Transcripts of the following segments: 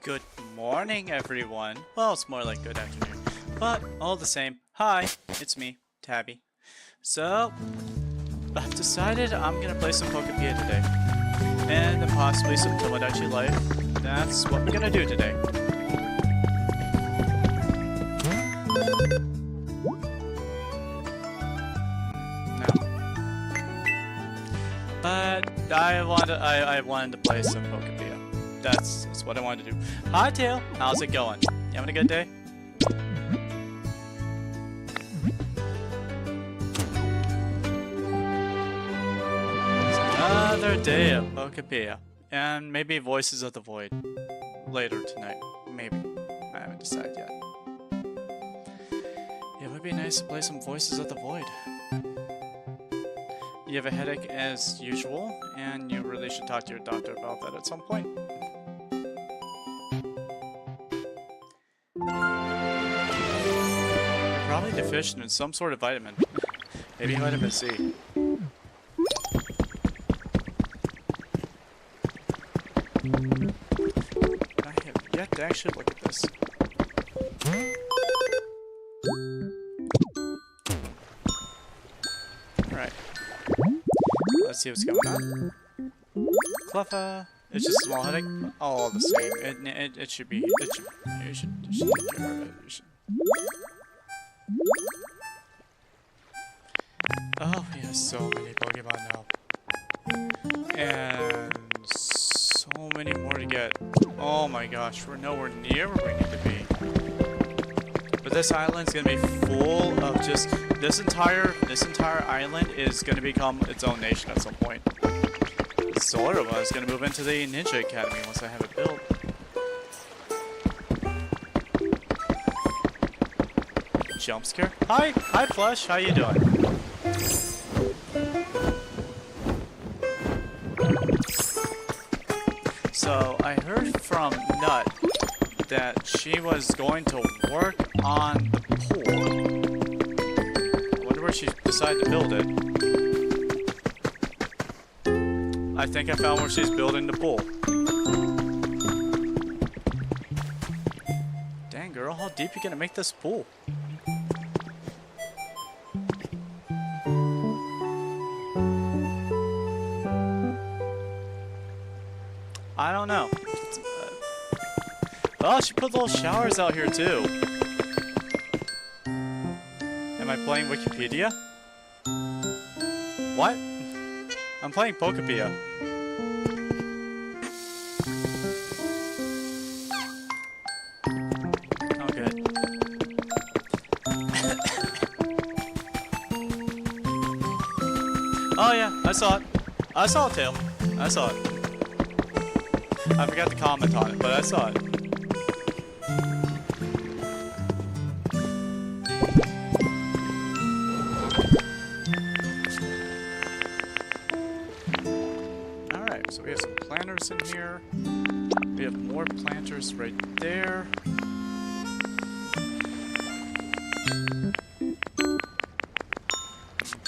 Good morning, everyone. Well, it's more like good afternoon, but all the same. Hi, it's me, Tabby. So, I've decided I'm gonna play some Pokopia today, and then possibly some Tomodachi Life. That's what we're gonna do today. But I wanted to play some Pokopia. That's what I wanted to do. Hi, Tail. How's it going? You having a good day? It's another day of Pokopia. And maybe Voices of the Void later tonight. Maybe. I haven't decided yet. It would be nice to play some Voices of the Void. You have a headache as usual, and you really should talk to your doctor about that at some point. You're probably deficient in some sort of vitamin. Maybe vitamin C. I have yet to actually look at this. Alright. Let's see what's going on. Cluffa. It's just a small headache. All the same. It should be. You should take care of it. You should. Oh, we have so many Pokemon now. And so many more to get. Oh my gosh, we're nowhere near where we need to be. But this island's gonna be full of just this entire island is gonna become its own nation at some point. Zorba is gonna move into the Ninja Academy once I have it built. Jump scare? Hi Plush, how you doing? So I heard from Nut that she was going to work on the pool. I wonder where she decided to build it. I think I found where she's building the pool. Dang girl, how deep you gonna make this pool? I don't know. Oh, she put little showers out here too. Am I playing Wikipedia? What? I'm playing Pokopia. Oh, good. Oh yeah, I saw it. I saw it, Tail. I saw it. I forgot to comment on it, but I saw it. Alright, so we have some planters in here. We have more planters right there.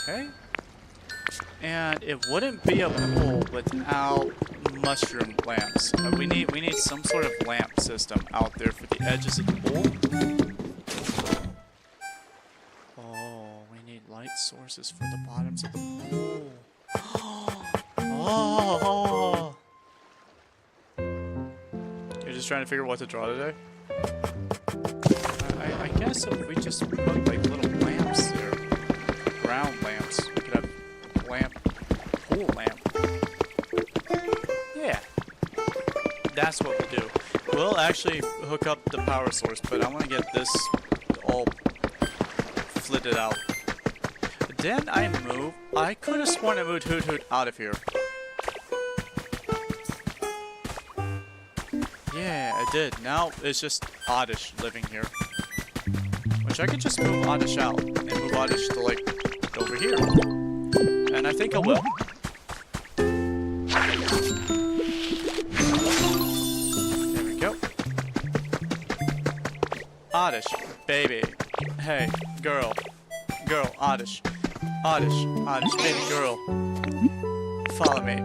Okay. And it wouldn't be a pool without mushroom lamps. We need some sort of lamp system out there for the edges of the pool. Oh, we need light sources for the bottoms of the pool. Oh! You're just trying to figure out what to draw today? I guess if we just put like little lamps there, ground lamps, we could have pool lamp. Yeah, that's what we'll do. We'll actually hook up the power source, but I want to get this all flitted out. Then I move. I could have sworn I moved Hoot Hoot out of here. Yeah, I did. Now it's just Oddish living here. Which I could just move Oddish out and move Oddish to like over here. And I think I will. There we go. Oddish, baby. Hey, girl. Girl, Oddish. Oddish, baby girl. Follow me.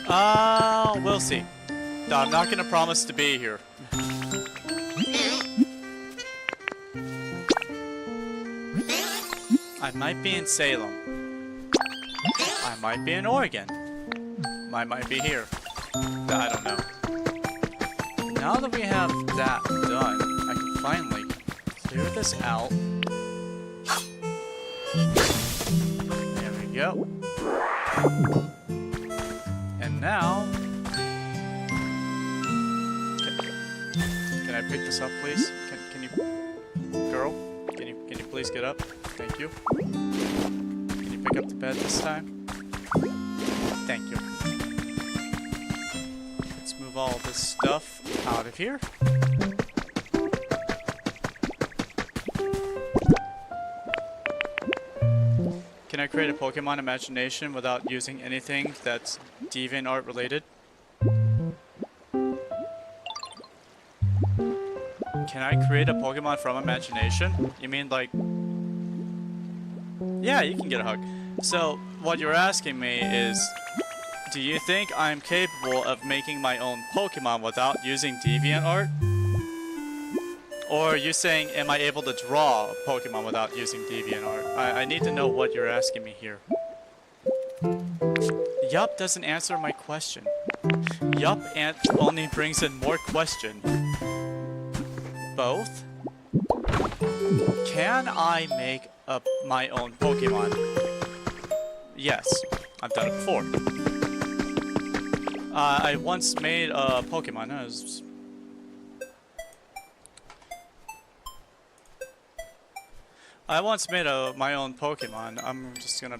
We'll see. No, I'm not gonna promise to be here. I might be in Salem. I might be in Oregon. I might be here. I don't know. Now that we have that done, I can finally clear this out. There we go. And now... Can I pick this up, please? Can you... Girl? Can you please get up? Thank you. Can you pick up the bed this time? Thank you. Let's move all this stuff out of here. Can I create a Pokemon imagination without using anything that's DeviantArt related? Can I create a Pokemon from imagination? You mean like... Yeah, you can get a hug. So, what you're asking me is, do you think I'm capable of making my own Pokemon without using DeviantArt? Or are you saying, am I able to draw a Pokemon without using DeviantArt? I need to know what you're asking me here. Yup doesn't answer my question. Yup only brings in more question. Both? Can I make up my own Pokemon? Yes, I've done it before. I once made a Pokemon. I once made my own Pokemon. I'm just gonna...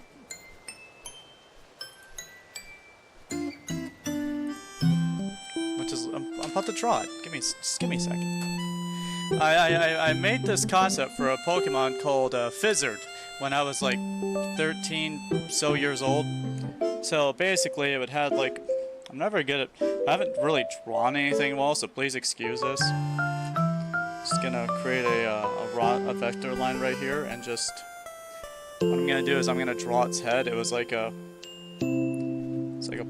I'm about to draw it. Just give me a second. I made this concept for a Pokemon called Fizzard when I was like 13 so years old. So basically it would have like... I'm never good at... I haven't really drawn anything well, so please excuse this. Just gonna create a vector line right here and just... What I'm gonna do is I'm gonna draw its head. It was like a... It's like a...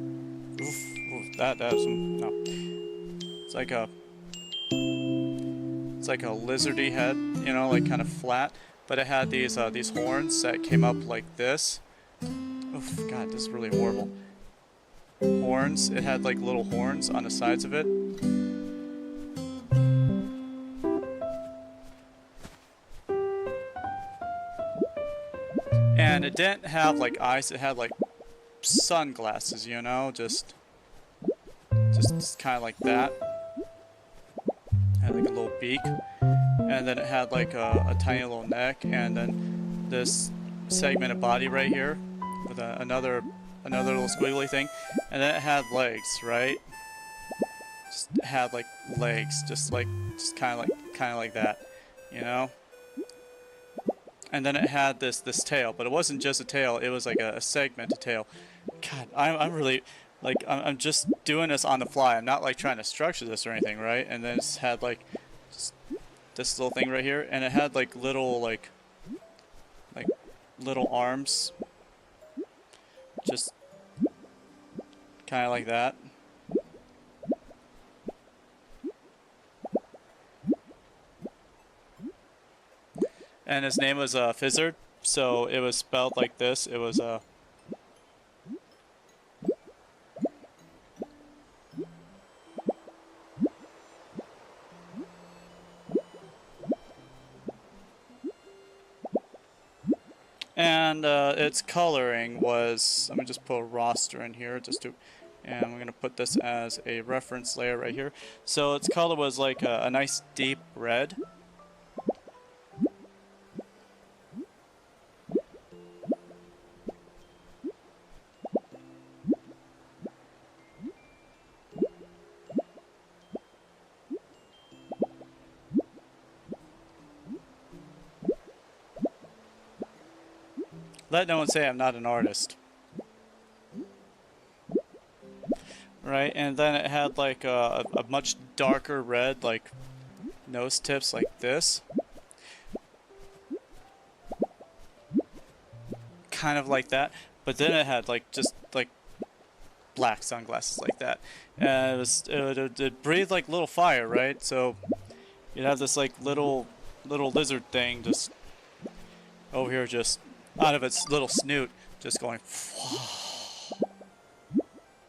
Oof, that's... No. It's like a... It's like a lizardy head, you know, like kind of flat. But it had these horns that came up like this. Oof, God, this is really horrible. Horns. It had like little horns on the sides of it. And it didn't have like eyes, it had like sunglasses, you know, just kind of like that. Had like a little beak, and then it had like a tiny little neck, and then this segmented body right here with another little squiggly thing, and then it had legs, right? Just had like legs, just kind of like that, you know. And then it had this tail, but it wasn't just a tail; it was like a segmented tail. God, I'm really like I'm just doing this on the fly. I'm not like trying to structure this or anything, right? And then it's had like just this little thing right here, and it had like little little arms, just kind of like that. And his name was Fizzard, so it was spelled like this. It was and its coloring was, let me just put a roster in here just to, and I'm gonna put this as a reference layer right here. So its color was like a nice deep red. Let no one say I'm not an artist. Right, and then it had like a much darker red, like nose tips like this. Kind of like that. But then it had like just like black sunglasses like that. And it breathed like little fire, right? So you'd have this like little lizard thing just over here, just out of its little snoot, just going,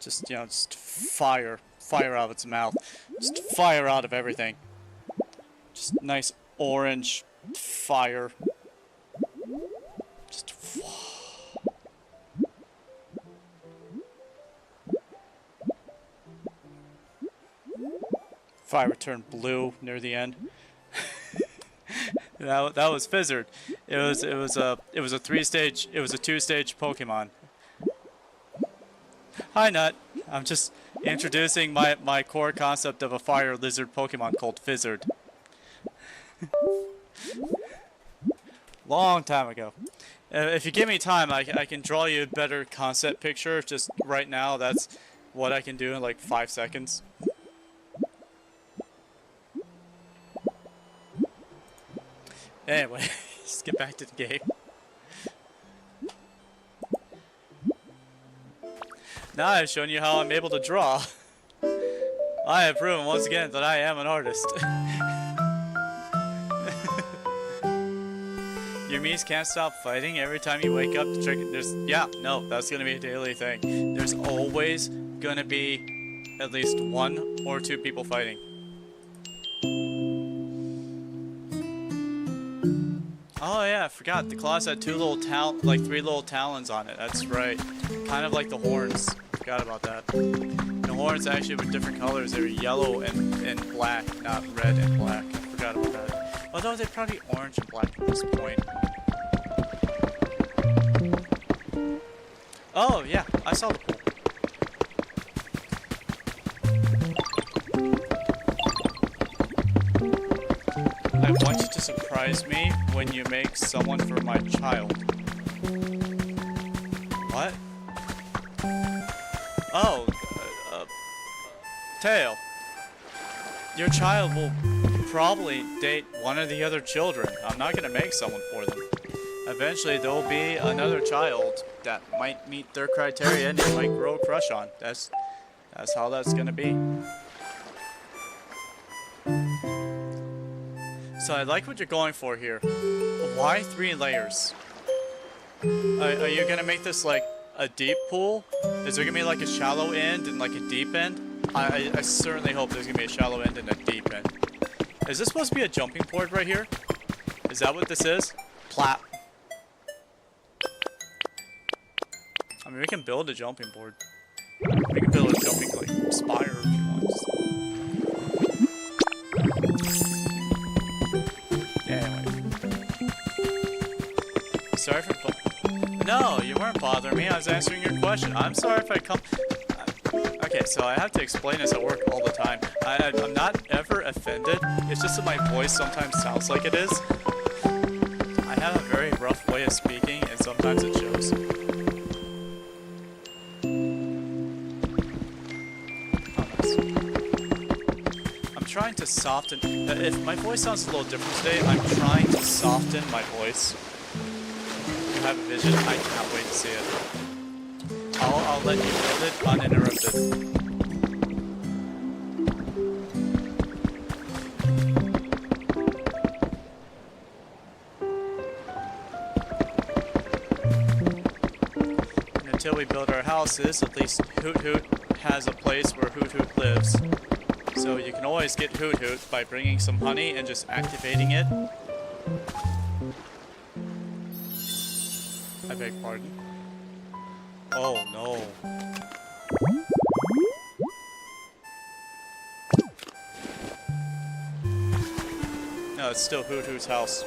just just fire out of its mouth, just fire out of everything, just nice orange fire, just fire turned blue near the end. That was Fizzard. It was a 2-stage Pokemon. Hi Nut. I'm just introducing my core concept of a fire lizard Pokemon called Fizzard. Long time ago. If you give me time, I can draw you a better concept picture. Just right now, that's what I can do in like 5 seconds. Anyway, let's get back to the game. Now I've shown you how I'm able to draw. I have proven once again that I am an artist. Your Miis can't stop fighting every time you wake up to trick. That's gonna be a daily thing. There's always gonna be at least 1 or 2 people fighting. Oh yeah, I forgot. The claws had 3 little talons on it. That's right. Kind of like the horns. Forgot about that. The horns actually were different colors. They were yellow and black, not red and black. I forgot about that. Although they're probably orange and black at this point. Oh yeah, I saw the pool. I want you to surprise me when you make someone for my child. What? Oh, Tail. Your child will probably date one of the other children. I'm not gonna make someone for them. Eventually, there will be another child that might meet their criteria and you might grow a crush on. That's how that's gonna be. So I like what you're going for here. Why 3 layers? Are you gonna make this like a deep pool? Is there gonna be like a shallow end and like a deep end? I certainly hope there's gonna be a shallow end and a deep end. Is this supposed to be a jumping board right here? Is that what this is? Plap. I mean, we can build a jumping board. We can build a jumping like spire if you want. Anyway. Sorry for... No, you weren't bothering me. I was answering your question. I'm sorry if I come... Okay, so I have to explain this at work all the time. I'm not ever offended. It's just that my voice sometimes sounds like it is. I have a very rough way of speaking, and sometimes it shows. I'm trying to soften... If my voice sounds a little different today, I'm trying to soften my voice. You have a vision, I cannot wait to see it. I'll let you build it uninterrupted. And until we build our houses, at least Hoot Hoot has a place where Hoot Hoot lives. So you can always get Hoot Hoot by bringing some honey and just activating it. I beg pardon. Oh no. No, it's still Hoot Hoot's house.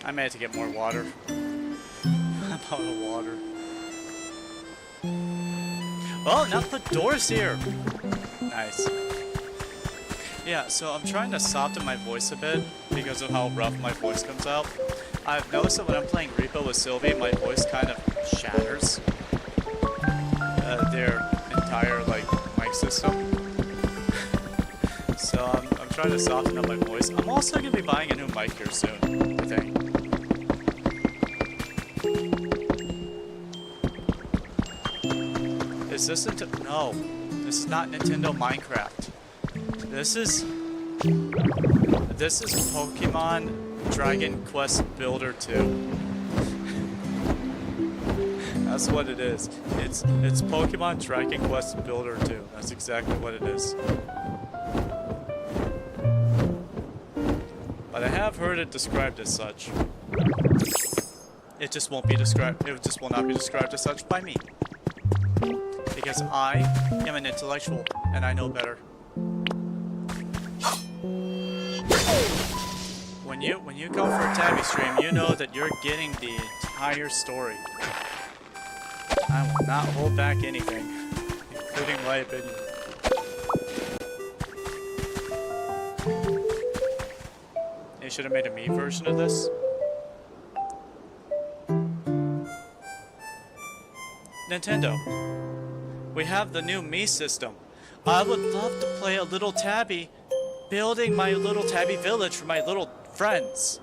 I may have to get more water. I'm out of water. Oh, now put doors here! Nice. Yeah, so I'm trying to soften my voice a bit because of how rough my voice comes out. I've noticed that when I'm playing Repo with Sylvie, my voice kind of shatters their entire, like, mic system. So I'm trying to soften up my voice. I'm also going to be buying a new mic here soon, I think. Is this no, this is not Nintendo Minecraft. This is Pokemon Dragon Quest Builder 2. That's what it is. It's Pokemon Dragon Quest Builder 2. That's exactly what it is. But I have heard it described as such. It just won't be described. It just will not be described as such by me. Because I am an intellectual and I know better. When you go for a Tabby stream, you know that you're getting the entire story. I will not hold back anything, including my opinion. They should have made a me version of this. Nintendo, we have the new me system. I would love to play a little Tabby, building my little Tabby village for my little friends.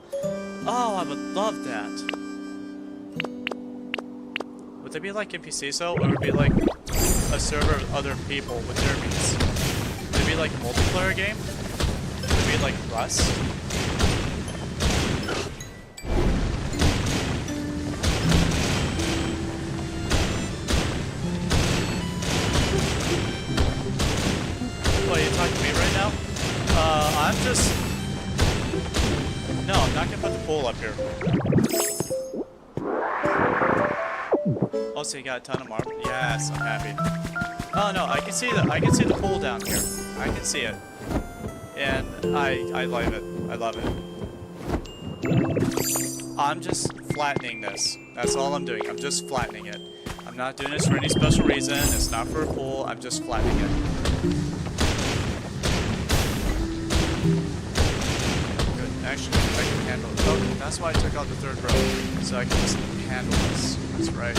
Oh, I would love that. Would they be like NPCs though, or would it be like a server of other people with their means? Would it be like a multiplayer game? Would it be like Rust? What, are you talking to me right now? I'm just... No, I'm not gonna put the pool up here. Oh, so you got a ton of marble? Yes, I'm happy. Oh no, I can see the pool down here. I can see it. And I love it. I love it. I'm just flattening this. That's all I'm doing. I'm just flattening it. I'm not doing this for any special reason. It's not for a pool. I'm just flattening it. Good. Actually, I can handle it. Oh, that's why I took out the third row. So I can just handle this. That's right.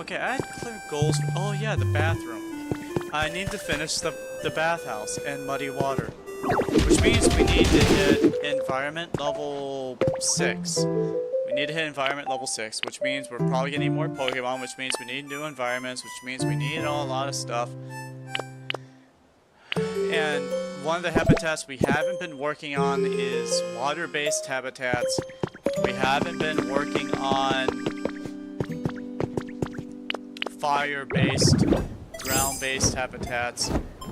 Okay, I had clear goals. Oh yeah, the bathroom. I need to finish the bathhouse and muddy water, which means we need to hit environment level 6. We need to hit environment level 6, which means we're probably gonna need more Pokemon, which means we need new environments, which means we need a lot of stuff. And one of the habitats we haven't been working on is water-based habitats. We haven't been working on fire-based, ground-based habitats.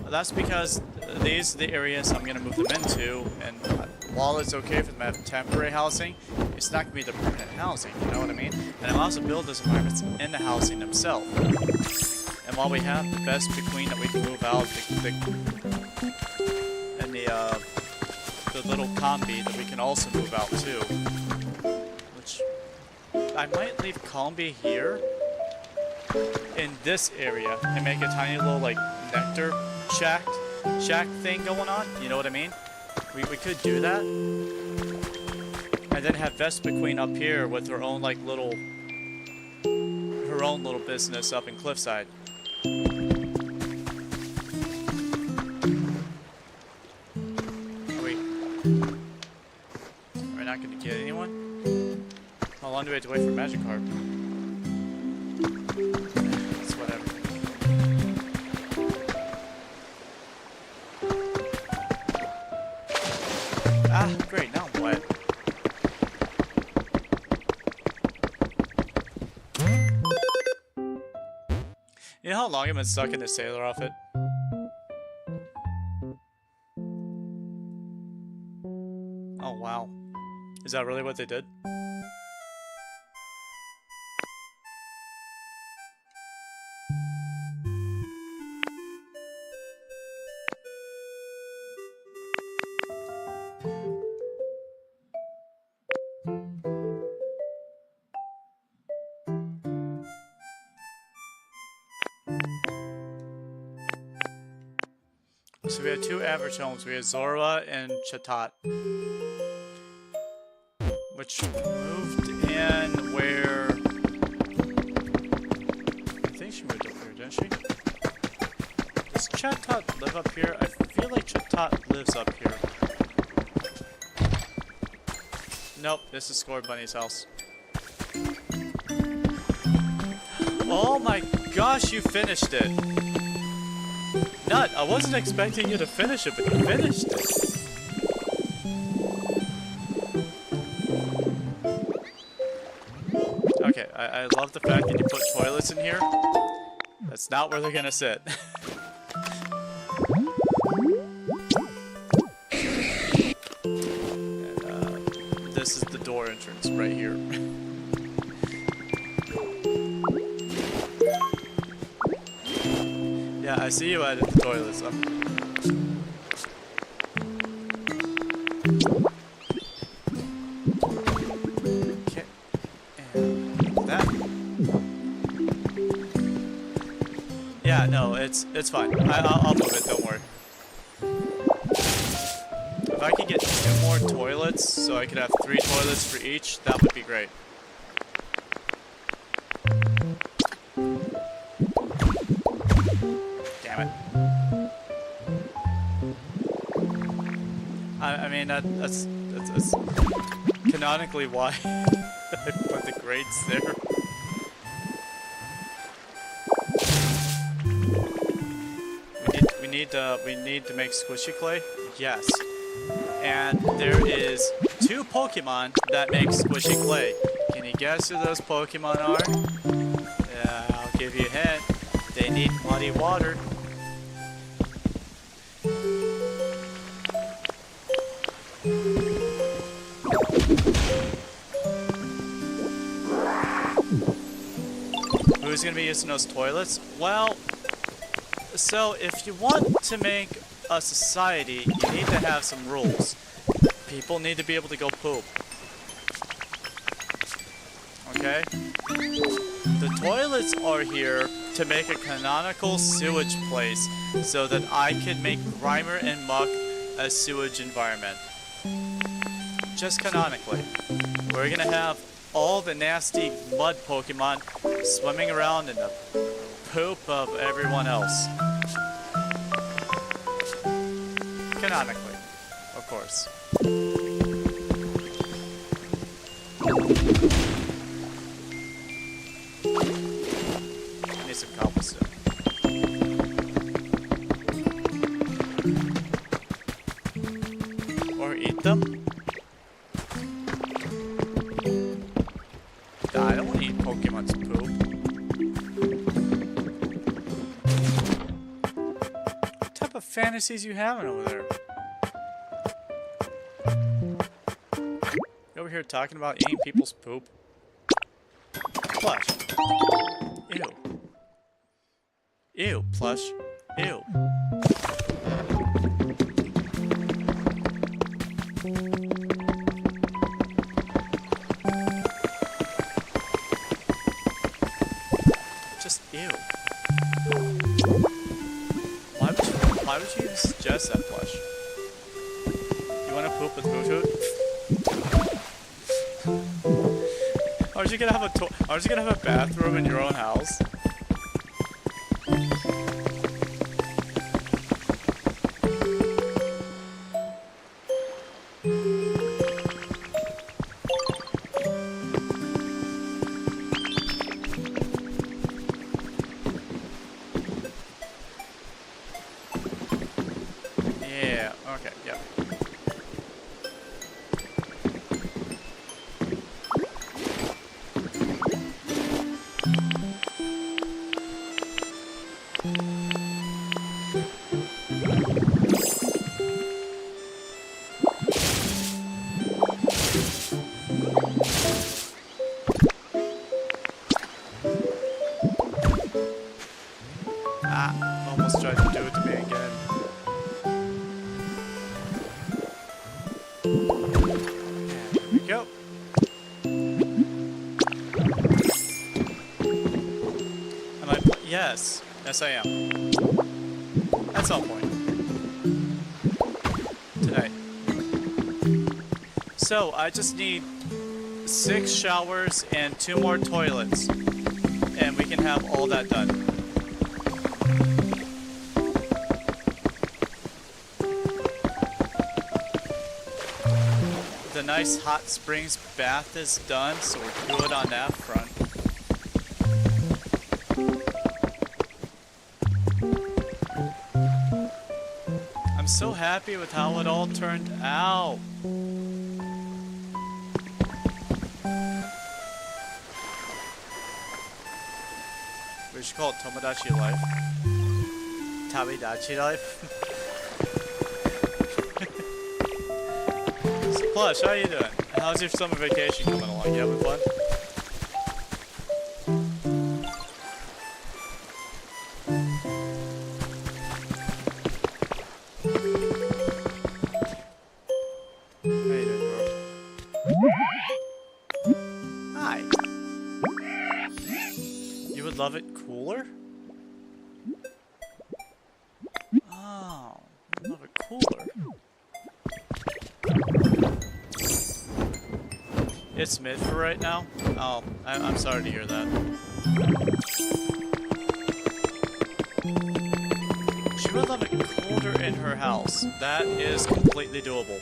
That's because these are the areas I'm going to move them into, and while it's okay for them to have temporary housing, it's not going to be the permanent housing, you know what I mean? And I'm also build those environments in the housing themselves. And while we have the best between that we can move out, the little combi that we can also move out too, which I might leave combi here in this area and make a tiny little like nectar shack thing going on. You know what I mean? We could do that, and then have Vespa Queen up here with her own like little business up in Cliffside. We're not going to get anyone? How long do we have to wait for Magikarp? It's whatever. Ah, great, now I'm wet. You know how long I've been stuck in this sailor outfit? Oh wow. Is that really what they did? So we had two average homes. We had Zora and Chatat, which moved in where I think she moved up here, didn't she? Does Chatat live up here? I feel like Chatat lives up here. Nope, this is Score Bunny's house. Oh my gosh, you finished it! Nut, I wasn't expecting you to finish it, but you finished it. Okay, I love the fact that you put toilets in here. That's not where they're gonna sit. And, this is the door entrance right here. Yeah, I see you added the toilets. Okay, and that. Yeah, no, it's fine. I'll move it. Don't worry. If I could get 2 more toilets, so I could have 3 toilets for each, that would be great. I mean, that's canonically why I put the grates there. We need to make squishy clay. Yes, and there is 2 Pokemon that make squishy clay. Can you guess who those Pokemon are? Yeah, I'll give you a hint. They need muddy water. Who's gonna be using those toilets? Well, so if you want to make a society, you need to have some rules. People need to be able to go poop. Okay? The toilets are here to make a canonical sewage place so that I can make Grimer and Muck a sewage environment. Just canonically. We're gonna have all the nasty mud Pokemon swimming around in the poop of everyone else. Canonically, of course. Need some cobblestone. Or eat them? I don't want to eat Pokemon's poop. What type of fantasies you having over there? You over here talking about eating people's poop? Plush. Ew. Ew, Plush. Ew. Just ew. Why would you suggest that, Plush? You want to poop with Hoot Hoot? Aren't you gonna have a bathroom in your own house? Yeah, okay, yeah. Ah, almost tried to do it to me again. There we go. Am I? Yes. Yes, I am. At some point. Today. So, I just need 6 showers and 2 more toilets. And we can have all that done. The nice hot springs bath is done, so we're good on that front. I'm so happy with how it all turned out. We should call it Tomodachi life. Tabidachi life. Plush, how you doing? How's your summer vacation coming along? You having fun? How you doing, bro? Hi. You would love it cooler? Oh, you love it cooler. It's mid for right now? Oh, I'm sorry to hear that. She would love it colder in her house. That is completely doable.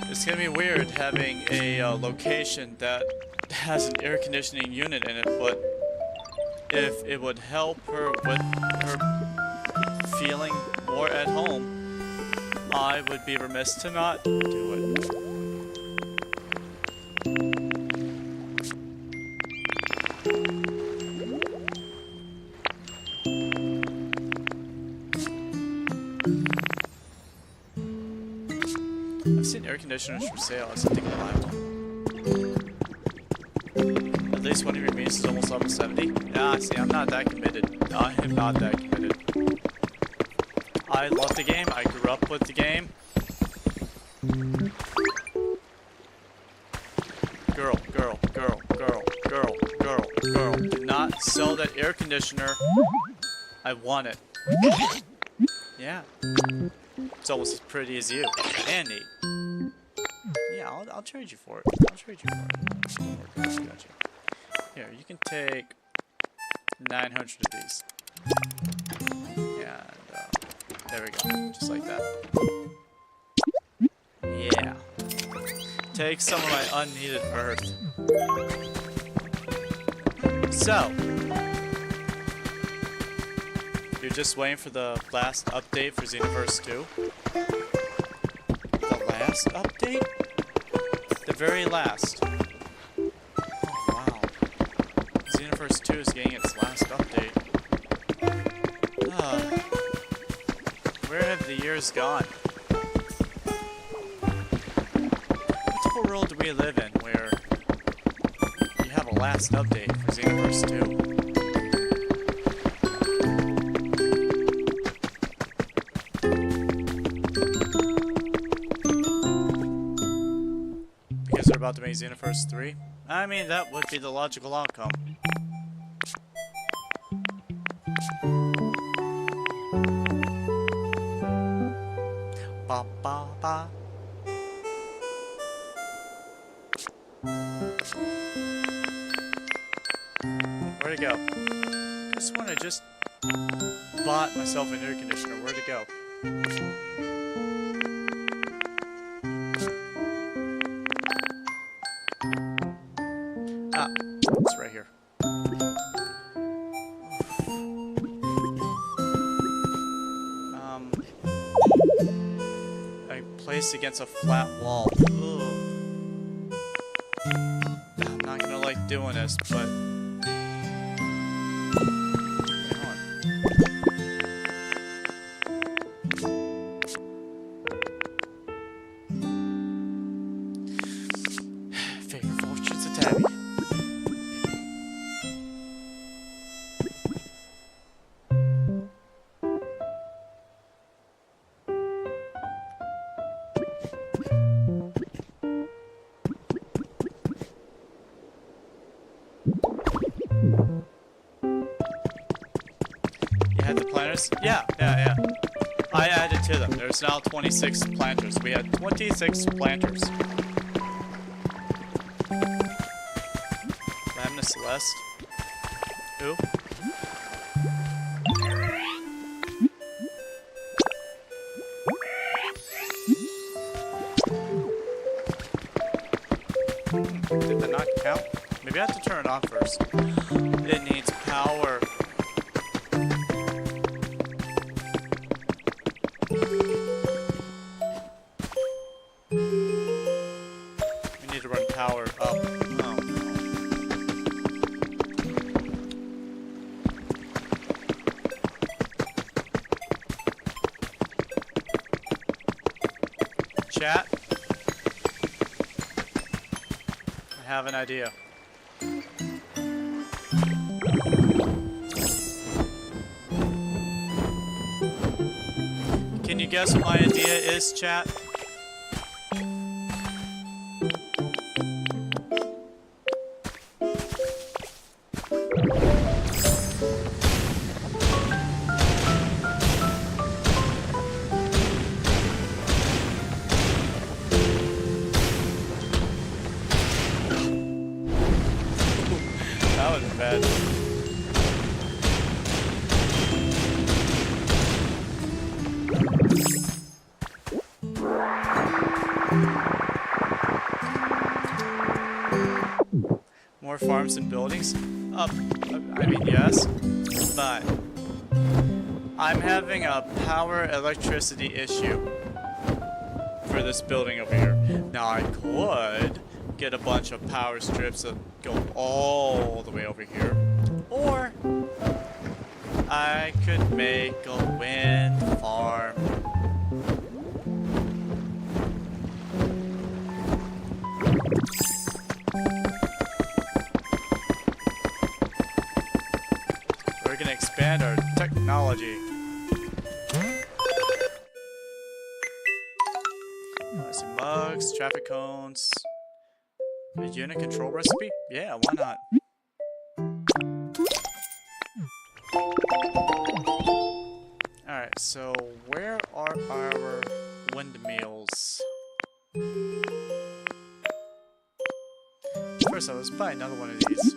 It's gonna be weird having a location that has an air conditioning unit in it, but if it would help her with her feeling more at home, I would be remiss to not do it. I've seen air conditioners for sale. I was thinking of buying one. At least one of your means is almost level 70. Ah, see, I'm not that committed. I am not that committed. I love the game. I grew up with the game. Girl, girl, girl, girl, girl, girl, girl. Do not sell that air conditioner. I want it. Yeah. It's almost as pretty as you. And neat. Yeah, I'll trade you for it. I'll trade you for it. Gotcha. Here, you can take 900 of these. And, there we go. Just like that. Yeah. Take some of my unneeded earth. So, you're just waiting for the last update for Xenoverse 2? The last update? The very last. Oh, wow. Xenoverse 2 is getting its last update. Where have the years gone? What type of world do we live in where you have a last update for Xenoverse 2? Because they're about to make Xenoverse 3? I mean, that would be the logical outcome. Ba ba ba. Where'd it go? This one I just bought myself an air conditioner. Where'd it go? Ah, it's right here. I placed against a flat wall. Ugh. I'm not gonna like doing this, but had the planters? Yeah. I added to them. There's now 26 planters. We had 26 planters. Lamina Celeste. Who? Did that not count? Maybe I have to turn it on first. It needs power. We need to run power up. Oh. Chat. I have an idea. Can you guess what my idea is, chat? That was bad. More farms and buildings? I mean, yes, but I'm having a power electricity issue for this building over here. Now I could get a bunch of power strips that go all the way over here, or I could make a wind farm. We're gonna expand our technology. I see mugs, traffic cones. A unit control recipe? Yeah, why not? Alright, so where are our windmills? First, let's buy another one of these.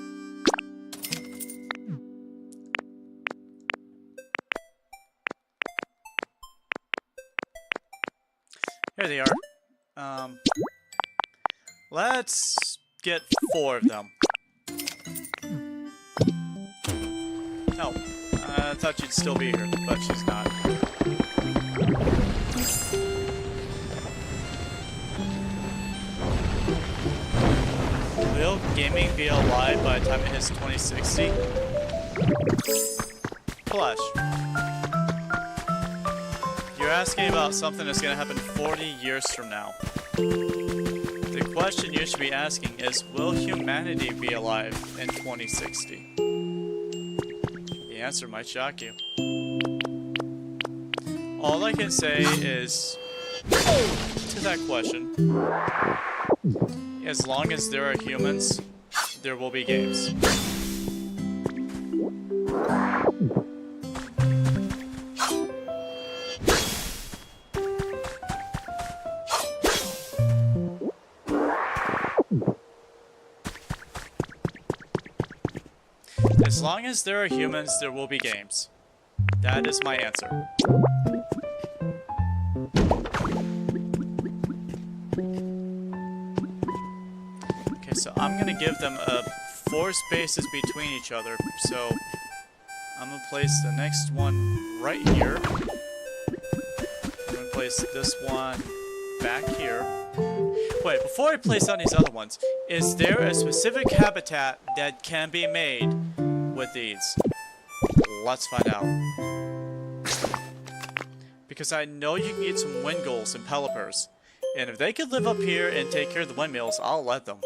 Here they are. Let's get 4 of them. Oh, I thought she'd still be here, but she's not. Will gaming be alive by the time it hits 2060? Plush. You're asking about something that's going to happen 40 years from now. The question you should be asking is, will humanity be alive in 2060? The answer might shock you. All I can say is, to that question, as long as there are humans, there will be games. As long as there are humans, there will be games. That is my answer. Okay, so I'm gonna give them 4 spaces between each other. So I'm gonna place the next one right here. I'm gonna place this one back here. Wait, before I place on these other ones, is there a specific habitat that can be made with these? Let's find out. Because I know you can get some wind gulls and pelipers, and if they could live up here and take care of the windmills, I'll let them.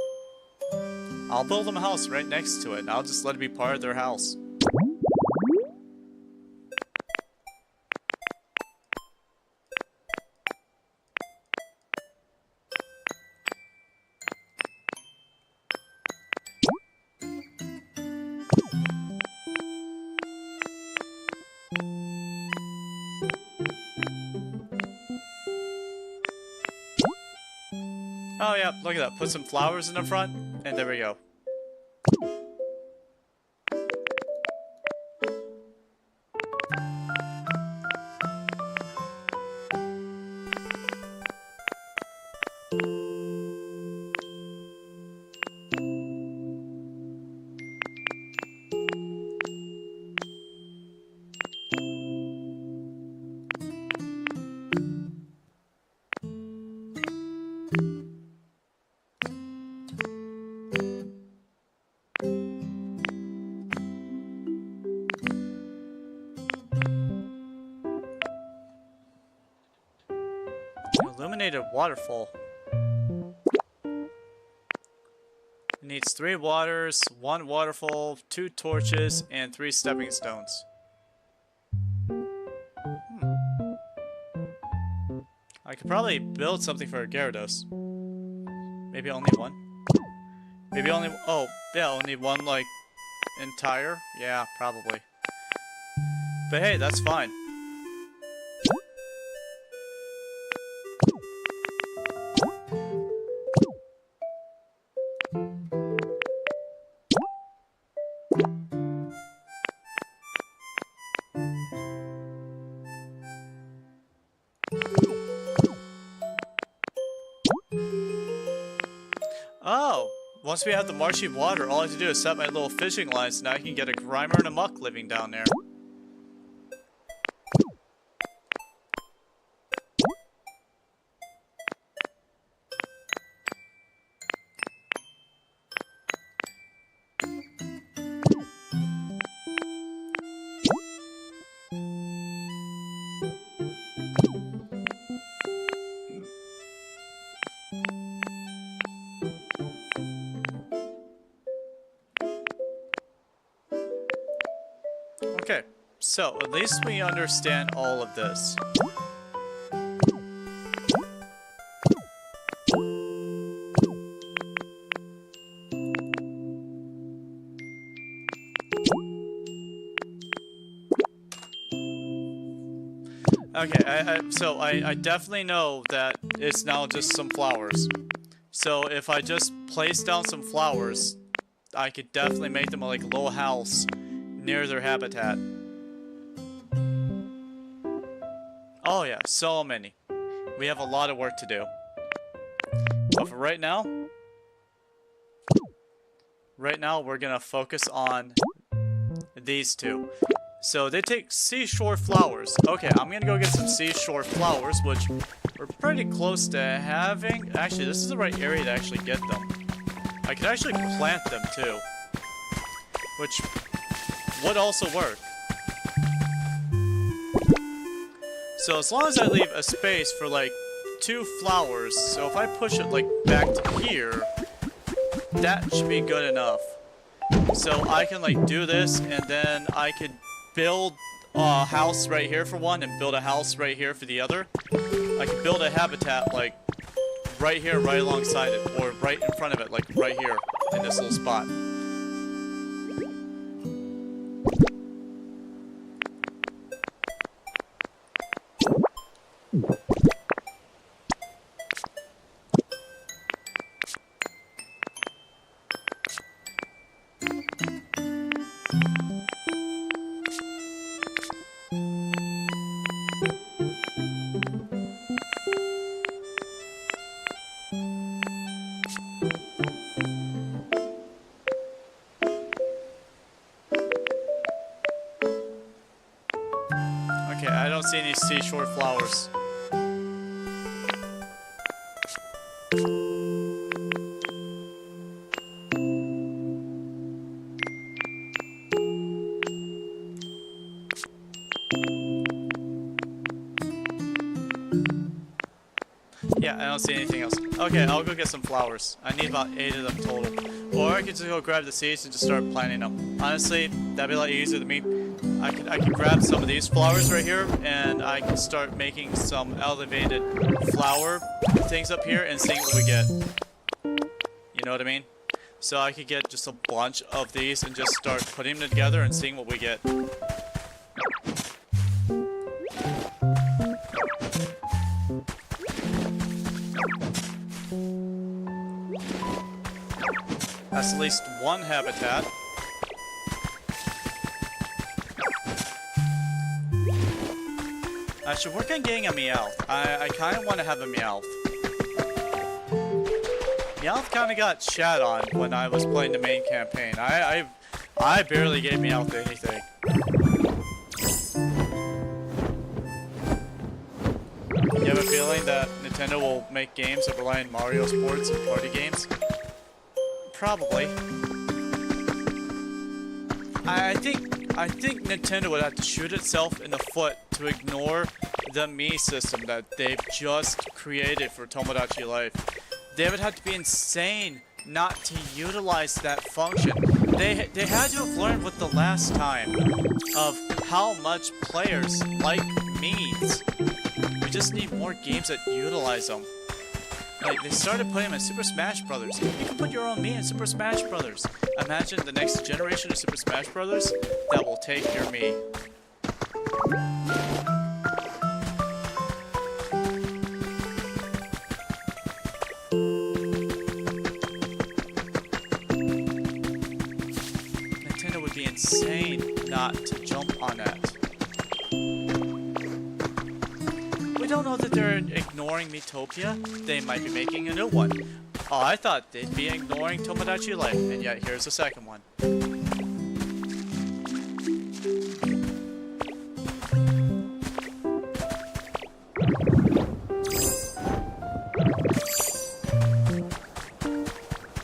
I'll build them a house right next to it, and I'll just let it be part of their house. yeah, look at that. Put some flowers in the front, and there we go. Illuminated waterfall. It needs 3 waters, 1 waterfall, 2 torches, and 3 stepping stones. I could probably build something for Gyarados. Maybe only 1? Maybe only... Oh, yeah, only 1, like, entire? Yeah, probably. But hey, that's fine. Oh, once we have the marshy water, all I have to do is set my little fishing lines, and now I can get a Grimer and a Muck living down there. Okay, so at least we understand all of this. Okay, so I definitely know that it's now just some flowers. So if I just place down some flowers, I could definitely make them like a little house near their habitat. Oh yeah, so many. We have a lot of work to do. But for right now we're gonna focus on these 2. So they take seashore flowers. Okay, I'm gonna go get some seashore flowers, which we're pretty close to having. Actually, this is the right area to actually get them. I could actually plant them too, which would also work. So as long as I leave a space for like 2 flowers, so if I push it like back to here, that should be good enough. So I can like do this, and then I could build a house right here for one, and build a house right here for the other. I could build a habitat like right here, right alongside it, or right in front of it, like right here in this little spot. Okay, I don't see any seashore flowers. Yeah, I don't see anything else. Okay, I'll go get some flowers. I need about 8 of them total. Or I could just go grab the seeds and just start planting them. Honestly, that'd be a lot easier than me. I could grab some of these flowers right here, and I can start making some elevated flower things up here and seeing what we get. You know what I mean? So I could get just a bunch of these and just start putting them together and seeing what we get. has at least one habitat. I should work on getting a Meowth. I kind of want to have a Meowth. Meowth kind of got shat on when I was playing the main campaign. I barely gave Meowth anything. You have a feeling that Nintendo will make games that rely on Mario sports and party games? Probably. I think Nintendo would have to shoot itself in the foot to ignore the Mii system that they've just created for Tomodachi Life. They would have to be insane not to utilize that function. They had to have learned with the last time of how much players like Mii's. We just need more games that utilize them. Like, they started putting them in Super Smash Brothers. You can put your own Mii in Super Smash Brothers. Imagine the next generation of Super Smash Brothers that will take your Mii. Nintendo would be insane not to jump on that. We don't know that they're ignoring Miitopia. They might be making a new one. Oh, I thought they'd be ignoring Tomodachi Life, and yet here's the second one. There's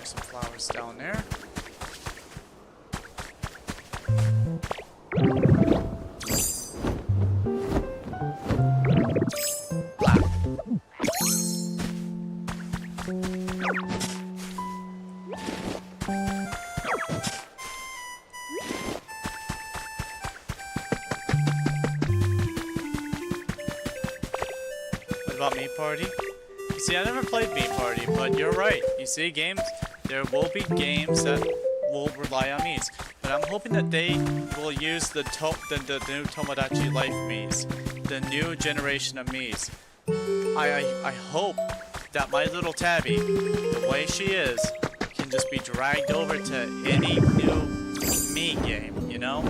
some flowers down there. About Mii Party? You see, I never played Mii Party, but you're right. You see, there will be games that will rely on Mii's. But I'm hoping that they will use the new Tomodachi Life Mii's. The new generation of Mii's. I hope that my little Tabby, the way she is, can just be dragged over to any new Mii game, you know?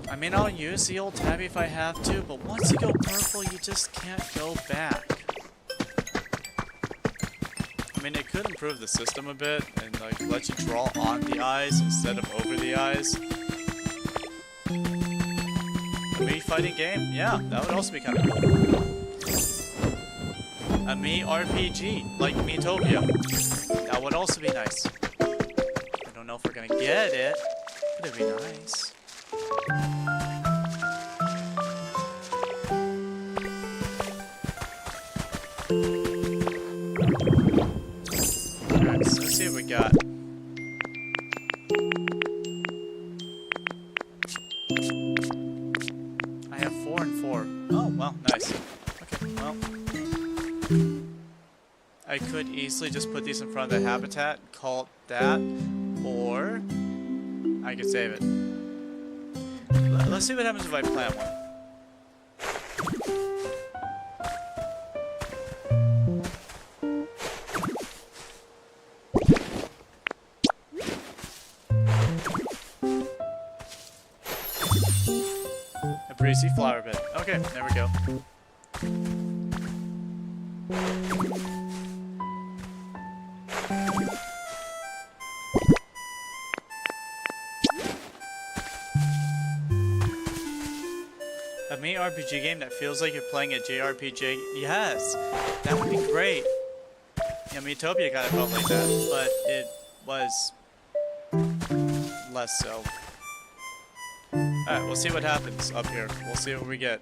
I mean, I'll use the old Tabby if I have to, but once you go purple, you just can't go back. I mean, it could improve the system a bit, and like let you draw on the eyes instead of over the eyes. A Mii fighting game? Yeah, that would also be kind of cool. A Mii RPG, like Miitopia. That would also be nice. I don't know if we're gonna get it, but it'd be nice. Alright, so let's see what we got. I have 4 and 4. Oh, well, nice. Okay, well. I could easily just put these in front of the habitat, call it that, or I could save it. Let's see what happens if I plant one. A breezy flower bed. Okay, there we go. A Mii RPG game that feels like you're playing a JRPG? Yes! That would be great! Yeah, Miitopia kind of felt like that, but it was less so. Alright, we'll see what happens up here. We'll see what we get.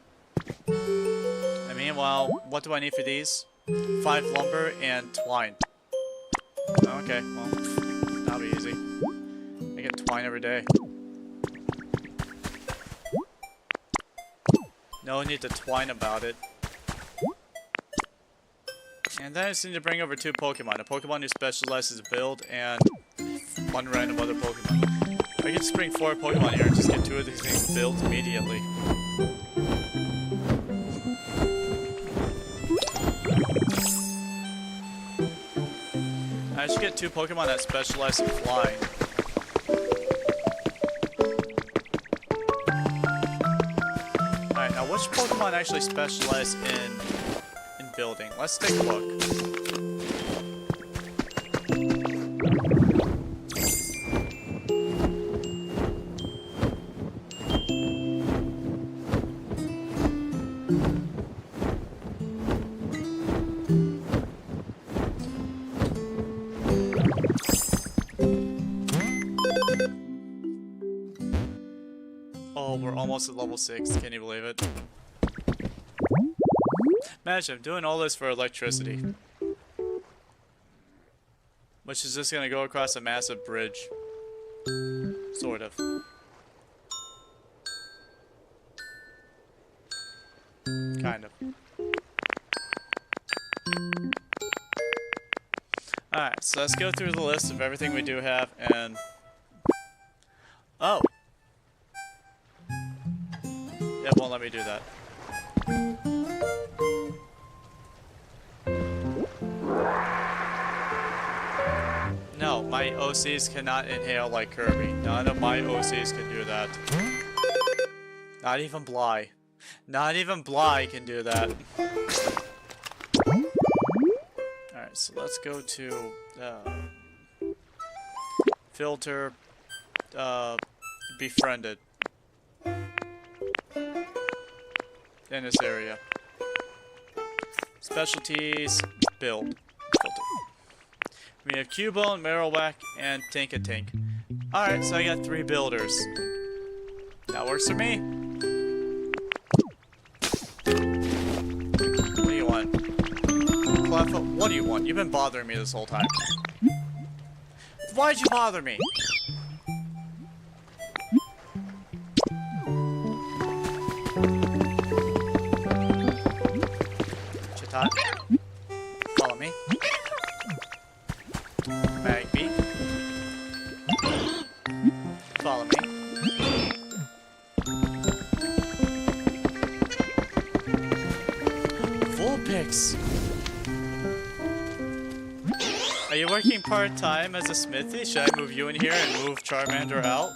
And meanwhile, what do I need for these? 5 lumber and twine. Okay, well, that'll be easy. I get twine every day. No need to twine about it. And then I just need to bring over 2 Pokemon. A Pokemon who specializes build and 1 random other Pokemon. I can just bring 4 Pokemon here and just get 2 of these things built immediately. I should should get 2 Pokemon that specialize in flying. Alright, now which Pokemon actually specialize in building? Let's take a look. Oh, we're almost at level 6. Can you believe it? Imagine, I'm doing all this for electricity. Which is just gonna go across a massive bridge. Sort of. Kind of. Alright, so let's go through the list of everything we do have and... Oh! It won't let me do that. No, my OCs cannot inhale like Kirby. None of my OCs can do that. Not even Bly. Not even Bly can do that. Alright, so let's go to filter befriended in this area. Specialties, build, filter. We have Cubone, Marowak, and Tinkatank. Alright, so I got 3 builders. That works for me. What do you want? Cleffa, what do you want? You've been bothering me this whole time. Why'd you bother me? Chatot, follow me. Magby, follow me. Vulpix! Are you working part-time as a smithy? Should I move you in here and move Charmander out?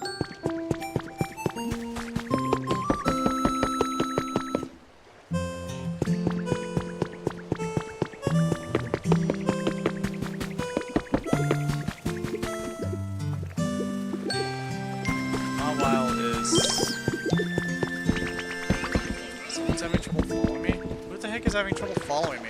Someone's having trouble following me? Who the heck is having trouble following me?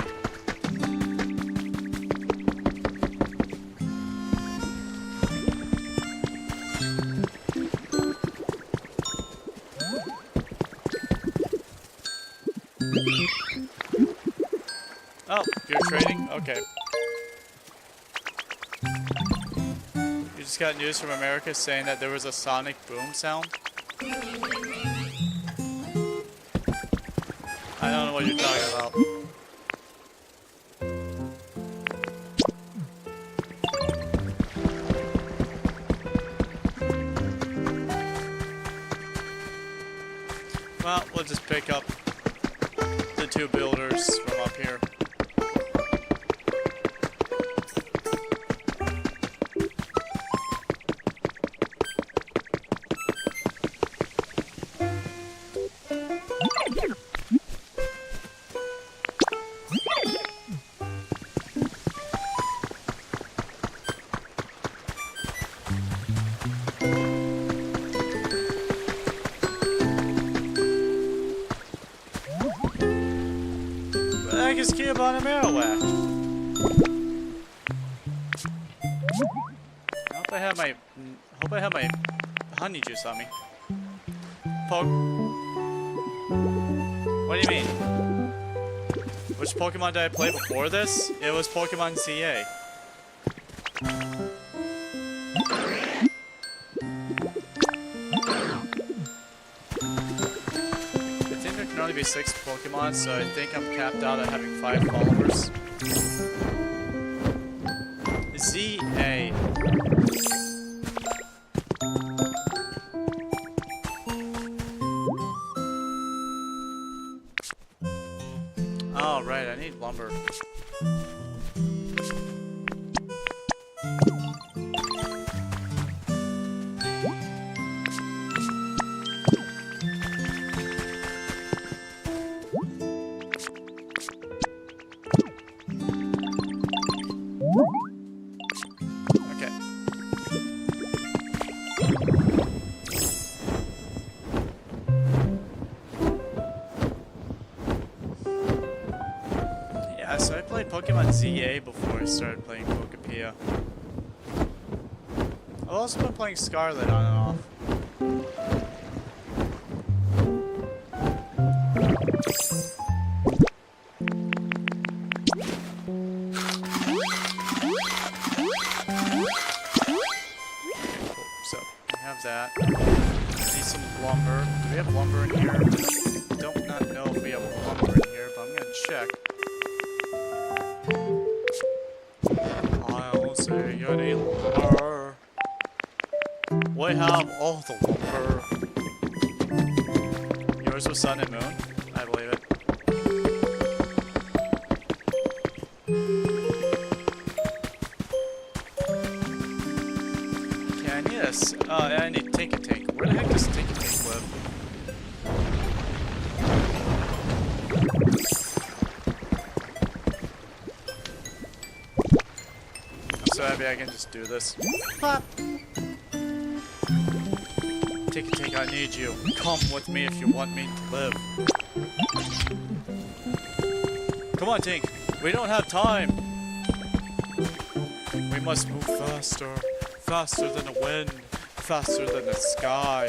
Oh, you're trading? Okay. You just got news from America saying that there was a sonic boom sound? I don't know what you're talking about. Well, we'll just pick up the 2 builders from up here. I can ski about a Marowak. I hope I have my honey juice on me. What do you mean? Which Pokemon did I play before this? It was Pokemon CA. There can only be 6 Pokemon, so I think I'm capped out at having 5 followers. ZA. Oh, right, I need lumber. play Pokemon ZA before I started playing Pokopia. I've also been playing Scarlet on and off. So, we have that. Need some lumber. Do we have lumber in here? I don't not know if we have lumber in here, but I'm gonna check. I'll say you need lumber. We have all the lumber. Yours was Sun and Moon? I believe it. Okay, I need a I need Take a Tank. Where the heck does Take a Tank live? I'm so happy I can just do this. Pop. Take a Tank, I need you. Come with me if you want me to live. Come on, Tank. We don't have time. We must move faster. Faster than the wind. Faster than the sky.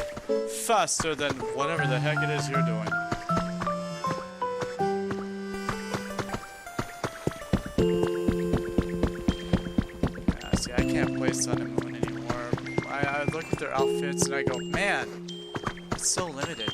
Faster than whatever the heck it is you're doing. See, I can't play Sun and Moon anymore. I look at their outfits and I go, man, it's so limited.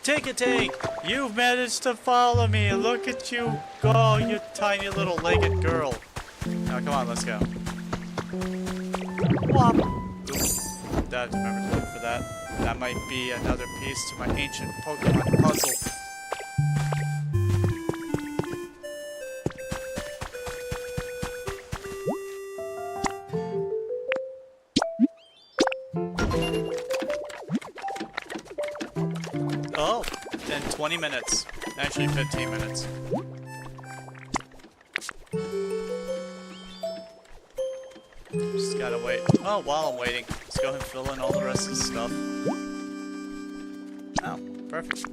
Take a Tank! You've managed to follow me! Look at you go, you tiny little legged girl! Now come on, let's go. Whop! Oops. I have to remember to look for that. That might be another piece to my ancient Pokemon puzzle. Oh, then 20 minutes. Actually, 15 minutes. Just gotta wait. Oh, while I'm waiting, let's go ahead and fill in all the rest of the stuff. Oh, perfect.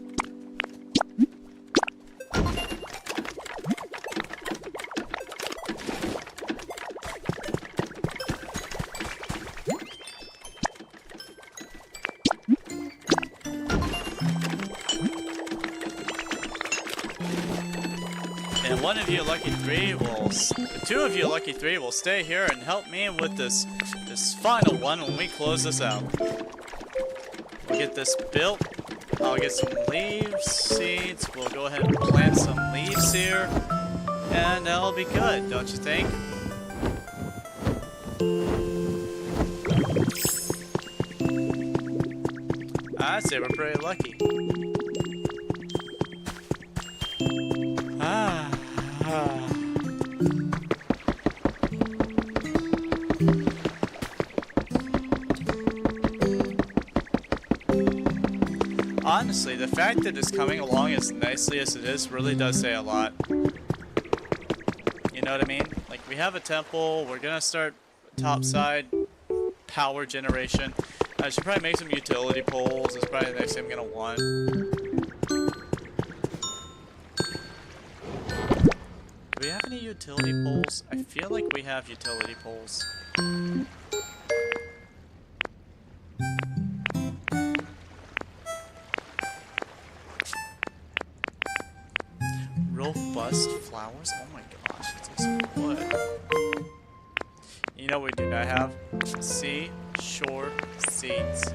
And one of you lucky three will, two of you lucky three will stay here and help me with this final one when we close this out. We'll get this built. I'll get some leaves, seeds. We'll go ahead and plant some leaves here, and that'll be good, don't you think? I'd say we're pretty lucky. Honestly, the fact that it's coming along as nicely as it is really does say a lot. You know what I mean? Like, we have a temple, we're gonna start topside power generation. I should probably make some utility poles, that's probably the next thing I'm gonna want. Do we have any utility poles? I feel like we have utility poles. Robust flowers? Oh my gosh, it takes some wood. You know what we do not have? Seashore seeds.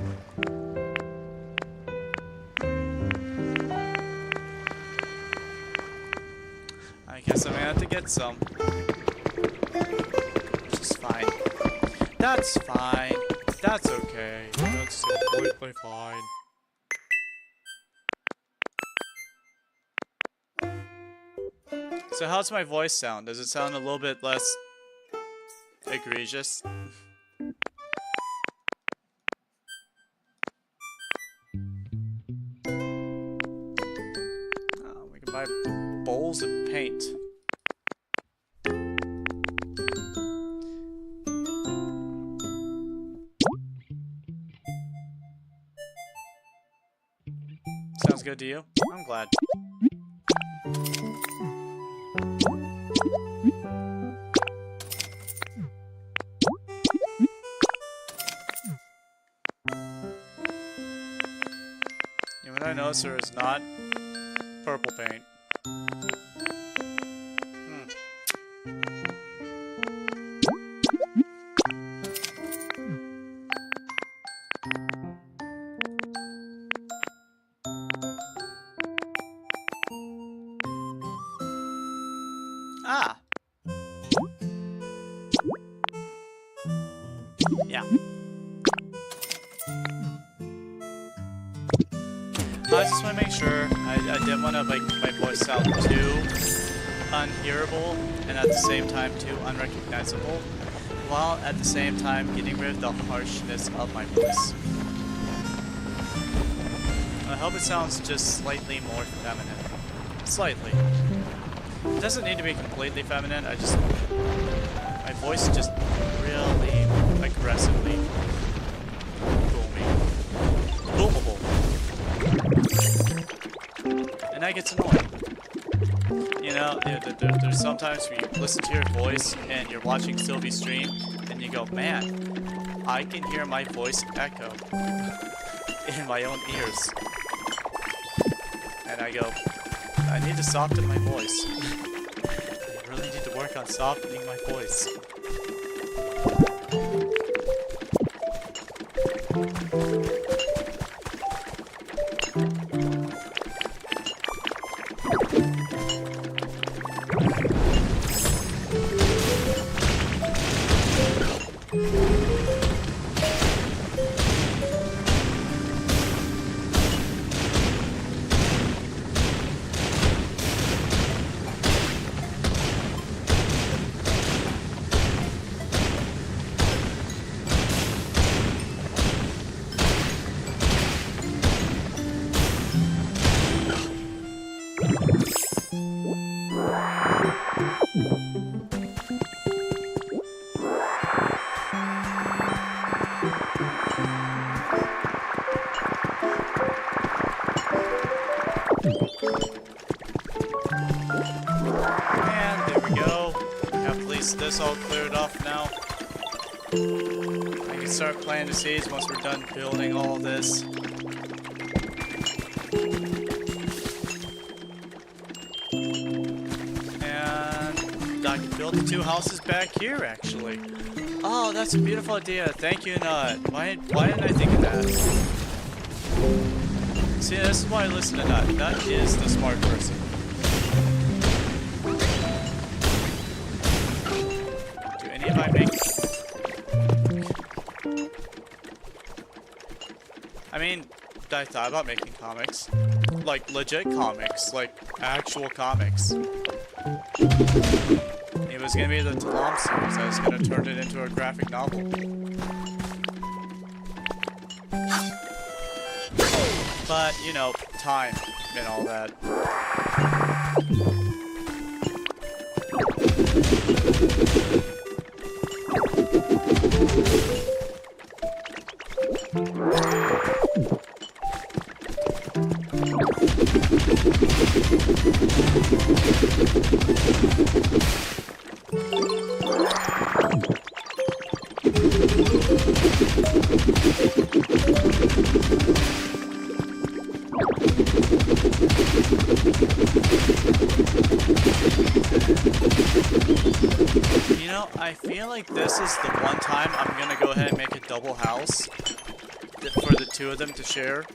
I guess I'm gonna have to get some. Which is fine. That's fine. That's okay. That's completely fine. So how's my voice sound? Does it sound a little bit less egregious. Oh, we can buy bowls of paint. Sounds good to you? I'm glad. You know what I noticed there is not purple paint. Ah! Yeah. I just want to make sure I didn't want to make my voice sound too unhearable and at the same time too unrecognizable, while at the same time getting rid of the harshness of my voice. I hope it sounds just slightly more feminine. Slightly. It doesn't need to be completely feminine, my voice is just really aggressively boomable. And that gets annoying. You know, there's sometimes where you listen to your voice and you're watching Sylvie's stream and you go, man, I can hear my voice echo in my own ears. And I go, I need to soften my voice. I really need to work on softening my voice. This all cleared off now. I can start planting the seeds once we're done building all this. And I can build the 2 houses back here, actually. Oh, that's a beautiful idea. Thank you, Nut. Why didn't I think of that? See, this is why I listen to Nut. Nut is the smart person. I mean, I thought about making comics. Like, legit comics. Like, actual comics. It was gonna be the Tom series. I was gonna turn it into a graphic novel. But, you know, time and all that. You know, I feel like this is the one time I'm gonna go ahead and make a double house for the 2 of them to share.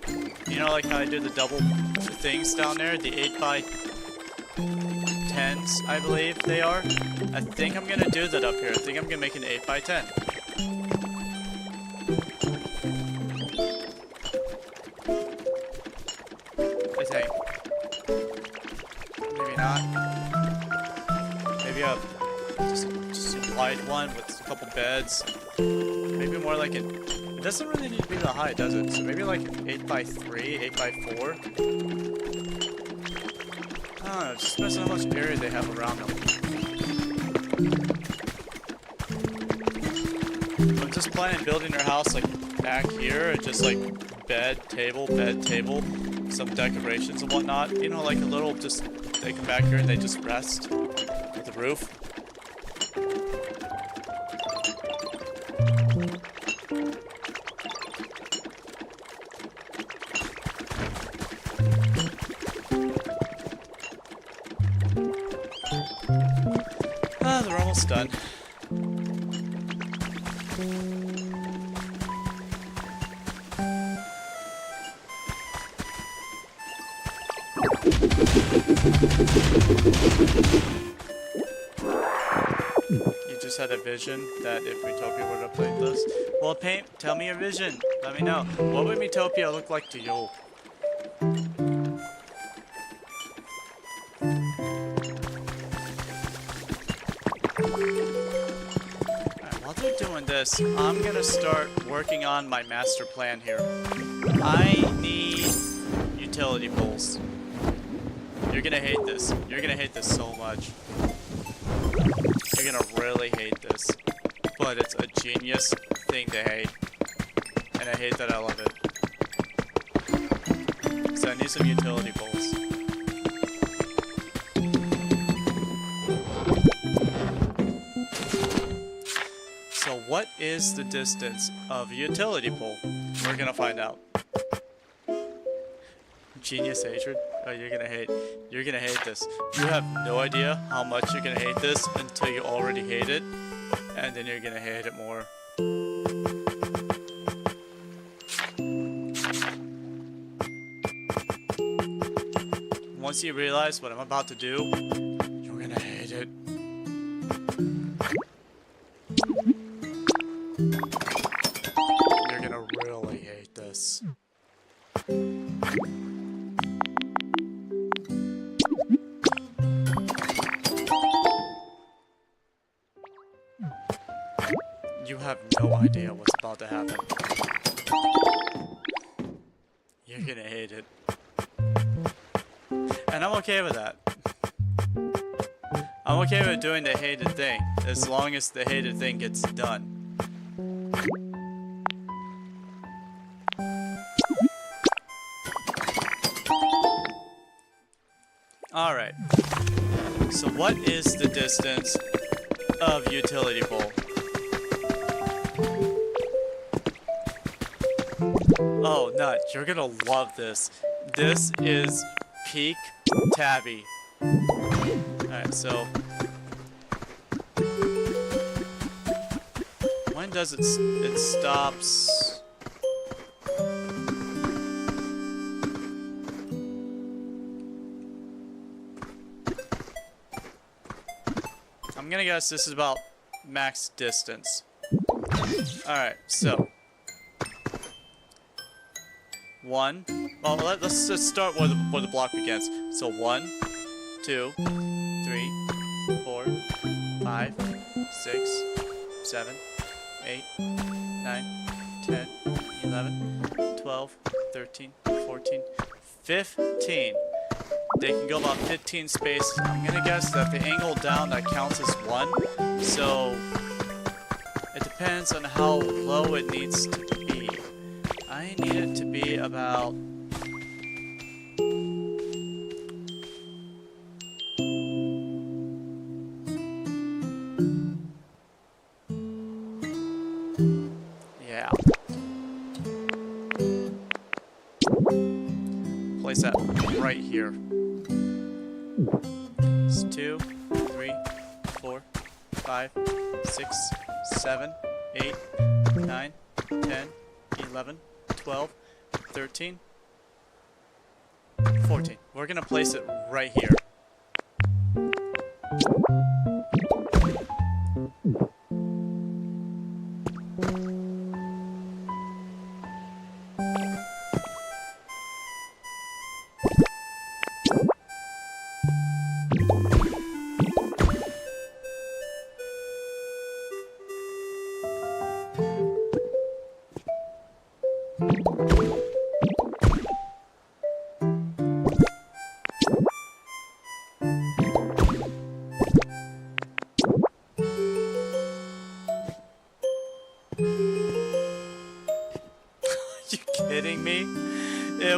You know, like how I did the double things down there, the 8x10s, I believe they are. I think I'm gonna do that up here. I think I'm gonna make an 8x10. I think. Maybe not. Maybe a Just a wide one with a couple beds. Maybe more like an... It doesn't really need to be that high, does it? So maybe like an 8x3, 8x4. I don't know, just depends on how much area they have around them. I'm just planning on building their house like back here, just like bed, table, some decorations and whatnot. You know, like a little, just, they come back here and they just rest with the roof. Ah, they're almost done. You just had a vision that if Utopia were to play this. Well, Paint, tell me your vision. Let me know. What would Utopia look like to you? Alright, while they're doing this, I'm gonna start working on my master plan here. I need utility poles. You're gonna hate this. You're gonna hate this so much. You're gonna really hate this. But it's a genius thing to hate. And I hate that I love it. So I need some utility poles. So what is the distance of a utility pole? We're gonna find out. Genius hatred? Oh, you're gonna hate this. You have no idea how much you're gonna hate this until you already hate it, and then you're gonna hate it more. Once you realize what I'm about to do, you're gonna hate it. You're gonna really hate this. You have no idea what's about to happen. You're gonna hate it. And I'm okay with that. I'm okay with doing the hated thing, as long as the hated thing gets done. Alright. So what is the distance of utility pole? Oh, nut, you're gonna love this. This is peak Tabby. Alright, so... when does it stops... I'm gonna guess this is about max distance. Alright, so... one. Well, let's just start where the block begins. So 1, 2, 3, 4, 5, 6, 7, 8, 9, 10, 11, 12, 13, 14, 15. They can go about 15 spaces. I'm gonna guess that the angle down that counts as 1. So it depends on how low it needs to be. I need it to be about... yeah. Place that right here. It's 2, 3, 4, 5, 6, 7, 8, 9, 10, 11, 12, 13, 14. We're gonna place it right here.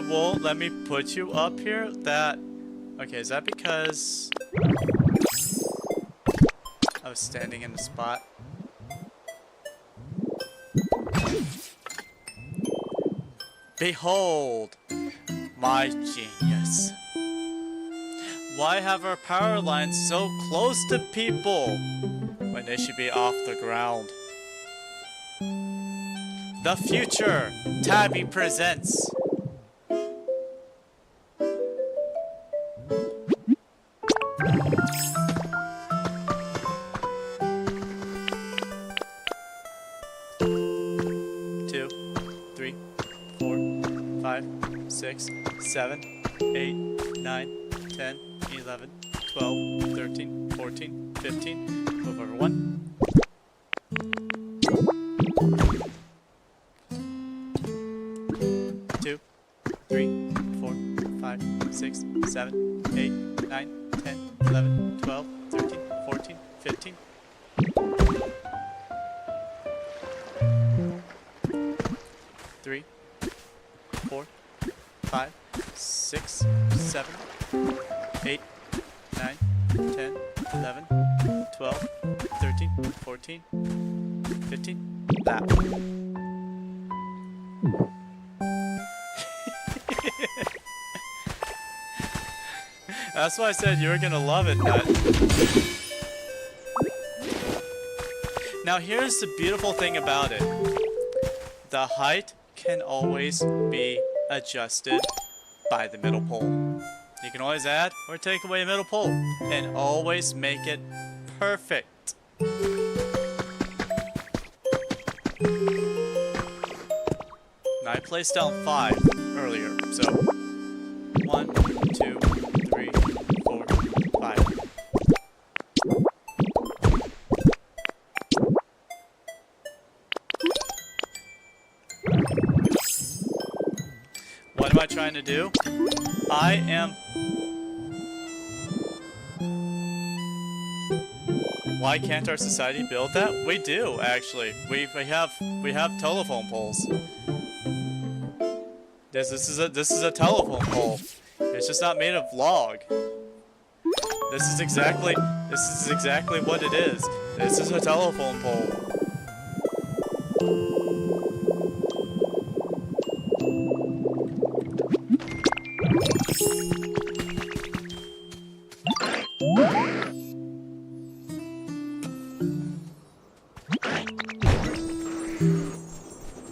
won't let me put you up here? That... Okay, is that because... I was standing in the spot? Behold! My genius. Why have our power lines so close to people when they should be off the ground? The future! Tabby presents! Two, 3, 4, 5, 6, 7, 8, 9, 10, 11, 12, 13, 14, 15. Move over 1. 2, 3, 4, 5, 6, 7, 8, 9, 10, 11, 12, 13, 14, 15. 3, 4, 5, 6, 7, 8, 9, 10, 11, 12, 13, 14, 15. That one. That's why I said you were gonna love it, Nut. Now here's the beautiful thing about it. The height can always be adjusted by the middle pole. You can always add or take away a middle pole and always make it perfect. Now I placed down 5 earlier, so 1, 2, 3, 4, 5. What am I trying to do? I am... Why can't our society build that? We do, actually. We have telephone poles. This is a telephone pole. It's just not made of log. This is exactly what it is. This is a telephone pole.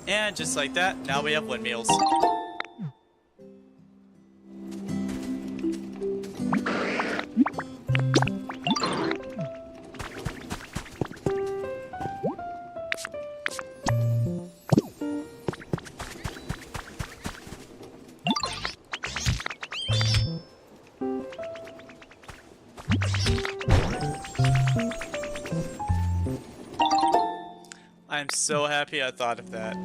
And just like that, now we have windmills. I'm so happy I thought of that.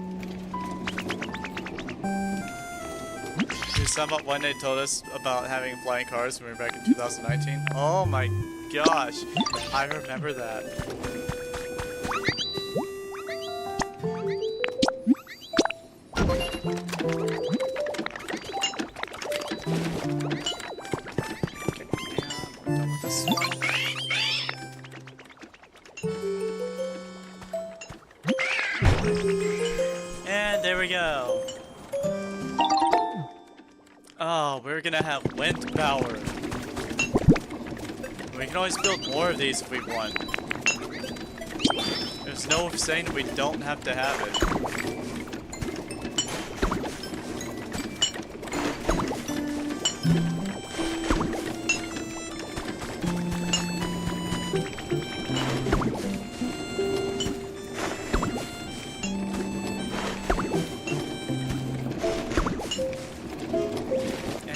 You saw about when they told us about having flying cars when we were back in 2019? Oh my gosh, I remember that. Okay, and we're done with this one. And there we go. Oh, we're gonna have wind power. We can always build more of these if we want. There's no saying that we don't have to have it.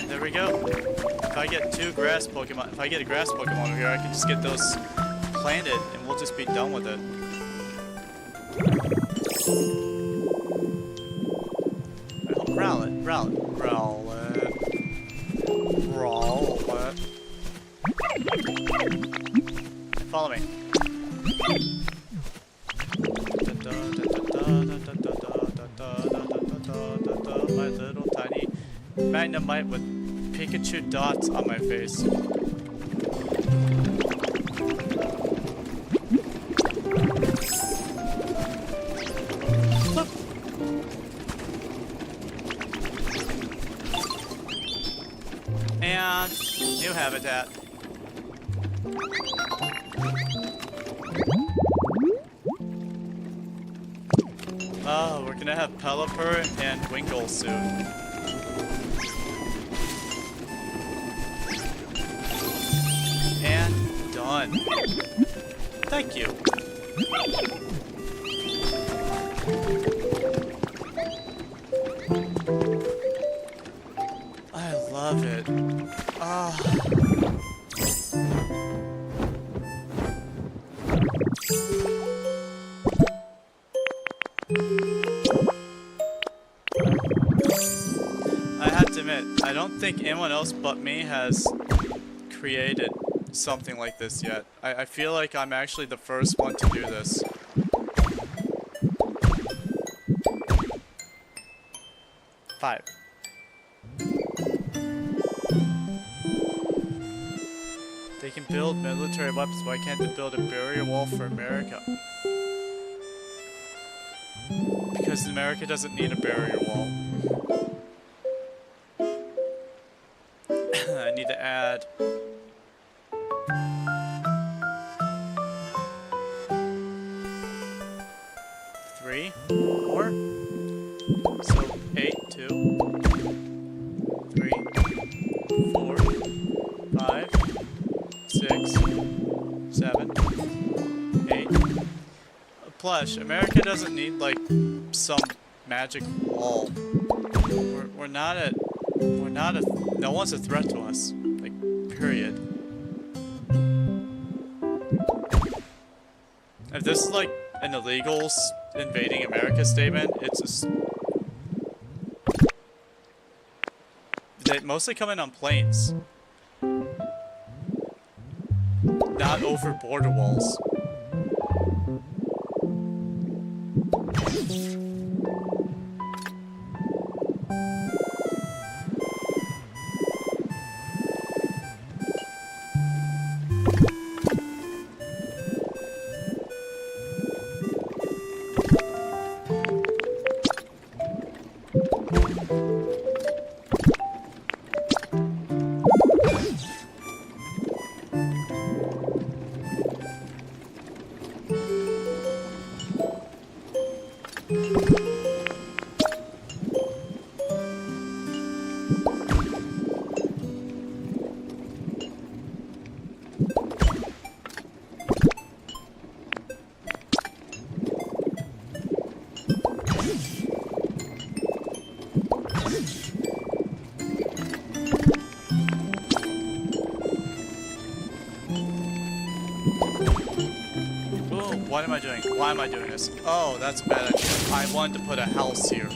There we go. If I get 2 grass Pokemon, if I get a grass Pokemon over here, I can just get those planted and we'll just be done with it. Rowlet, Rowlet, Rowlet, Rowlet. Follow me. My little tiny Magnemite with Pikachu dots on my face. Look. And new habitat. Oh, we're gonna have Pelipper and Winkle soon. And done. Thank you. I love it. Ah. I have to admit, I don't think anyone else but me has created something like this yet. I feel like I'm actually the first one to do this. Five. They can build military weapons, why can't they build a barrier wall for America? Because America doesn't need a barrier wall. I need to add... three more. So 8, 2, 3, 4, 5, 6, 7, 8. Plus, America doesn't need like some magic wall. We're not a no one's a threat to us. Like, period. If this is like an illegal invading America statement, it's just... They mostly come in on planes. Not over border walls. What am I doing? Why am I doing this? Oh, that's a bad idea. I wanted to put a house here.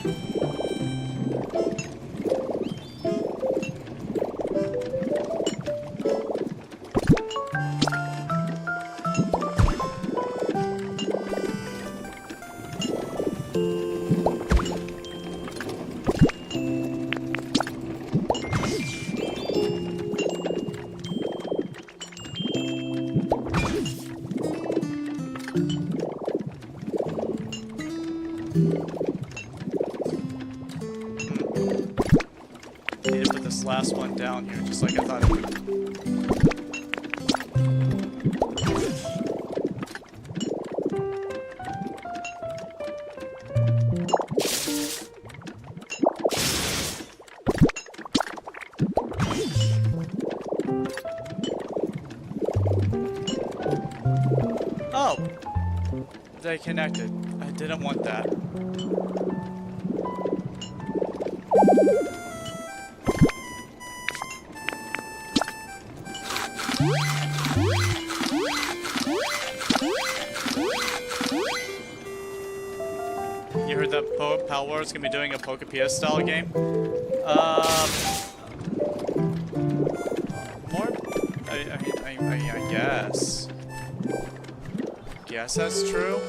Need to put this last one down here, just like I thought it would. Oh! They connected. I didn't want that. You heard that Palworld is gonna be doing a Pokopia style game? More? I guess. Guess that's true.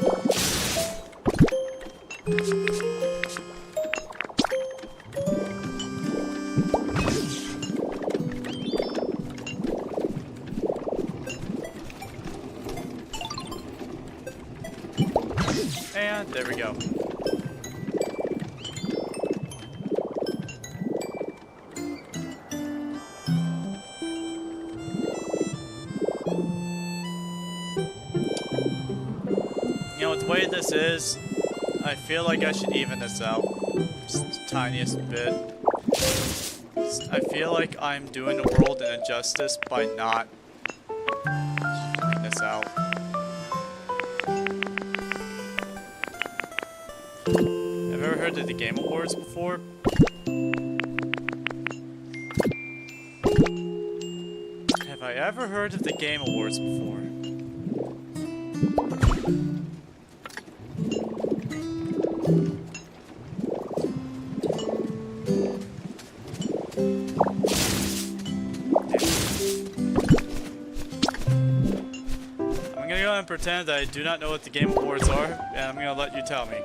And there we go. You know, with the way this is, I feel like I should even this out. Just the tiniest bit. I feel like I'm doing the world an injustice by not this out. Have you ever heard of the Game Awards before? Have I ever heard of the Game Awards before? I'm gonna go and pretend that I do not know what the Game Awards are, and I'm gonna let you tell me.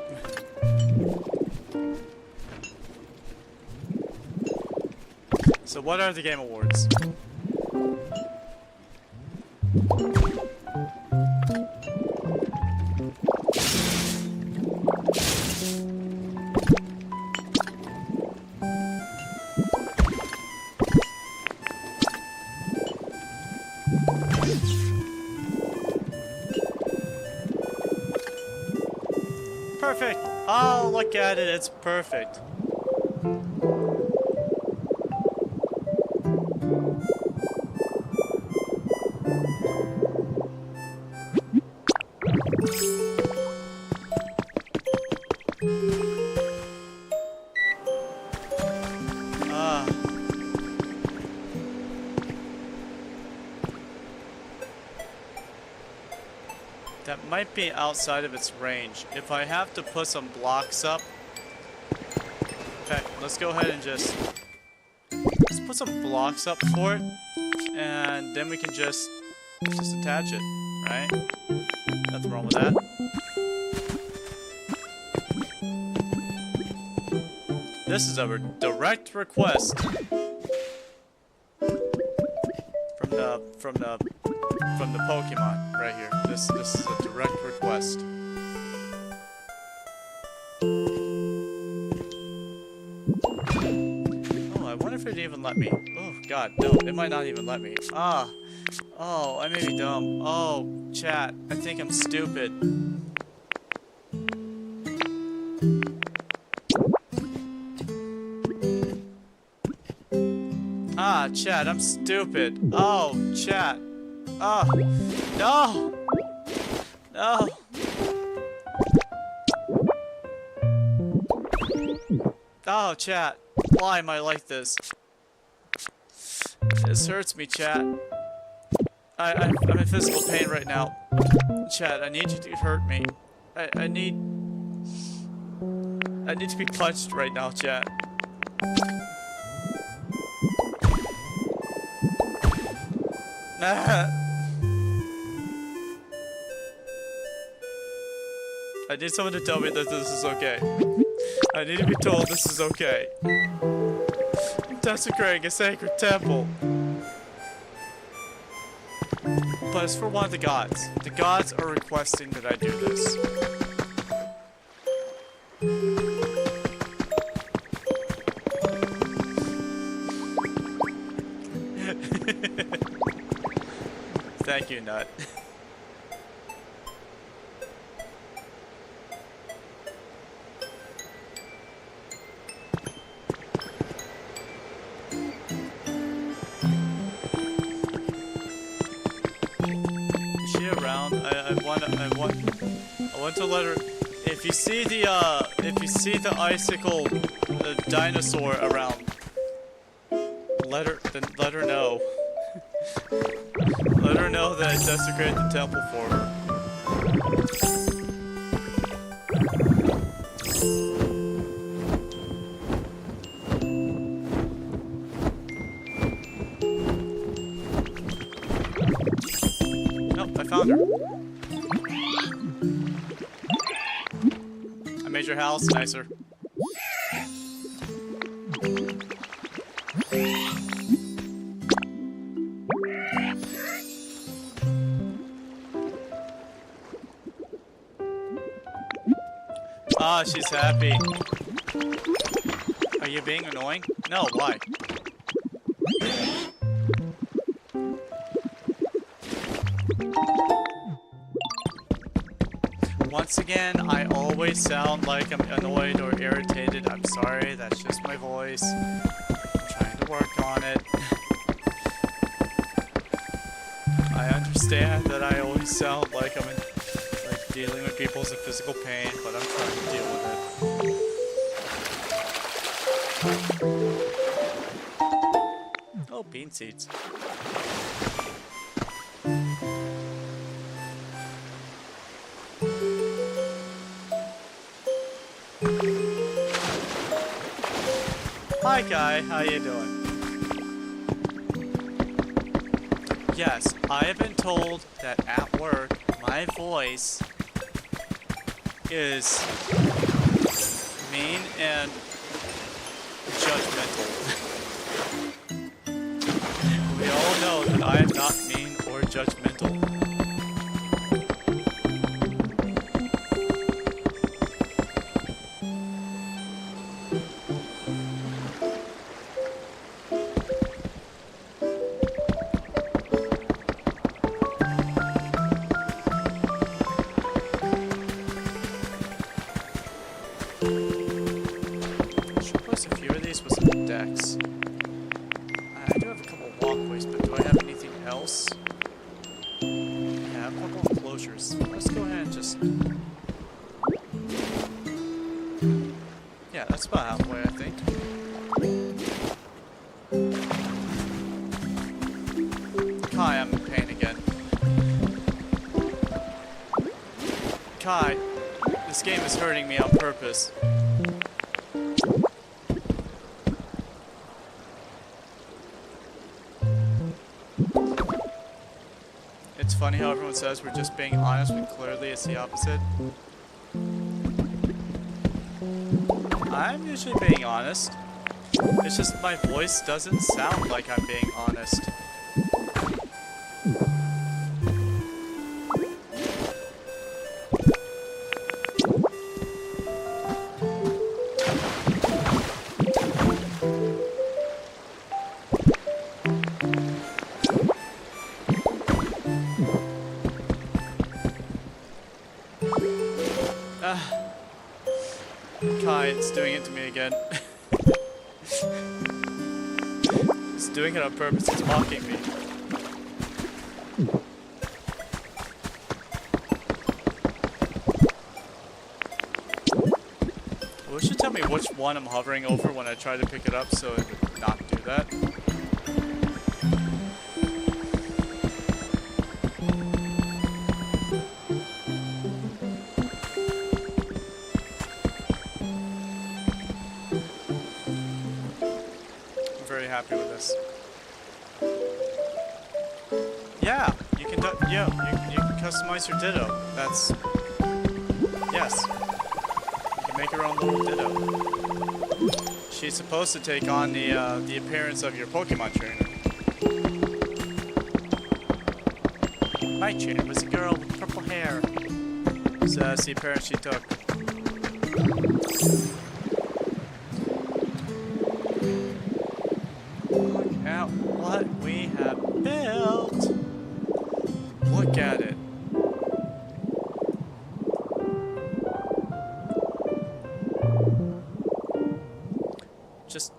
So what are the Game Awards? Perfect! Oh, look at it, it's perfect. That might be outside of its range. If I have to put some blocks up... Okay, let's go ahead and let's put some blocks up for it. And then we can just attach it, right? Nothing wrong with that. This is a direct request from the Pokemon right here. This is a direct request. Oh, I wonder if it'd even let me. Oh god, no, it might not even let me. Ah. Oh, I may be dumb. Oh, chat, I think I'm stupid. Ah, chat, I'm stupid. Oh, chat. Oh, no! No! Oh, chat. Why am I like this? This hurts me, chat. I'm in physical pain right now. Chat, I need you to hurt me. I need to be punched right now, chat. I need someone to tell me that this is okay. I need to be told this is okay. I'm desecrating a sacred temple. But it's for one of the gods. The gods are requesting that I do this. Thank you, Nut. Is she around? I want to let her. If you see the icicle dinosaur around, let her know. Let her know that I desecrated the temple for her. Nope, I found her. I made your house nicer. Ah, she's happy. Are you being annoying? No, why? Once again, I always sound like I'm annoyed or irritated. I'm sorry, that's just my voice. I'm trying to work on it. I understand that I always sound like I'm like dealing with people's physical pain, but I'm trying to deal with it. Oh, bean seeds. Hi Kai, how you doing? Yes, I have been told that at work, my voice is mean and judgmental. We all know that I am not mean or judgmental. Decks. I do have a couple of walkways, but do I have anything else? Yeah, I have a couple of closures. Let's go ahead and just... Yeah, that's about halfway, I think. Kai, I'm in pain again. Kai, this game is hurting me on purpose. It's funny how everyone says we're just being honest when clearly it's the opposite. I'm usually being honest. It's just my voice doesn't sound like I'm being honest. Kai, it's doing it to me again. It's doing it on purpose, it's mocking me. Well, it should tell me which one I'm hovering over when I try to pick it up so it would not do that. Happy with this. Yeah, you can you can customize your ditto. That's yes. You can make your own little ditto. She's supposed to take on the appearance of your Pokemon trainer. My trainer was a girl with purple hair. So that's the appearance she took. At what we have built. Look at it. Just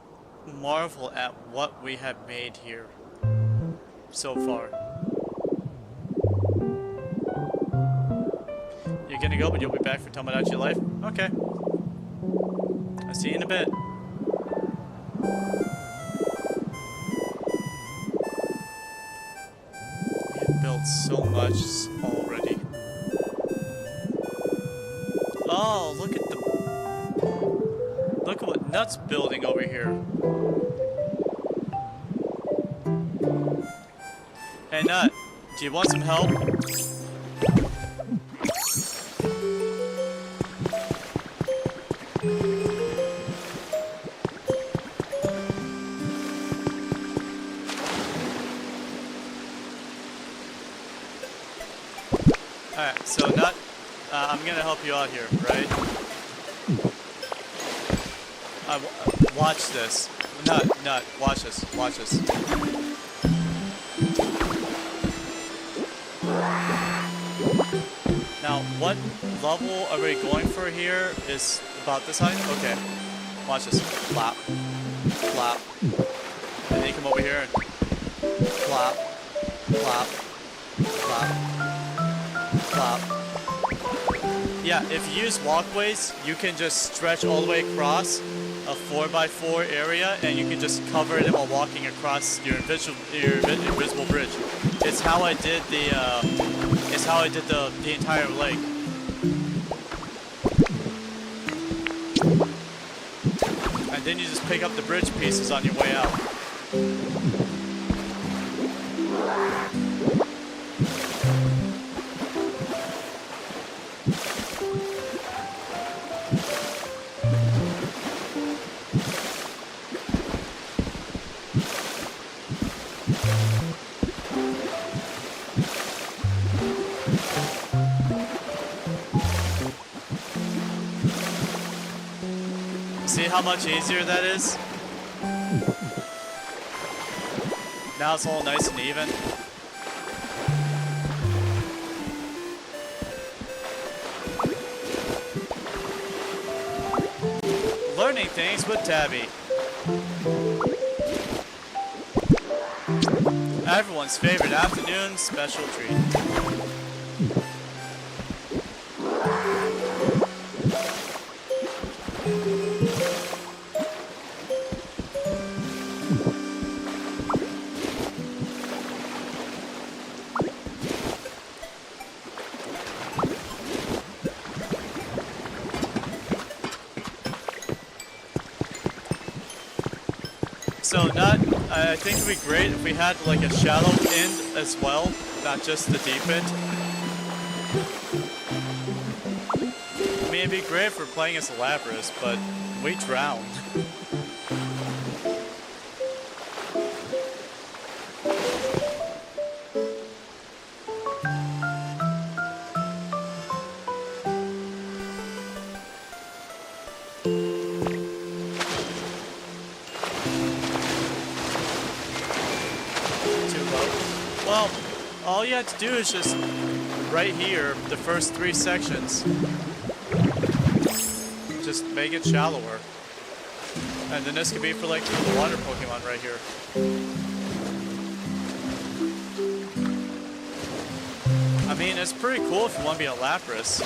marvel at what we have made here so far. You're gonna go, but you'll be back for Tomodachi Life? Okay. I'll see you in a bit. So much already. Oh, look at what Nut's building over here. Hey Nut, do you want some help? Alright, so Nut, I'm gonna help you out here, right? Watch this. Nut. Watch this. Watch this. Now, what level are we going for here? Is about this height? Okay. Watch this. Flap. Flap. And then you come over here and flap. Flap. Flap. Flap. Yeah, if you use walkways, you can just stretch all the way across a 4x4 area, and you can just cover it while walking across your invisible bridge. It's how I did the entire lake. And then you just pick up the bridge pieces on your way out. See how much easier that is? Now it's all nice and even. Learning things with Tabby. Everyone's favorite afternoon special treat. So I think it'd be great if we had like a shallow end as well, not just the deep end. I mean, it'd be great if we're playing as Lapras, but we drowned. Well, all you have to do is just right here, the first 3 sections, just make it shallower. And then this could be for like the water Pokemon right here. I mean, it's pretty cool if you want to be a Lapras.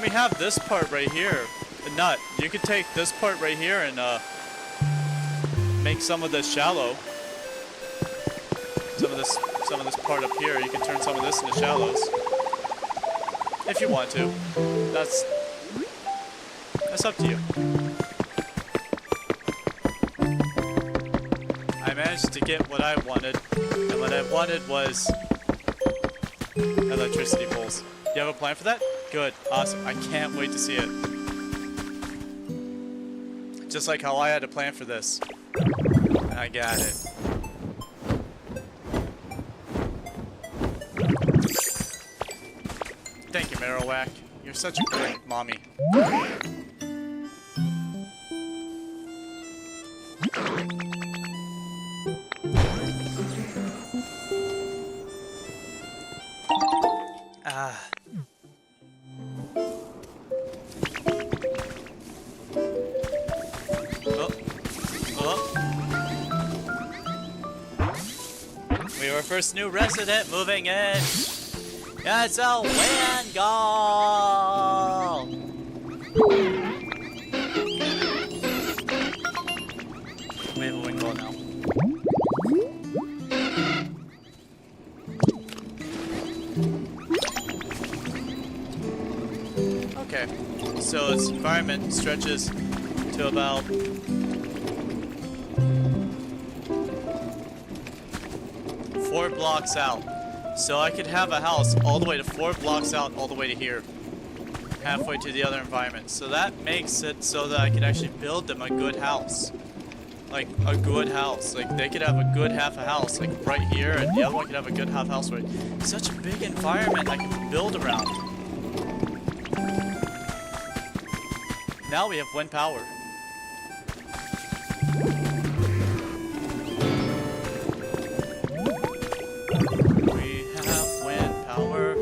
We have this part right here. Nut, you could take this part right here and make some of this shallow. Some of this part up here. You can turn some of this into shallows if you want to. That's up to you. I managed to get what I wanted, and what I wanted was electricity poles. You have a plan for that? Good. Awesome. I can't wait to see it. Just like how I had a plan for this. I got it. Thank you, Marowak. You're such a great mommy. Our first new resident moving in. It's a wind goal. We have a wind goal now. Okay, so its environment stretches to about 4 blocks out. So I could have a house all the way to 4 blocks out, all the way to here. Halfway to the other environment. So that makes it so that I could actually build them a good house. Like, a good house. Like, they could have a good half a house, like, right here, and the other one could have a good half house right. Such a big environment I can build around. Now we have wind power. We have wind power.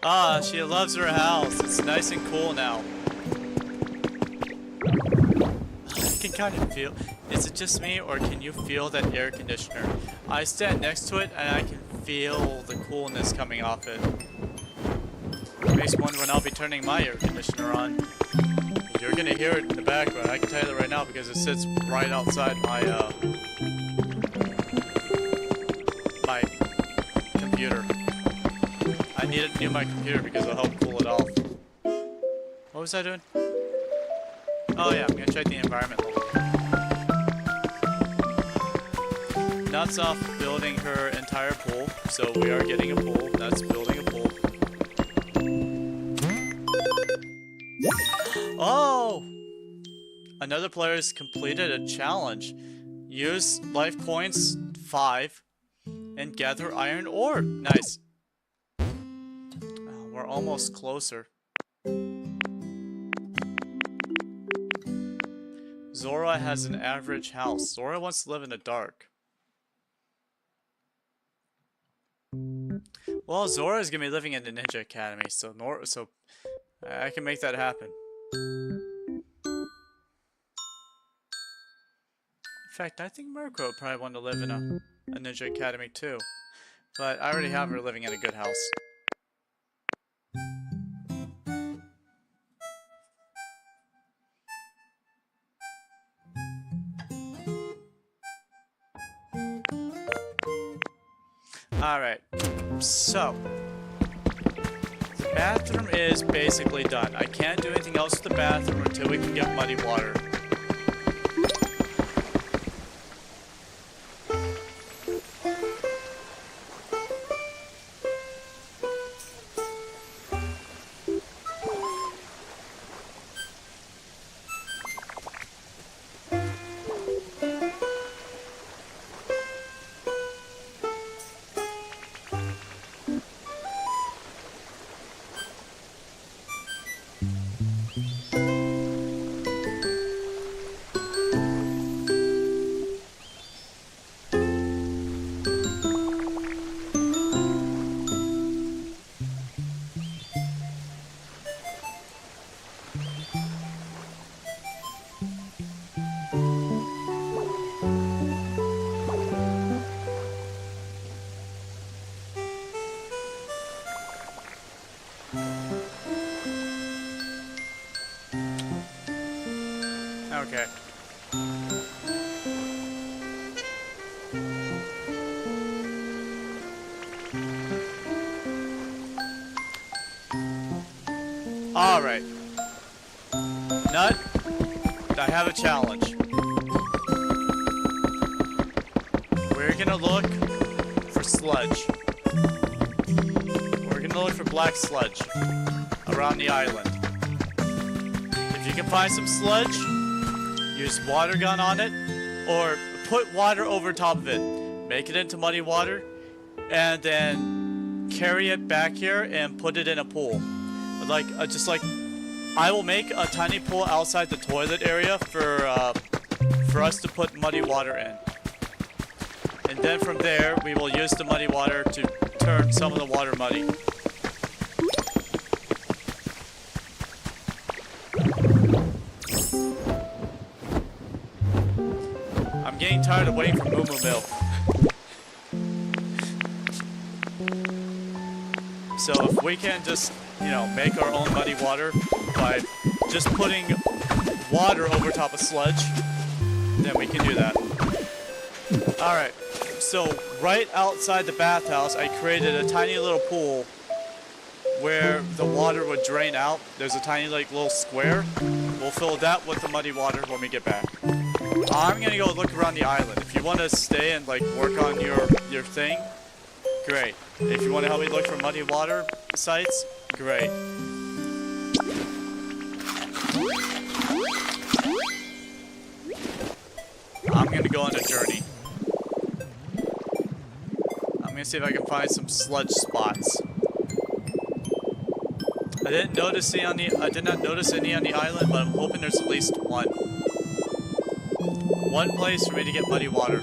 Ah, she loves her house. It's nice and cool now. I can kind of feel... Is it just me, or can you feel that air conditioner? I stand next to it, and I can feel the coolness coming off it. Makes me wonder when I'll be turning my air conditioner on. You're gonna hear it in the background. I can tell you that right now, because it sits right outside my, my computer. I need it near my computer because it'll help cool it off. What was I doing? Oh yeah, I'm gonna check the environment level. Nuts off building her entire pool, so we are getting a pool. That's building a pool. Oh! Another player has completed a challenge. Use life coins 5 and gather iron ore. Nice. We're almost closer. Zora has an average house. Zora wants to live in the dark. Well, Zora is gonna be living in the Ninja Academy, so I can make that happen. In fact, I think Mirko would probably want to live in a Ninja Academy too. But I already have her living in a good house. Alright, so the bathroom is basically done. I can't do anything else with the bathroom until we can get muddy water. Okay. Alright. Nut, I have a challenge. We're gonna look for sludge. We're gonna look for black sludge around the island. If you can find some sludge, use water gun on it, or put water over top of it. Make it into muddy water, and then carry it back here and put it in a pool. Like, just like, I will make a tiny pool outside the toilet area for us to put muddy water in. And then from there, we will use the muddy water to turn some of the water muddy. I'm getting tired of waiting for Moo Moo Milk. So if we can just, you know, make our own muddy water by just putting water over top of sludge, then we can do that. Alright, So right outside the bathhouse, I created a tiny little pool where the water would drain out. There's a tiny like little square. We'll fill that with the muddy water when we get back. I'm gonna go look around the island. If you want to stay and like work on your thing, great. If you want to help me look for muddy water sites, great. I'm gonna go on a journey. I'm gonna see if I can find some sludge spots. I did not notice any on the island, but I'm hoping there's at least one. One place for me to get muddy water.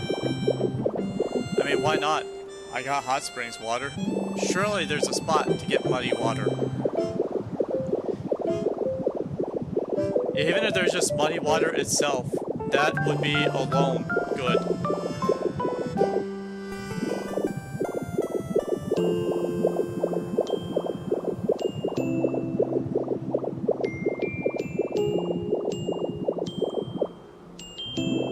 I mean, why not? I got hot springs water. Surely there's a spot to get muddy water. Even if there's just muddy water itself, that would be alone good.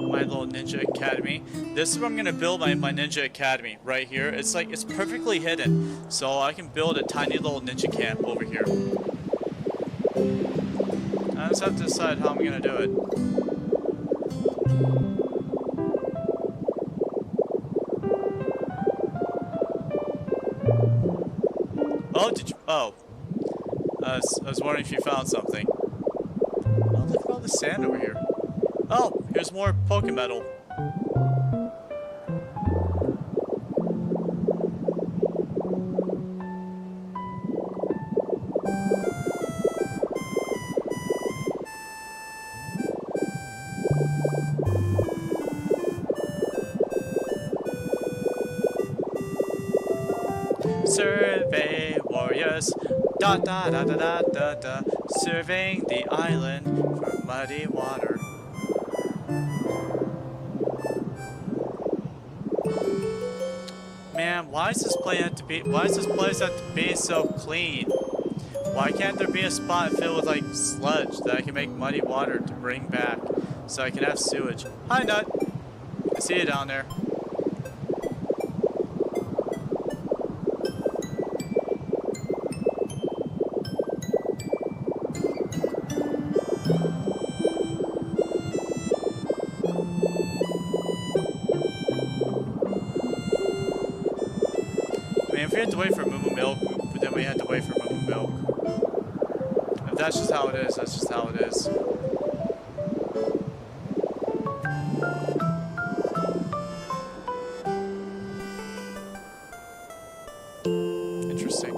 My little ninja academy. This is where I'm gonna build my ninja academy, right here. It's like, it's perfectly hidden, so I can build a tiny little ninja camp over here. I just have to decide how I'm gonna do it. Oh, did you? Oh. I was wondering if you found something. Oh, look at all the sand over here. Oh, here's more Pokemetal. Survey warriors, da da da da da da da, surveying the island for muddy water. Man, why does this place have to be so clean? Why can't there be a spot filled with like sludge that I can make muddy water to bring back so I can have sewage? Hi, Nut. I see you down there. If we had to wait for Moo Moo Milk, then we had to wait for Moo Moo Milk. If that's just how it is, that's just how it is. Interesting.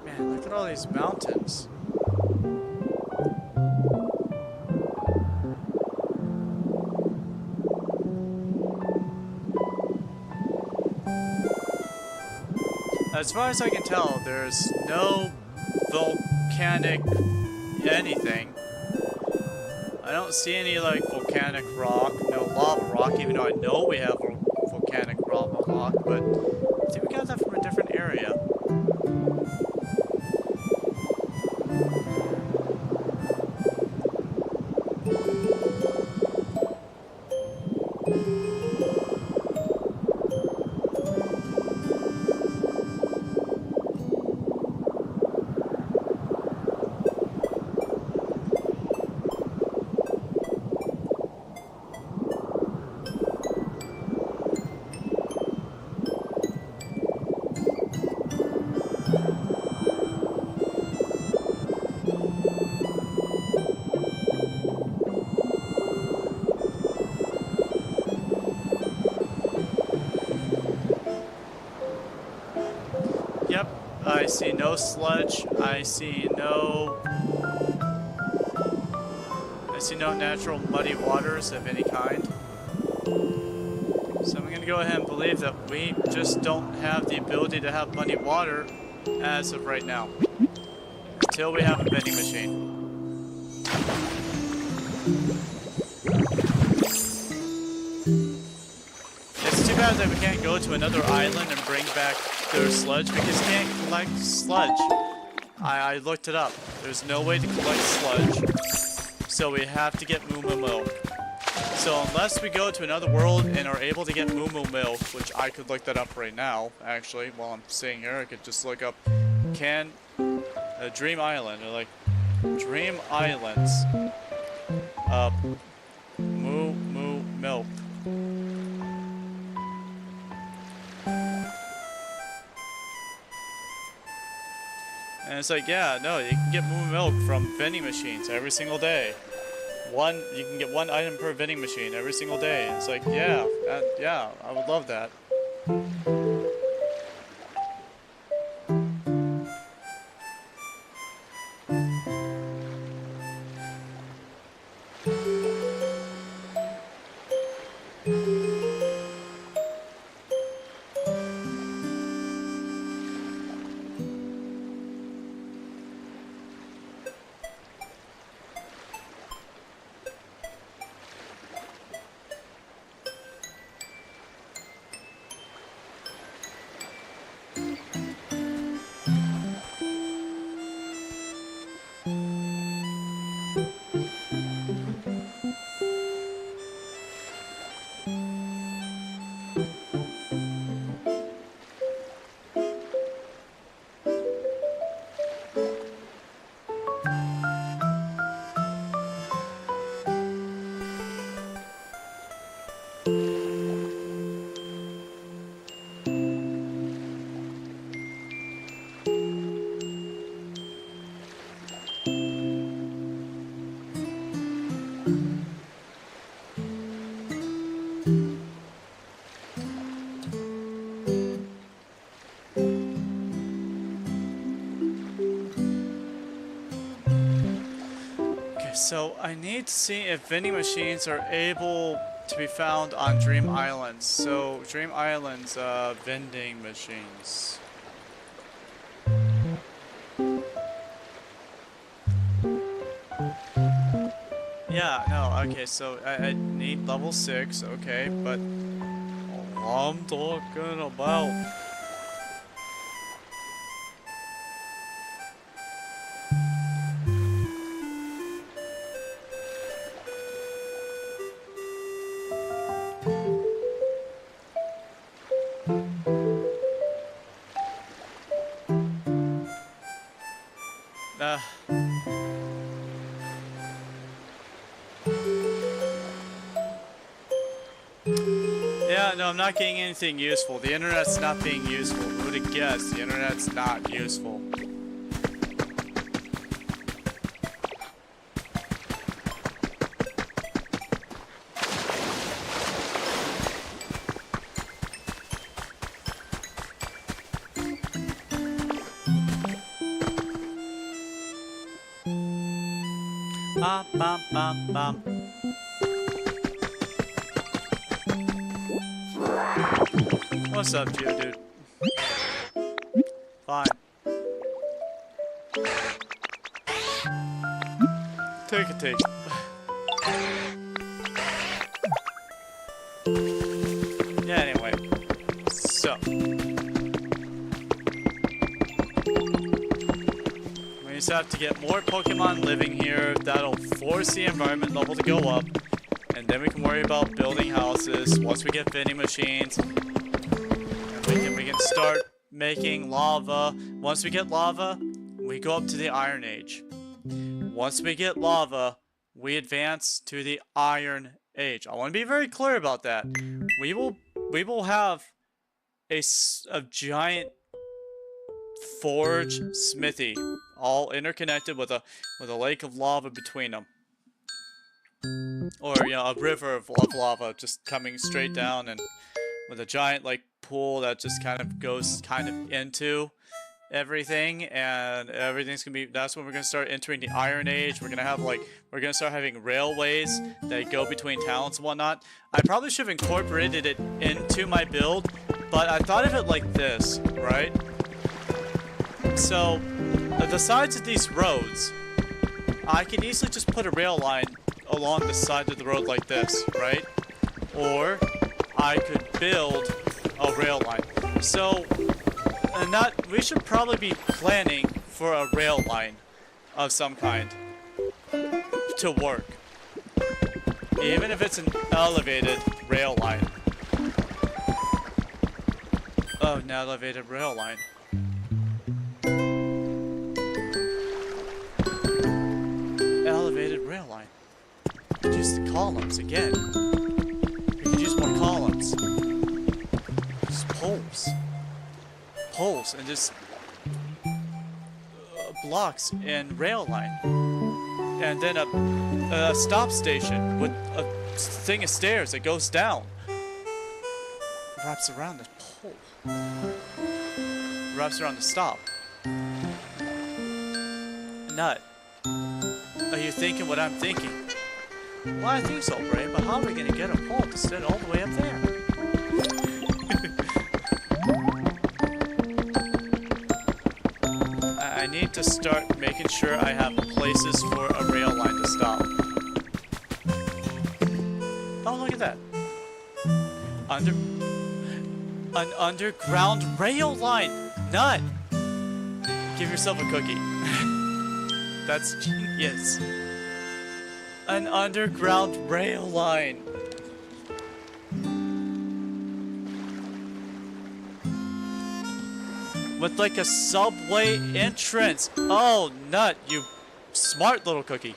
Man, look at all these mountains. As far as I can tell, there's no volcanic anything. I don't see any like volcanic rock, no lava rock, even though I know we have volcanic lava rock, but I think we got that from a different area. Yep, I see no sludge. I see see no natural muddy waters of any kind. So I'm gonna go ahead and believe that we just don't have the ability to have muddy water as of right now. Until we have a vending machine. It's too bad that we can't go to another island and bring back their sludge because you can't collect sludge. I looked it up. There's no way to collect sludge. So we have to get Moo Moo milk. So unless we go to another world and are able to get Moo Moo milk, which I could look that up right now, actually, while I'm sitting here, I could just look up Dream Island, or like Dream Islands Moo Moo milk. And it's like, yeah, no, you can get Moo milk from vending machines every single day. You can get one item per vending machine every single day. And it's like, yeah, yeah, I would love that. So I need to see if vending machines are able to be found on Dream Islands. So Dream Islands vending machines. Yeah, no, okay, so I need level 6, okay, but all I'm talking about. Yeah, no, I'm not getting anything useful. The internet's not being useful. Who would have guessed? The internet's not useful. Bum, bum, bum, bum. What's up, Geodude? Fine. Take a take. Yeah, anyway. So. We just have to get more Pokemon living here. That'll force the environment level to go up. And then we can worry about building houses once we get vending machines. We can start making lava. Once we get lava, we go up to the Iron Age. Once we get lava, we advance to the Iron Age. I want to be very clear about that. We will have a giant forge smithy, all interconnected with a lake of lava between them. Or, you know, a river of lava just coming straight down, and with a giant, like, pool that just kind of goes into everything, and everything's gonna be, that's when we're gonna start entering the Iron Age. We're gonna have like, we're gonna start having railways that go between towns and whatnot. I probably should have incorporated it into my build, but I thought of it like this, right? So, the sides of these roads, I could easily just put a rail line along the side of the road like this, right? Or I could build a rail line. So, we should probably be planning for a rail line of some kind to work. Even if it's an elevated rail line. Oh, an elevated rail line. Elevated rail line. We could use the columns again. We could use more columns. Just poles. Poles and just blocks and rail line. And then a stop station with a thing of stairs that goes down. Wraps around the pole. Wraps around the stop. Nut. Are you thinking what I'm thinking? Well, I think so, Bray, but how are we gonna get a pole to sit all the way up there? I need to start making sure I have places for a rail line to stop. Oh, look at that. An underground rail line! Nut! Give yourself a cookie. That's genius. An underground rail line. With like a subway entrance. Oh, nut, you smart little cookie.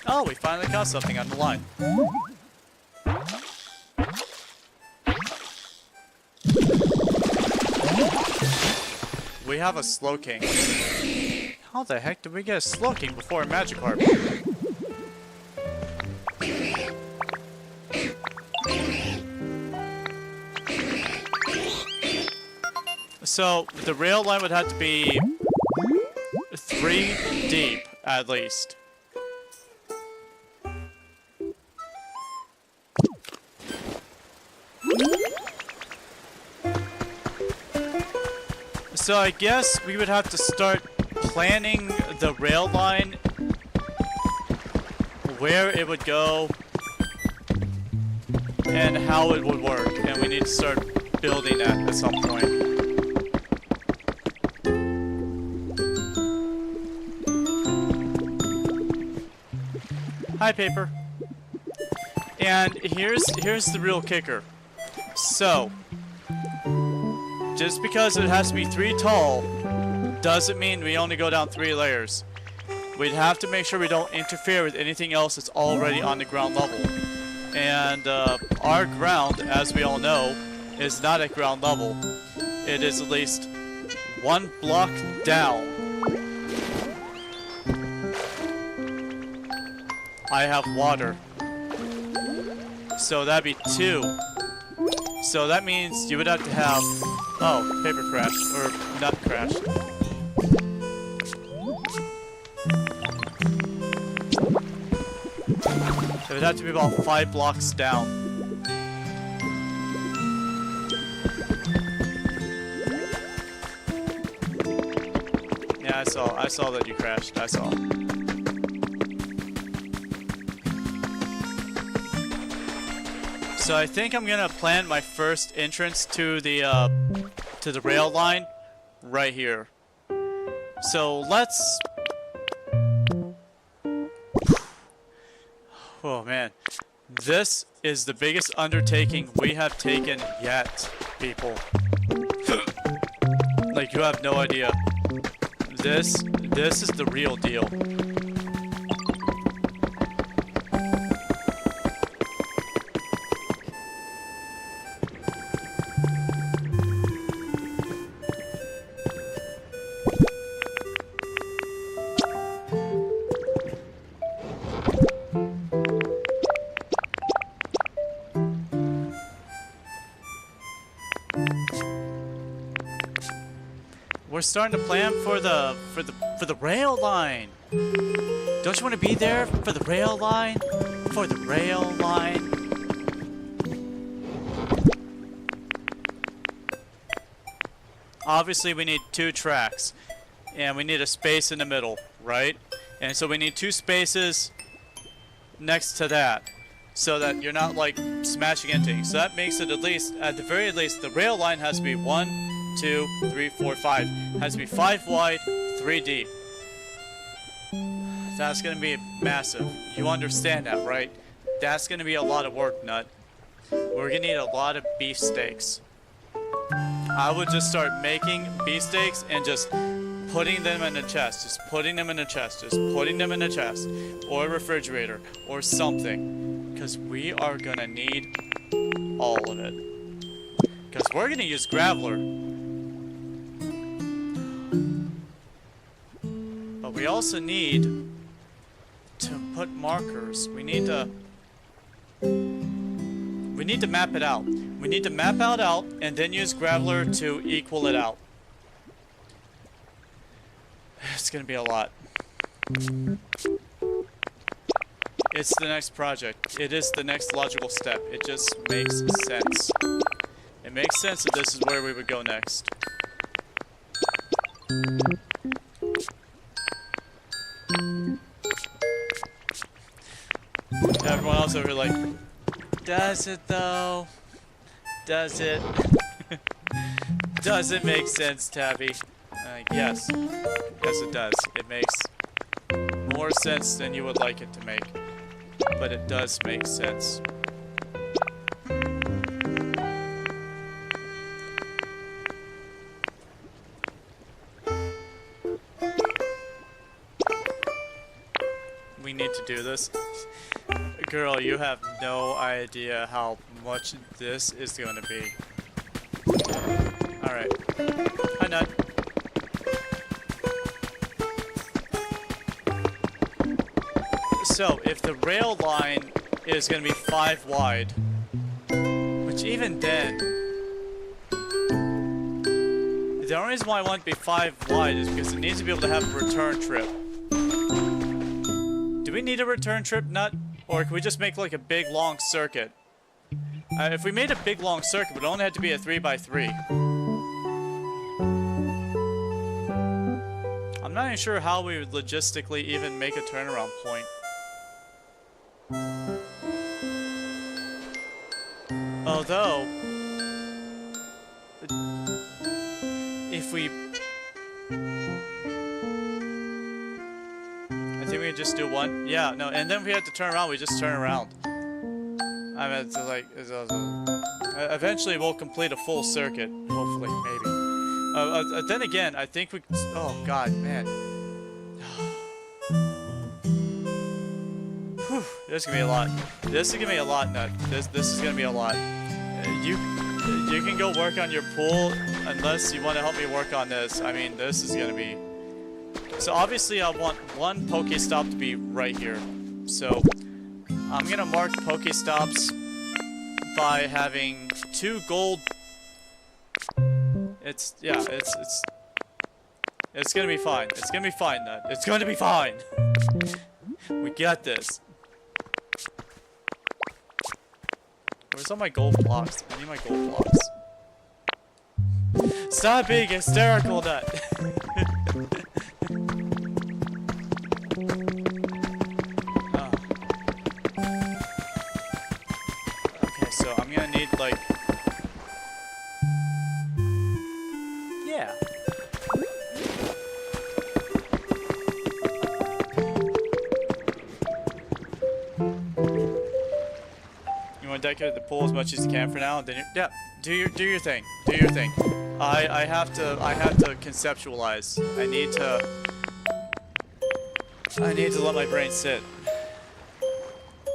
Oh, we finally got something on the line. We have a Slow King. How the heck did we get a Slow King before a Magikarp? So, the rail line would have to be 3 deep, at least. So I guess we would have to start planning the rail line, where it would go, and how it would work. And we need to start building that at some point. Hi, Paper. And here's the real kicker. So, just because it has to be 3 tall doesn't mean we only go down 3 layers. We'd have to make sure we don't interfere with anything else that's already on the ground level. And our ground, as we all know, is not at ground level. It is at least 1 block down. I have water. So that'd be 2. So that means you would have to have... Oh, Paper crashed. Or not crashed. It would have to be about 5 blocks down. Yeah, I saw that you crashed. I saw. So I think I'm gonna plan my first entrance to the rail line right here. So let's... Oh man, this is the biggest undertaking we have taken yet, people. Like, you have no idea. This is the real deal. We're starting to plan for the rail line. Don't you want to be there for the rail line? For the rail line. Obviously, we need 2 tracks, and we need a space in the middle, right? And so we need 2 spaces next to that, so that you're not like smashing into things. So that makes it at the very least, the rail line has to be 1, 2, 3, 4, 5. It has to be 5 wide, 3 deep. That's gonna be massive. You understand that, right? That's gonna be a lot of work, Nut. We're gonna need a lot of beef steaks. I would just start making beef steaks and just putting them in a chest. Just putting them in a chest. Just putting them in a chest. Or a refrigerator. Or something. Because we are gonna need all of it. Because we're gonna use Graveler. But we also need to put markers. We need to map it out. We need to map out and then use Graveler to equal it out. It's gonna be a lot. It's the next project. It is the next logical step. It just makes sense. It makes sense that this is where we would go next. Everyone else over here like, does it though? Does it? Does it make sense, Tabby? Yes. Yes, it does. It makes more sense than you would like it to make. But it does make sense. We need to do this. Girl, you have no idea how much this is going to be. Alright. Hi, Nut. So, if the rail line is going to be 5 wide, which even then, the only reason why I want it to be 5 wide is because it needs to be able to have a return trip. Do we need a return trip, Nut? Or can we just make like a big long circuit? If we made a big long circuit, it would only have to be a 3x3. I'm not even sure how we would logistically even make a turnaround point. Although, if we... I think we can just do one. Yeah, no, and then if we have to turn around, we just turn around. I mean, it's like... eventually we'll complete a full circuit. Hopefully, maybe. Then again, I think we... Oh, God, man. Whew, this is gonna be a lot. This is gonna be a lot, Nut. This is gonna be a lot. You can go work on your pool unless you want to help me work on this. I mean, this is gonna be... So obviously I want one Pokestop to be right here. So I'm gonna mark Pokestops by having 2 gold. It's gonna be fine. It's gonna be fine, Nut. It's gonna be fine. We got this. Where's all my gold blocks? I need my gold blocks. Stop being hysterical, Nut. Okay, so I'm gonna need like... Yeah. You want to decorate the pool as much as you can for now, and then do your thing. Do your thing. I have to conceptualize. I need to let my brain sit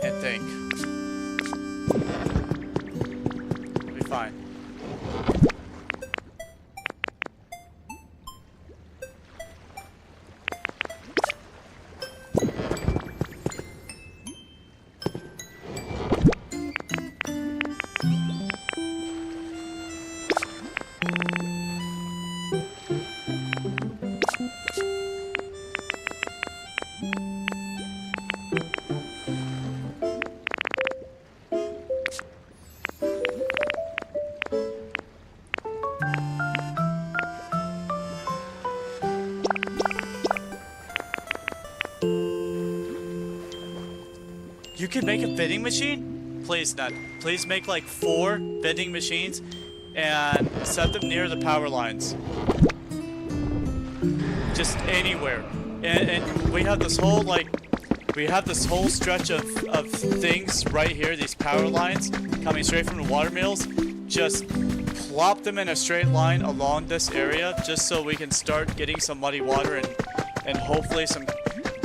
and think. It'll be fine. You can make a vending machine? Please, not. Please make like 4 vending machines and set them near the power lines. Just anywhere. And we have this whole stretch of things right here, these power lines coming straight from the water mills. Just plop them in a straight line along this area just so we can start getting some muddy water and hopefully some.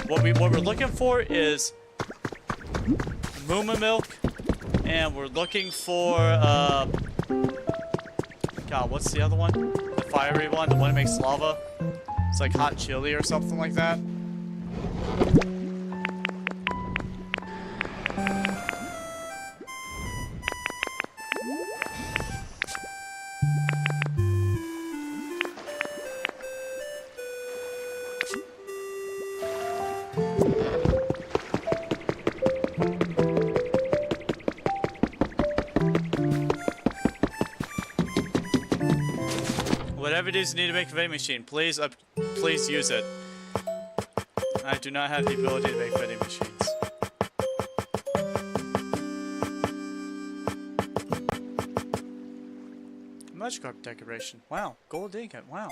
What we're looking for is Muma milk, and we're looking for God, what's the other one? The fiery one, the one that makes lava. It's like hot chili or something like that. Whatever it is you need to make a vending machine, please use it. I do not have the ability to make vending machines. Magikarp decoration. Wow, gold ingot. Wow.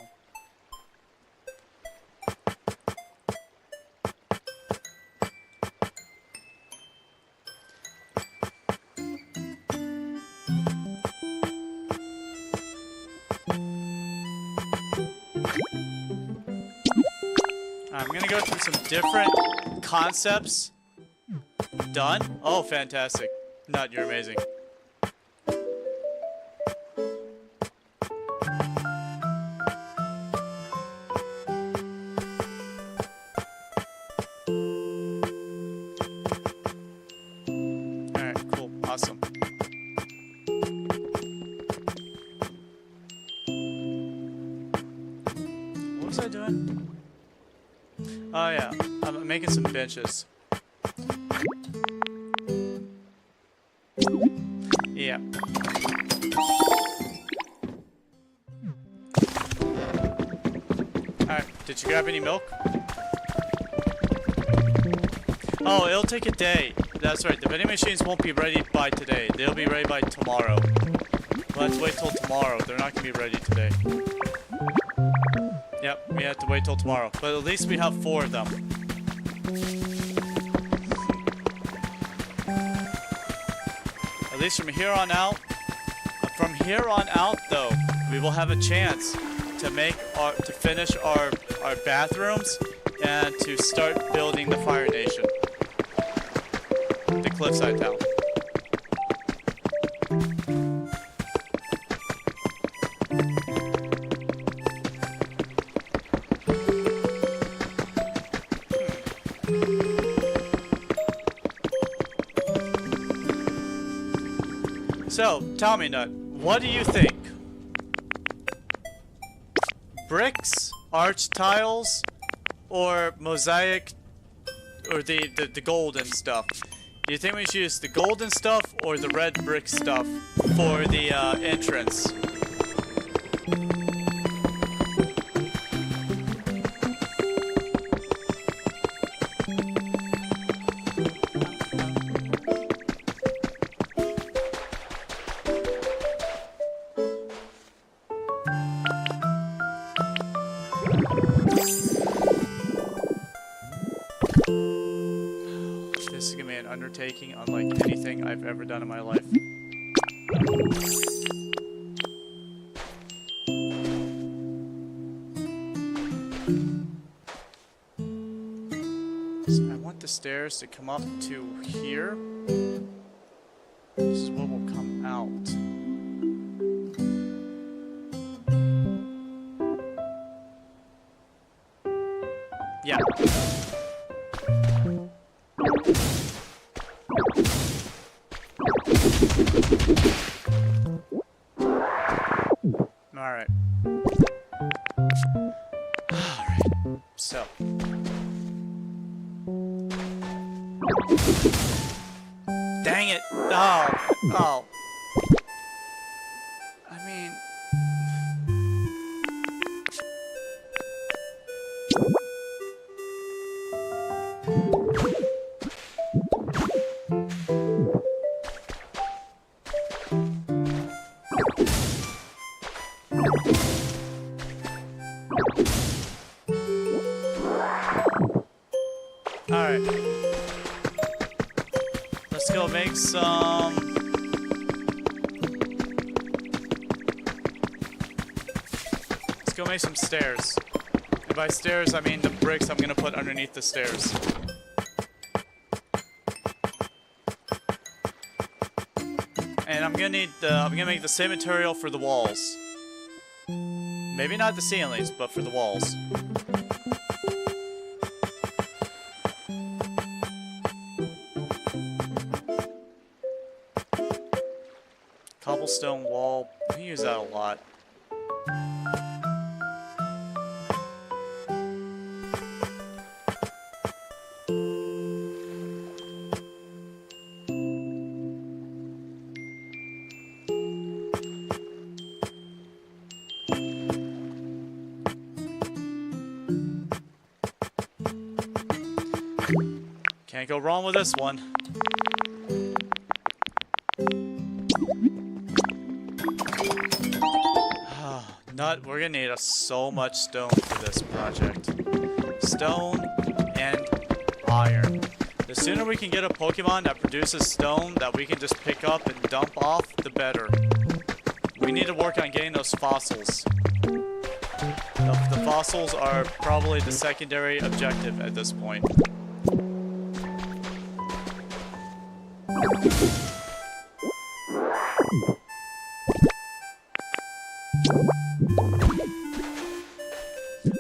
I'm gonna go through some different concepts. Done? Oh, fantastic. Nut, you're amazing. Alright, cool. Awesome. What was I doing? Oh yeah, I'm making some benches. Yeah. Alright, did you grab any milk? Oh, it'll take a day. That's right, the vending machines won't be ready by today. They'll be ready by tomorrow. We'll have to wait till tomorrow. They're not gonna be ready today. Yep, we have to wait till tomorrow. But at least we have 4 of them. At least from here on out. From here on out, though, we will have a chance to finish our bathrooms and to start building the Fire Nation. The cliffside town. So, tell me, Nut, what do you think? Bricks, arch tiles, or mosaic, or the golden stuff? Do you think we should use the golden stuff or the red brick stuff for the entrance? This is gonna be an undertaking unlike anything I've ever done in my life. So I want the stairs to come up to here. This is what will come out. Yeah. Alright. Alright. So. Dang it! Oh! Oh! I mean... Alright. Let's go make some... Let's go make some stairs. And by stairs, I mean the bricks I'm gonna put underneath the stairs. And I'm gonna make the same material for the walls. Maybe not the ceilings, but for the walls. Cobblestone wall. We use that a lot. Can't go wrong with this one. We're gonna need so much stone for this project. Stone and iron. The sooner we can get a Pokemon that produces stone that we can just pick up and dump off, the better. We need to work on getting those fossils. The fossils are probably the secondary objective at this point.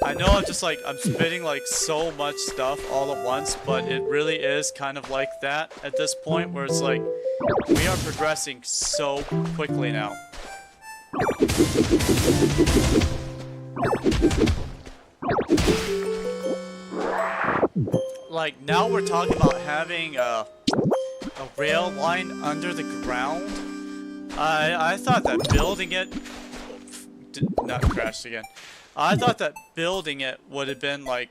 I know I'm spitting like so much stuff all at once, but it really is kind of like that at this point where it's like we are progressing so quickly now. Like now we're talking about having a rail line under the ground. I thought that building it not crashed again. I thought that building it would have been, like,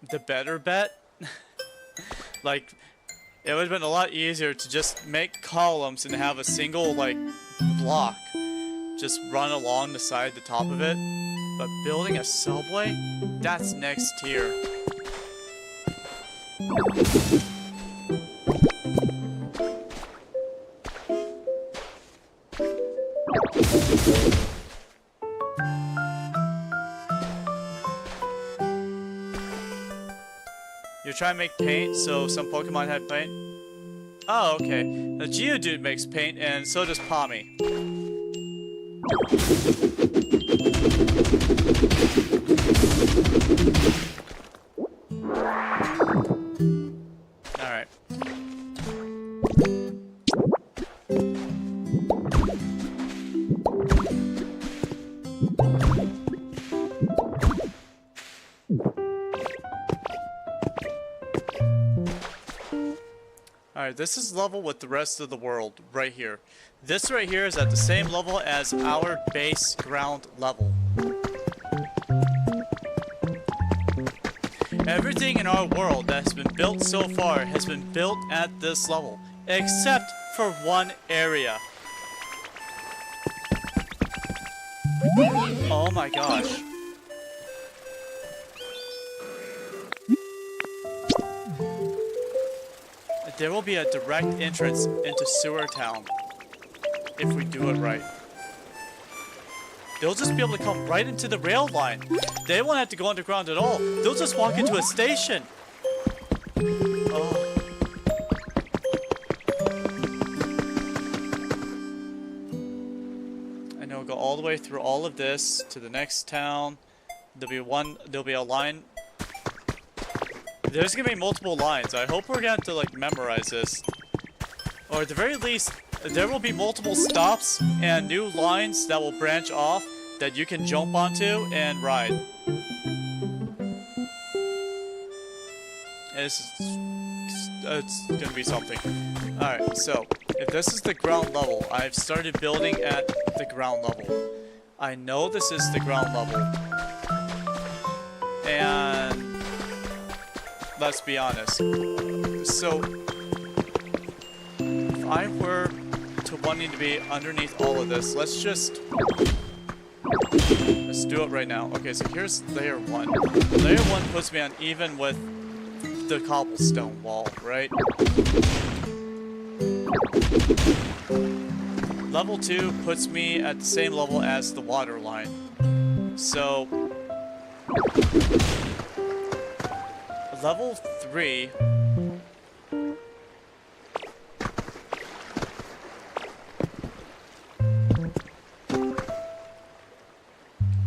the better bet. Like, it would have been a lot easier to just make columns and have a single, like, block just run along the side, the top of it. But building a subway? That's next tier. You're trying to make paint, so some Pokemon had paint? Oh, okay. The Geodude makes paint, and so does Pommy. Alright. Alright, this is level with the rest of the world, right here. This right here is at the same level as our base ground level. Everything in our world that has been built so far has been built at this level, except for one area. Oh my gosh. There will be a direct entrance into Sewer Town if we do it right. They'll just be able to come right into the rail line. They won't have to go underground at all. They'll just walk into a station. Oh. And it'll go all the way through all of this to the next town. There'll be a line. There's gonna be multiple lines. I hope we're gonna have to like memorize this. Or at the very least, there will be multiple stops and new lines that will branch off that you can jump onto and ride. It's gonna be something. Alright, so if this is the ground level, I've started building at the ground level. I know this is the ground level. And let's be honest. So if I were to wanting to be underneath all of this, let's do it right now. Okay, so here's layer 1. Layer 1 puts me on even with the cobblestone wall, right? Level 2 puts me at the same level as the water line. So level 3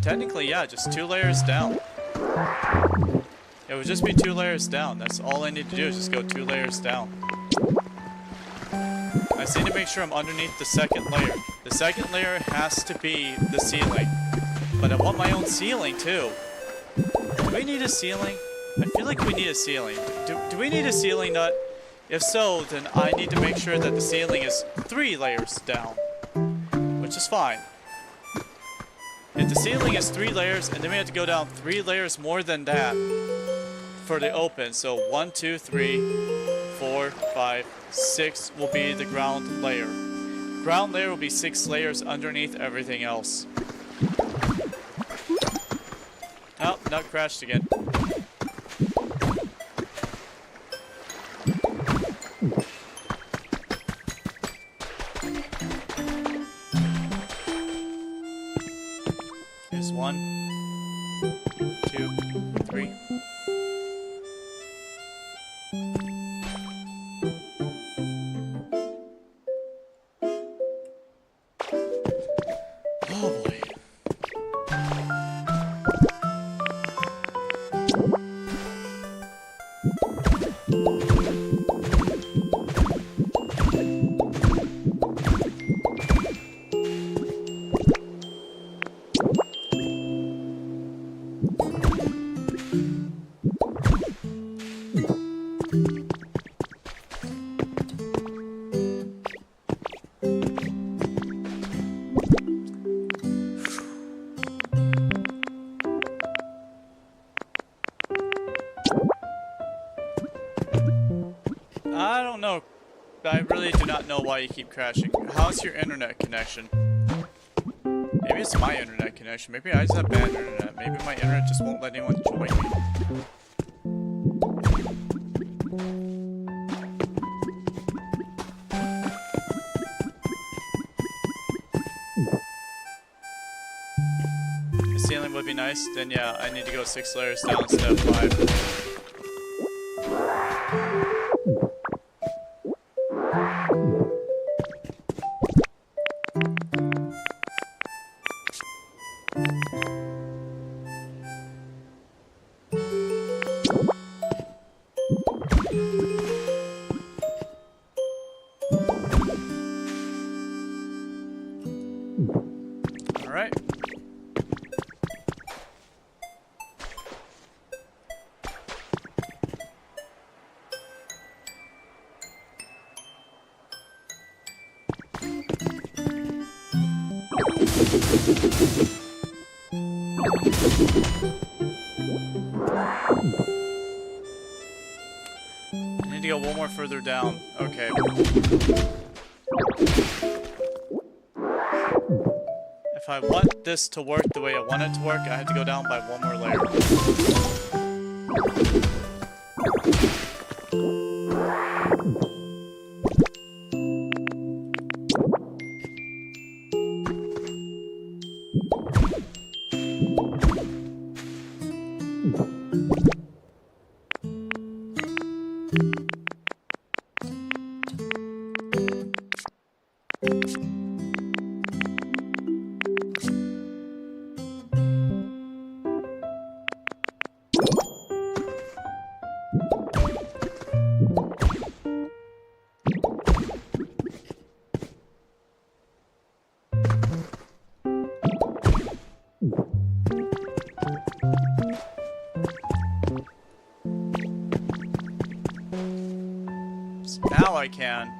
technically, yeah, just 2 layers down. It would just be 2 layers down. That's all I need to do is just go 2 layers down. I just need to make sure I'm underneath the second layer. The second layer has to be the ceiling. But I want my own ceiling too. Do we need a ceiling? I feel like we need a ceiling. Do we need a ceiling nut? If so, then I need to make sure that the ceiling is 3 layers down. Which is fine. If the ceiling is 3 layers, and then we have to go down 3 layers more than that for the open. So 1, 2, 3, 4, 5, 6 will be the ground layer. Ground layer will be 6 layers underneath everything else. Oh, nut crashed again. Here's 1, 2, 3. Oh boy. I don't know. I really do not know why you keep crashing. How's your internet connection? Maybe it's my internet connection. Maybe I just have bad internet. Maybe my internet just won't let anyone join me. The ceiling would be nice. Then yeah, I need to go 6 layers down instead of 5. Alright. I need to go one more further down. Okay. If I want this to work the way I want it to work, I have to go down by 1 more layer. I can.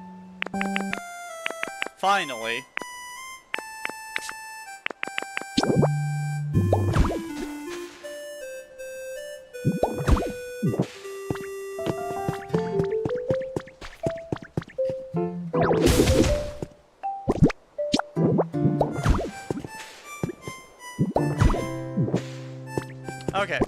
Finally. Okay.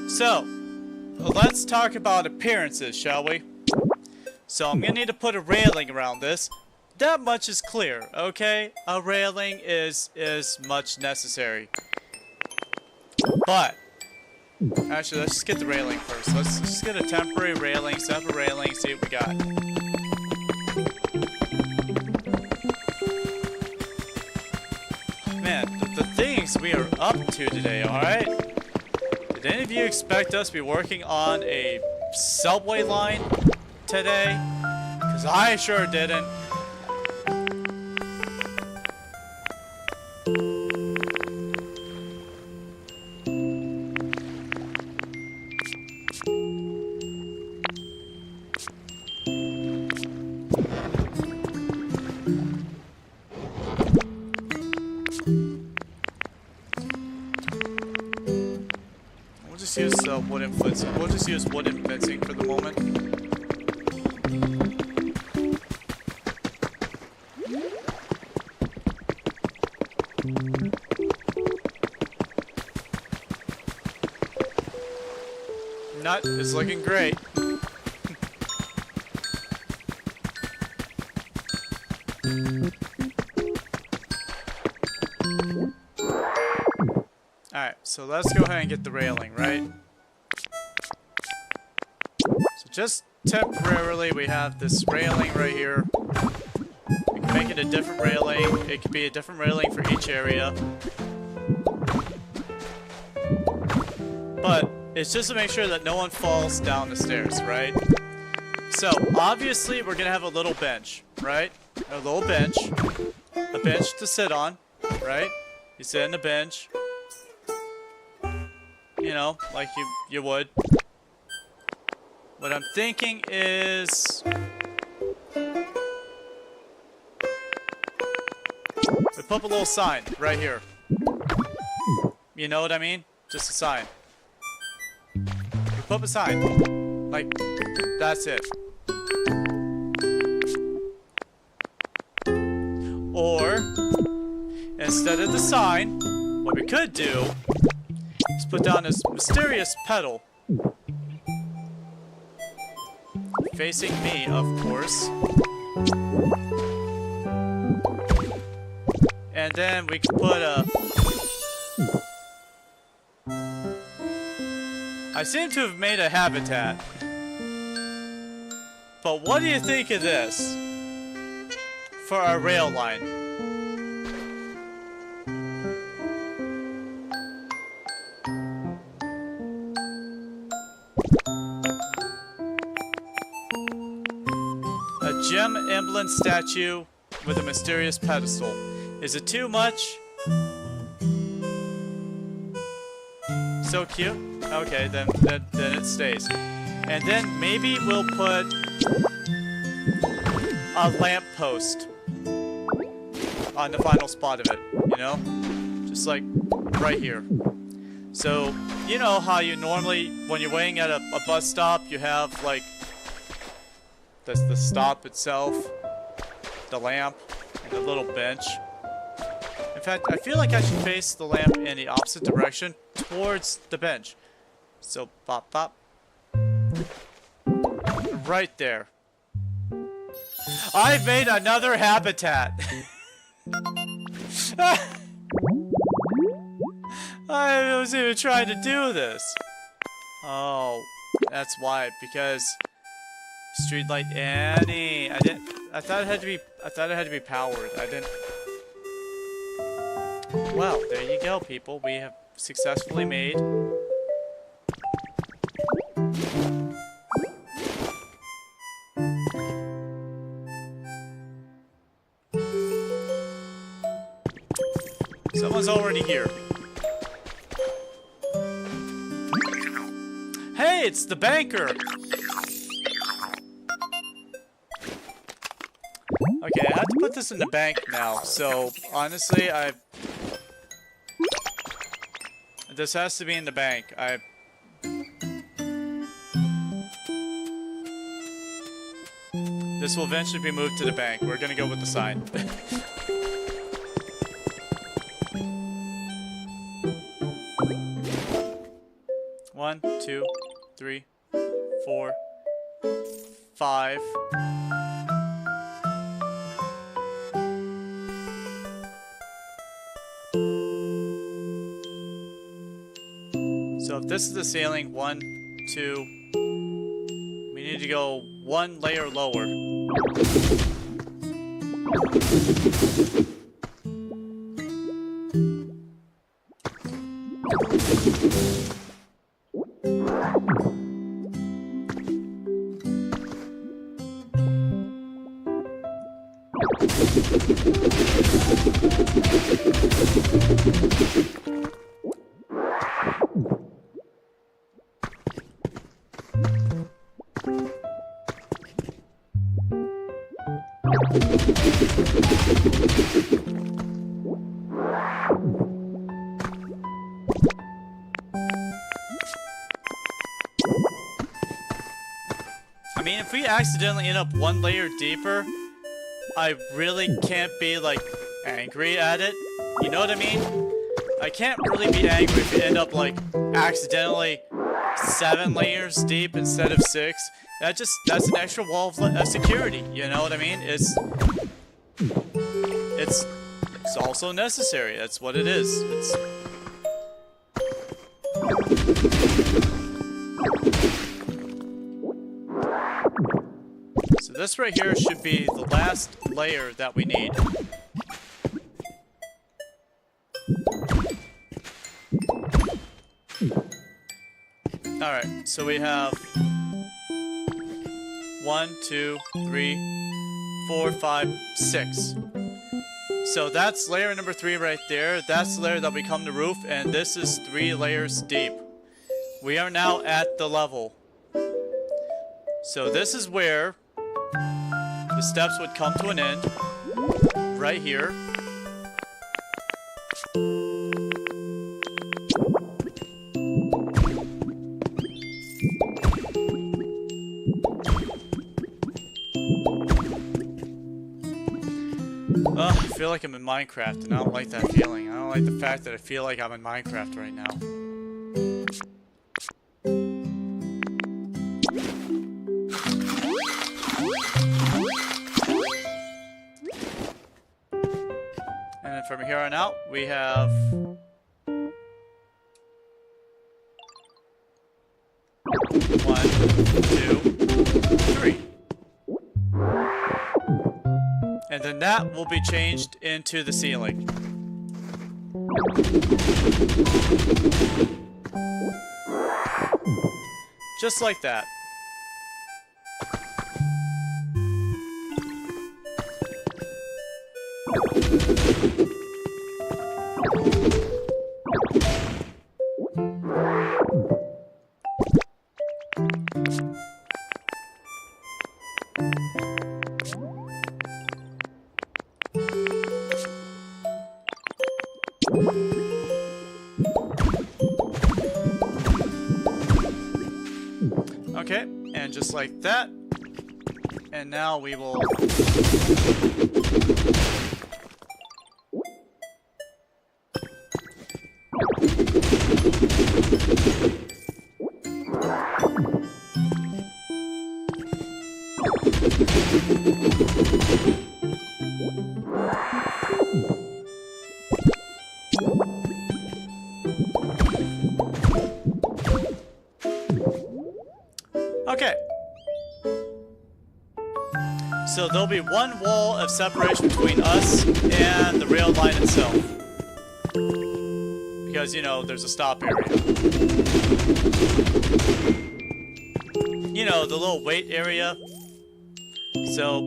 So, let's talk about appearances, shall we? So I'm gonna need to put a railing around this. That much is clear, okay? A railing is much necessary. But actually, let's just get the railing first. Let's just get a temporary railing, set up a railing, see what we got. Man, the things we are up to today, alright? Did any of you expect us to be working on a subway line today? Because I sure didn't. Use wooden fencing. We'll just use wooden fencing for the moment. Nut is looking great. Alright, so let's go ahead and get the railing, right? So just temporarily we have this railing right here. We can make it a different railing. It could be a different railing for each area. But it's just to make sure that no one falls down the stairs, right? So obviously we're gonna have a little bench, right? A little bench. A bench to sit on, right? You sit on the bench. You know, like you would. What I'm thinking is we put up a little sign right here. You know what I mean? Just a sign. We put up a sign. Like, that's it. Or instead of the sign, what we could do is put down this mysterious pedal. Facing me, of course. And then we can put a... I seem to have made a habitat. But what do you think of this? For our rail line. A gem emblem statue with a mysterious pedestal. Is it too much? So cute? Okay, then it stays. And then maybe we'll put a lamppost on the final spot of it, you know? Just like right here. So, you know how you normally, when you're waiting at a bus stop, you have like the stop itself, the lamp, and the little bench. In fact, I feel like I should face the lamp in the opposite direction towards the bench. So, pop, pop. Right there. I've made another habitat. I was even trying to do this. Oh, that's why. Because Streetlight Annie. I thought it had to be powered. I didn't. Well, there you go, people. We have successfully made someone's already here. it's the banker. Okay, I have to put this in the bank now. So honestly, this has to be in the bank. This will eventually be moved to the bank. We're gonna go with the sign. One, two, three, 4, 5. So if this is the ceiling, 1, 2, we need to go 1 layer lower. I mean, if we accidentally end up 1 layer deeper, I really can't be, like, angry at it. You know what I mean? I can't really be angry if you end up, like, accidentally 7 layers deep instead of 6. That's an extra wall of security. You know what I mean? It's also necessary. That's what it is. So this right here should be the last layer that we need. Alright, so we have 1, 2, 3, 4, 5, 6. So that's layer number 3 right there. That's the layer that'll become the roof, and this is 3 layers deep. We are now at the level. So this is where the steps would come to an end. Right here. I feel like I'm in Minecraft, and I don't like that feeling. I don't like the fact that I feel like I'm in Minecraft right now. And then from here on out, we have... One, 2, 3. And then that will be changed into the ceiling. Just like that. Okay, and just like that. And now we will... Okay. So there'll be 1 wall of separation between us and the rail line itself. Because, you know, there's a stop area. You know, the little wait area. So...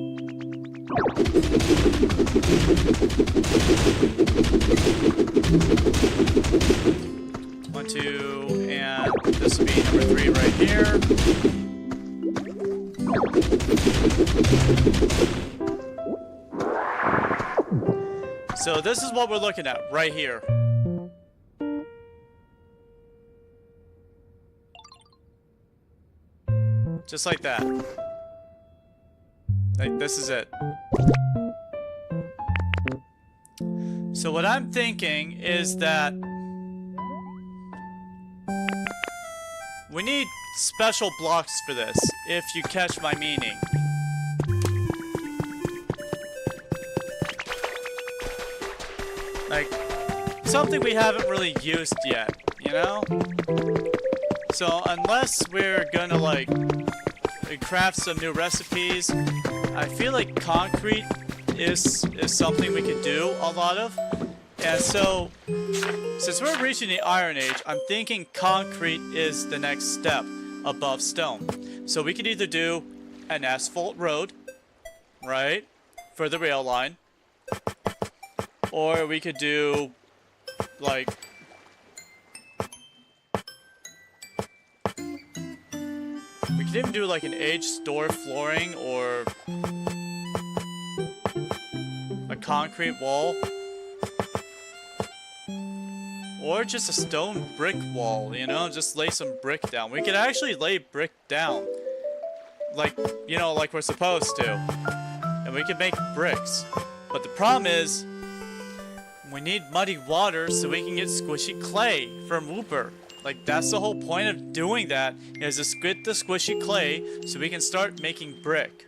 1, 2, and... This will be number 3 right here. So this is what we're looking at right here. Just like that. Like, this is it. So what I'm thinking is that we need special blocks for this, if you catch my meaning. Like, something we haven't really used yet, you know? So unless we're gonna, like, craft some new recipes, I feel like concrete is something we could do a lot of. And so, since we're reaching the Iron Age, I'm thinking concrete is the next step above stone. So we could either do an asphalt road, right, for the rail line, or we could do, like, we could even do like an aged store flooring or a concrete wall. Or just a stone brick wall, you know? Just lay some brick down. We could actually lay brick down. Like, you know, like we're supposed to. And we could make bricks. But the problem is, we need muddy water so we can get squishy clay from Wooper. Like, that's the whole point of doing that, is to get the squishy clay so we can start making brick.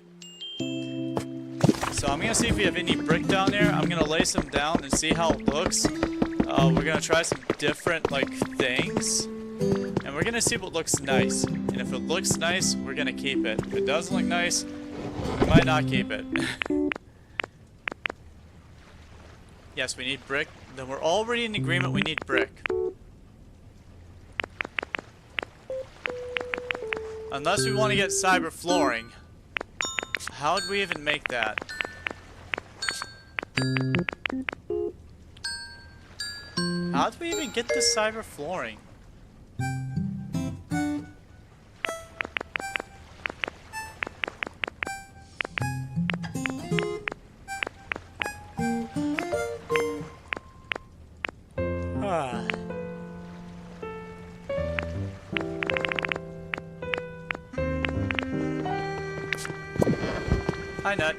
So I'm gonna see if we have any brick down there. I'm gonna lay some down and see how it looks. We're gonna try some different, like, things. And we're gonna see what looks nice. And if it looks nice, we're gonna keep it. If it doesn't look nice, we might not keep it. Yes, we need brick. Then we're already in agreement we need brick. Unless we want to get cyber flooring. How would we even make that? How do we even get the cyber flooring? Ah. Hi, Nut.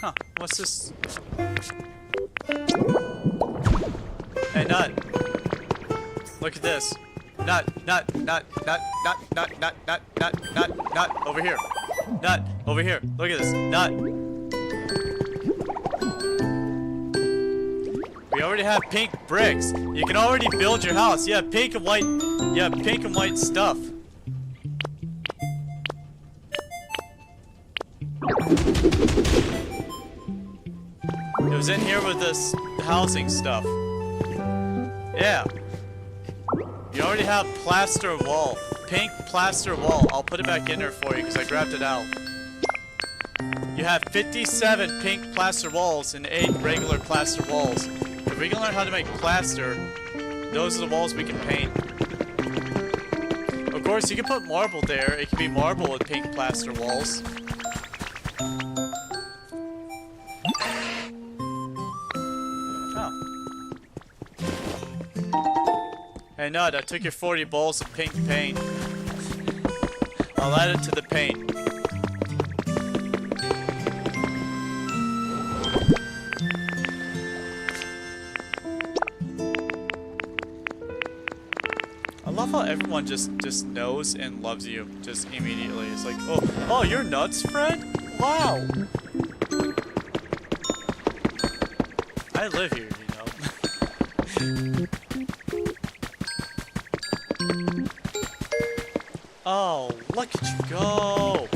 Huh, what's this? Hey, Nut. Look at this. Nut. Over here. Nut, over here. Look at this. Nut. We already have pink bricks. You can already build your house. You have pink and white. You have pink and white stuff. It was in here with this housing stuff. Yeah. You already have plaster wall. Pink plaster wall. I'll put it back in there for you because I grabbed it out. You have 57 pink plaster walls and 8 regular plaster walls. If we can learn how to make plaster, those are the walls we can paint. Of course, you can put marble there. It can be marble with pink plaster walls. Hey Nut, I took your 40 balls of pink paint. I'll add it to the paint. I love how everyone just knows and loves you just immediately. It's like, oh, you're Nuts, Fred? Wow. I live here, you know. Oh, look at you go!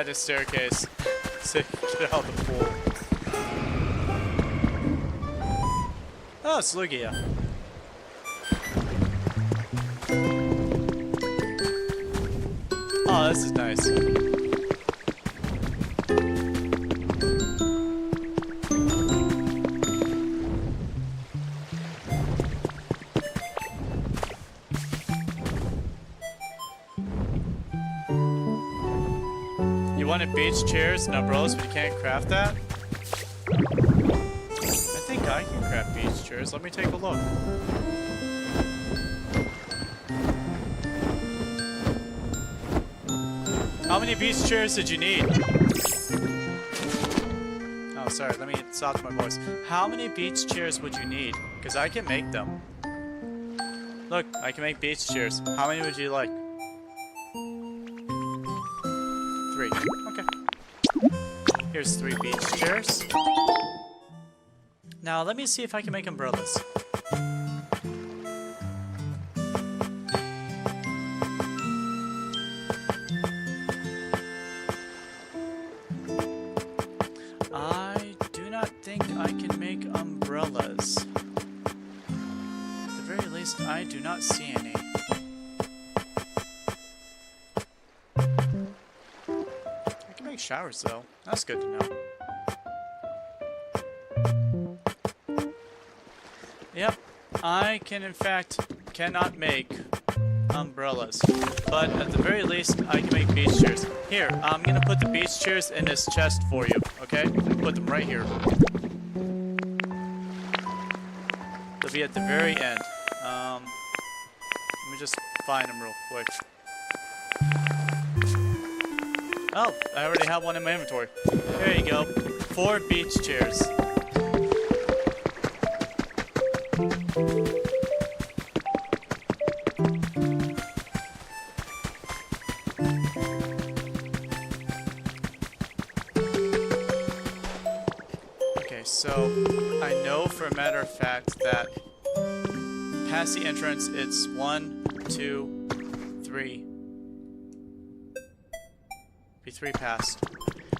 add a staircase to get out of the pool. Oh, it's Lugia. Oh, this is nice. You wanted beach chairs and umbrellas, but you can't craft that? I think I can craft beach chairs. Let me take a look. How many beach chairs did you need? Oh, sorry. Let me soften my voice. How many beach chairs would you need? Because I can make them. Look, I can make beach chairs. How many would you like? 3. Okay. Here's 3 beach chairs. Now, let me see if I can make umbrellas. I do not think I can make umbrellas. At the very least, I do not see any. I can make showers, though. That's good to know. Yep, I can in fact cannot make umbrellas, but at the very least I can make beach chairs. Here, I'm gonna put the beach chairs in this chest for you, okay? Put them right here. They'll be at the very end. Let me just find them real quick. Oh, I already have one in my inventory. There you go. 4 beach chairs. So, I know for a matter of fact that past the entrance, it's 1, 2, 3. Be 3 past.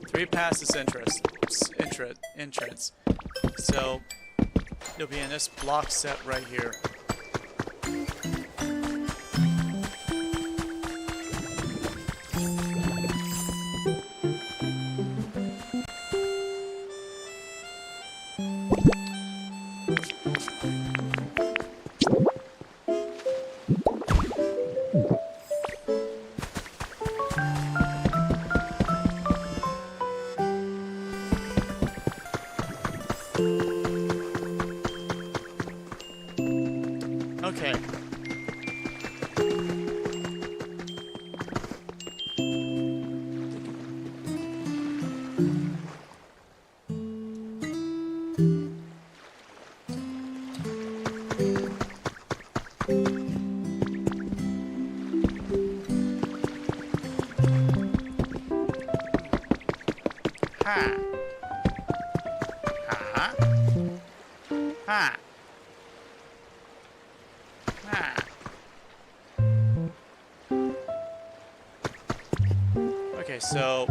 3 past this entrance. So, you'll be in this block set right here. Okay. Ha. Ha. Ha. Okay, so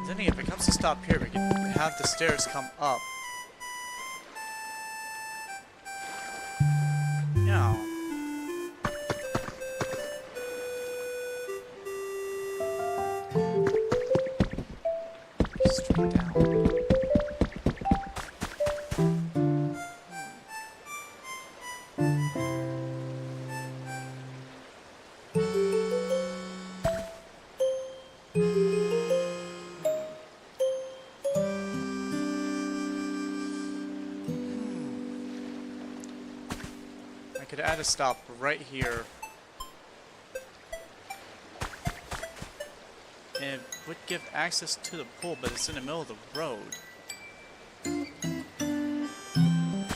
then if it comes to stop here, we can have the stairs come up. Yeah. Straight down. I could add a stop right here. And it would give access to the pool, but it's in the middle of the road.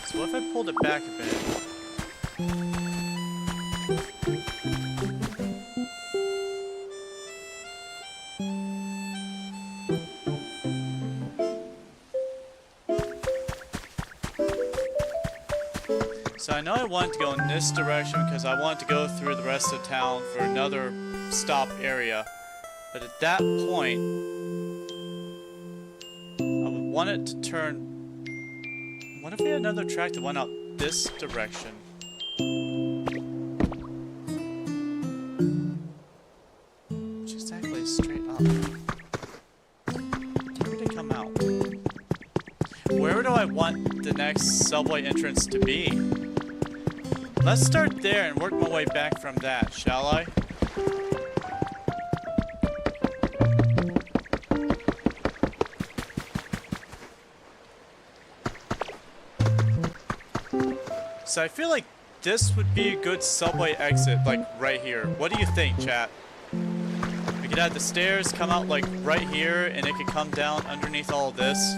So what if I pulled it back a bit? So I know I wanted to go in this direction because I wanted to go through the rest of town for another stop area. But at that point, I would want it to turn... What if we had another track that went out this direction? Which exactly is straight up. Where did it come out? Where do I want the next subway entrance to be? Let's start there and work my way back from that, shall I? So I feel like this would be a good subway exit, like right here. What do you think, chat? We could have the stairs come out like right here, and it could come down underneath all of this.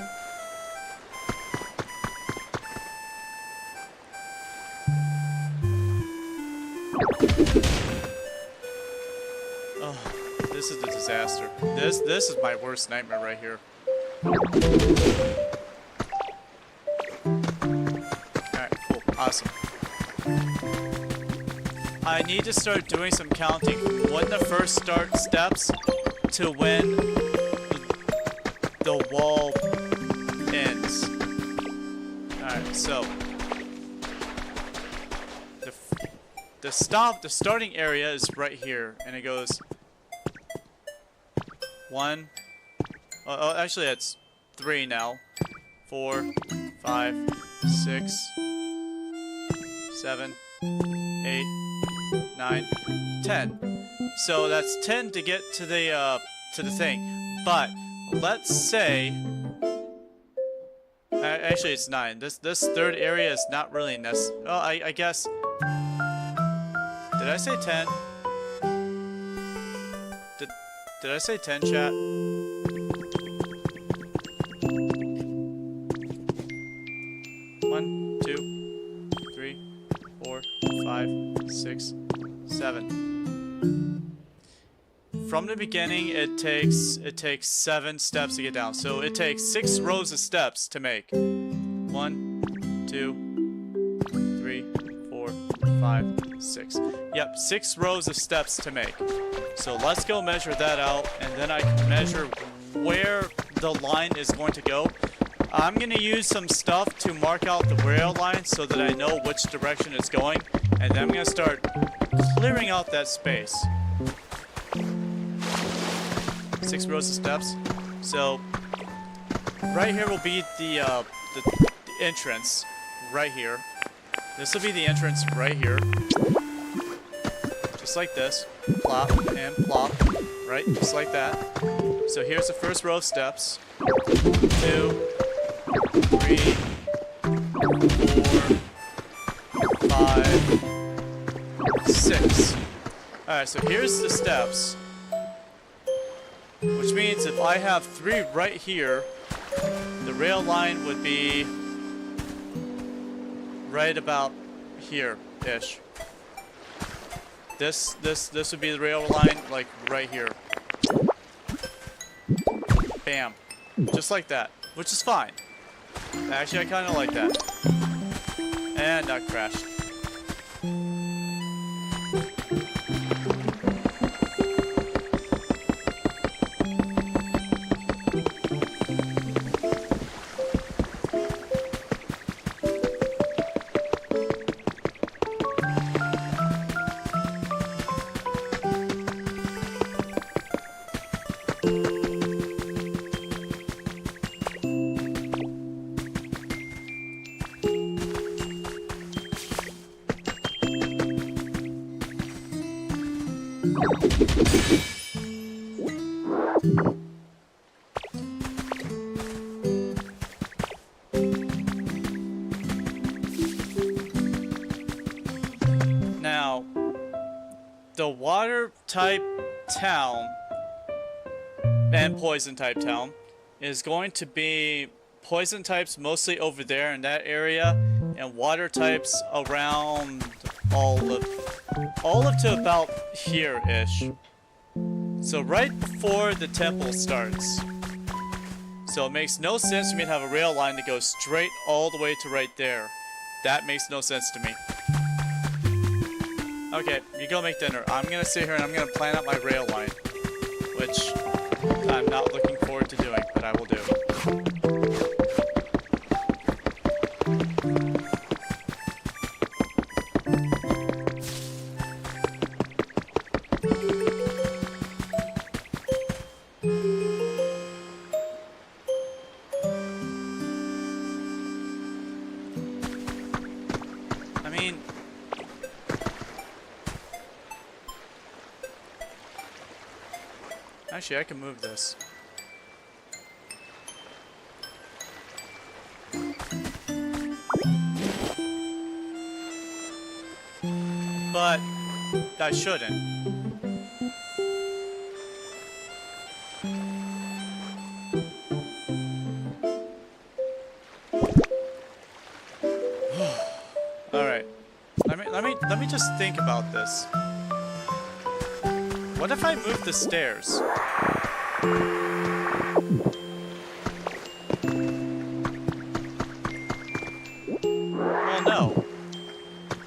Oh, this is a disaster. This is my worst nightmare right here. Alright, cool. Awesome. I need to start doing some counting from when the first start steps to when the wall ends. Alright, so the starting area is right here, and it goes 1. Oh, actually, that's 3 now. 4, 5, 6, 7, 8, 9, 10. So that's 10 to get to the thing. But let's say, actually, it's 9. This third area is not really necessary. Oh, I guess. Did I say 10? Did I say 10, chat? One, 2, 3, 4, 5, 6, 7. From the beginning, it takes 7 steps to get down. So it takes 6 rows of steps to make. 1, 2, 3, 4, 5, 6. Yep, 6 rows of steps to make. So let's go measure that out, and then I can measure where the line is going to go. I'm going to use some stuff to mark out the rail line so that I know which direction it's going, and then I'm going to start clearing out that space. 6 rows of steps. So right here will be the entrance right here. This will be the entrance right here. Just like this. Plop and plop. Right? Just like that. So here's the first row of steps. 2, 3, 4, 5, 6. Alright, so here's the steps. Which means if I have 3 right here, the rail line would be right about here-ish. This would be the rail line, like right here. Bam. Just like that. Which is fine. Actually, I kind of like that. And not crashed. Now, the water type town and poison type town is going to be poison types mostly over there in that area, and water types around all of to about here-ish. So right before the temple starts. So it makes no sense for me to have a rail line that goes straight all the way to right there. That makes no sense to me. Okay, you go make dinner. I'm gonna sit here and I'm gonna plan out my rail line, which I'm not looking forward to doing, but I will do. Actually, I can move this. But I shouldn't. All right. Let me just think about this. What if I move the stairs? Well, no.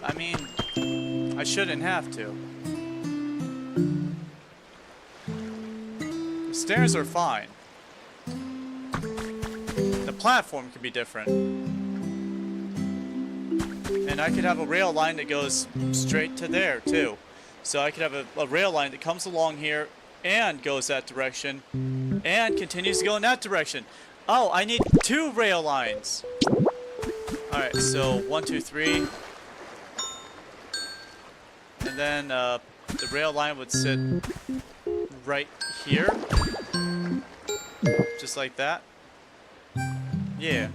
I mean, I shouldn't have to. The stairs are fine. The platform could be different. And I could have a rail line that goes straight to there, too. So I could have a rail line that comes along here and goes that direction and continues to go in that direction. Oh, I need 2 rail lines. Alright, so 1, 2, 3. And then the rail line would sit right here. Just like that. Yeah.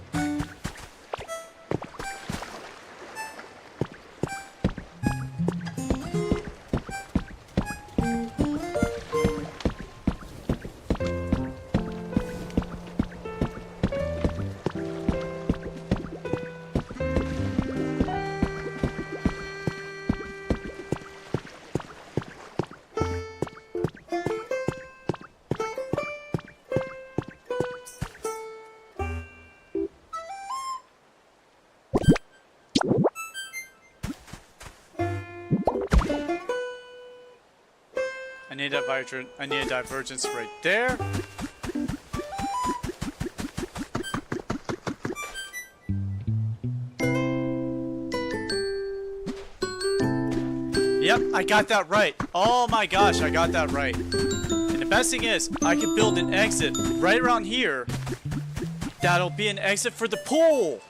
I need a divergence right there. Yep, I got that right. Oh my gosh, I got that right. And the best thing is, I can build an exit right around here. That'll be an exit for the pool.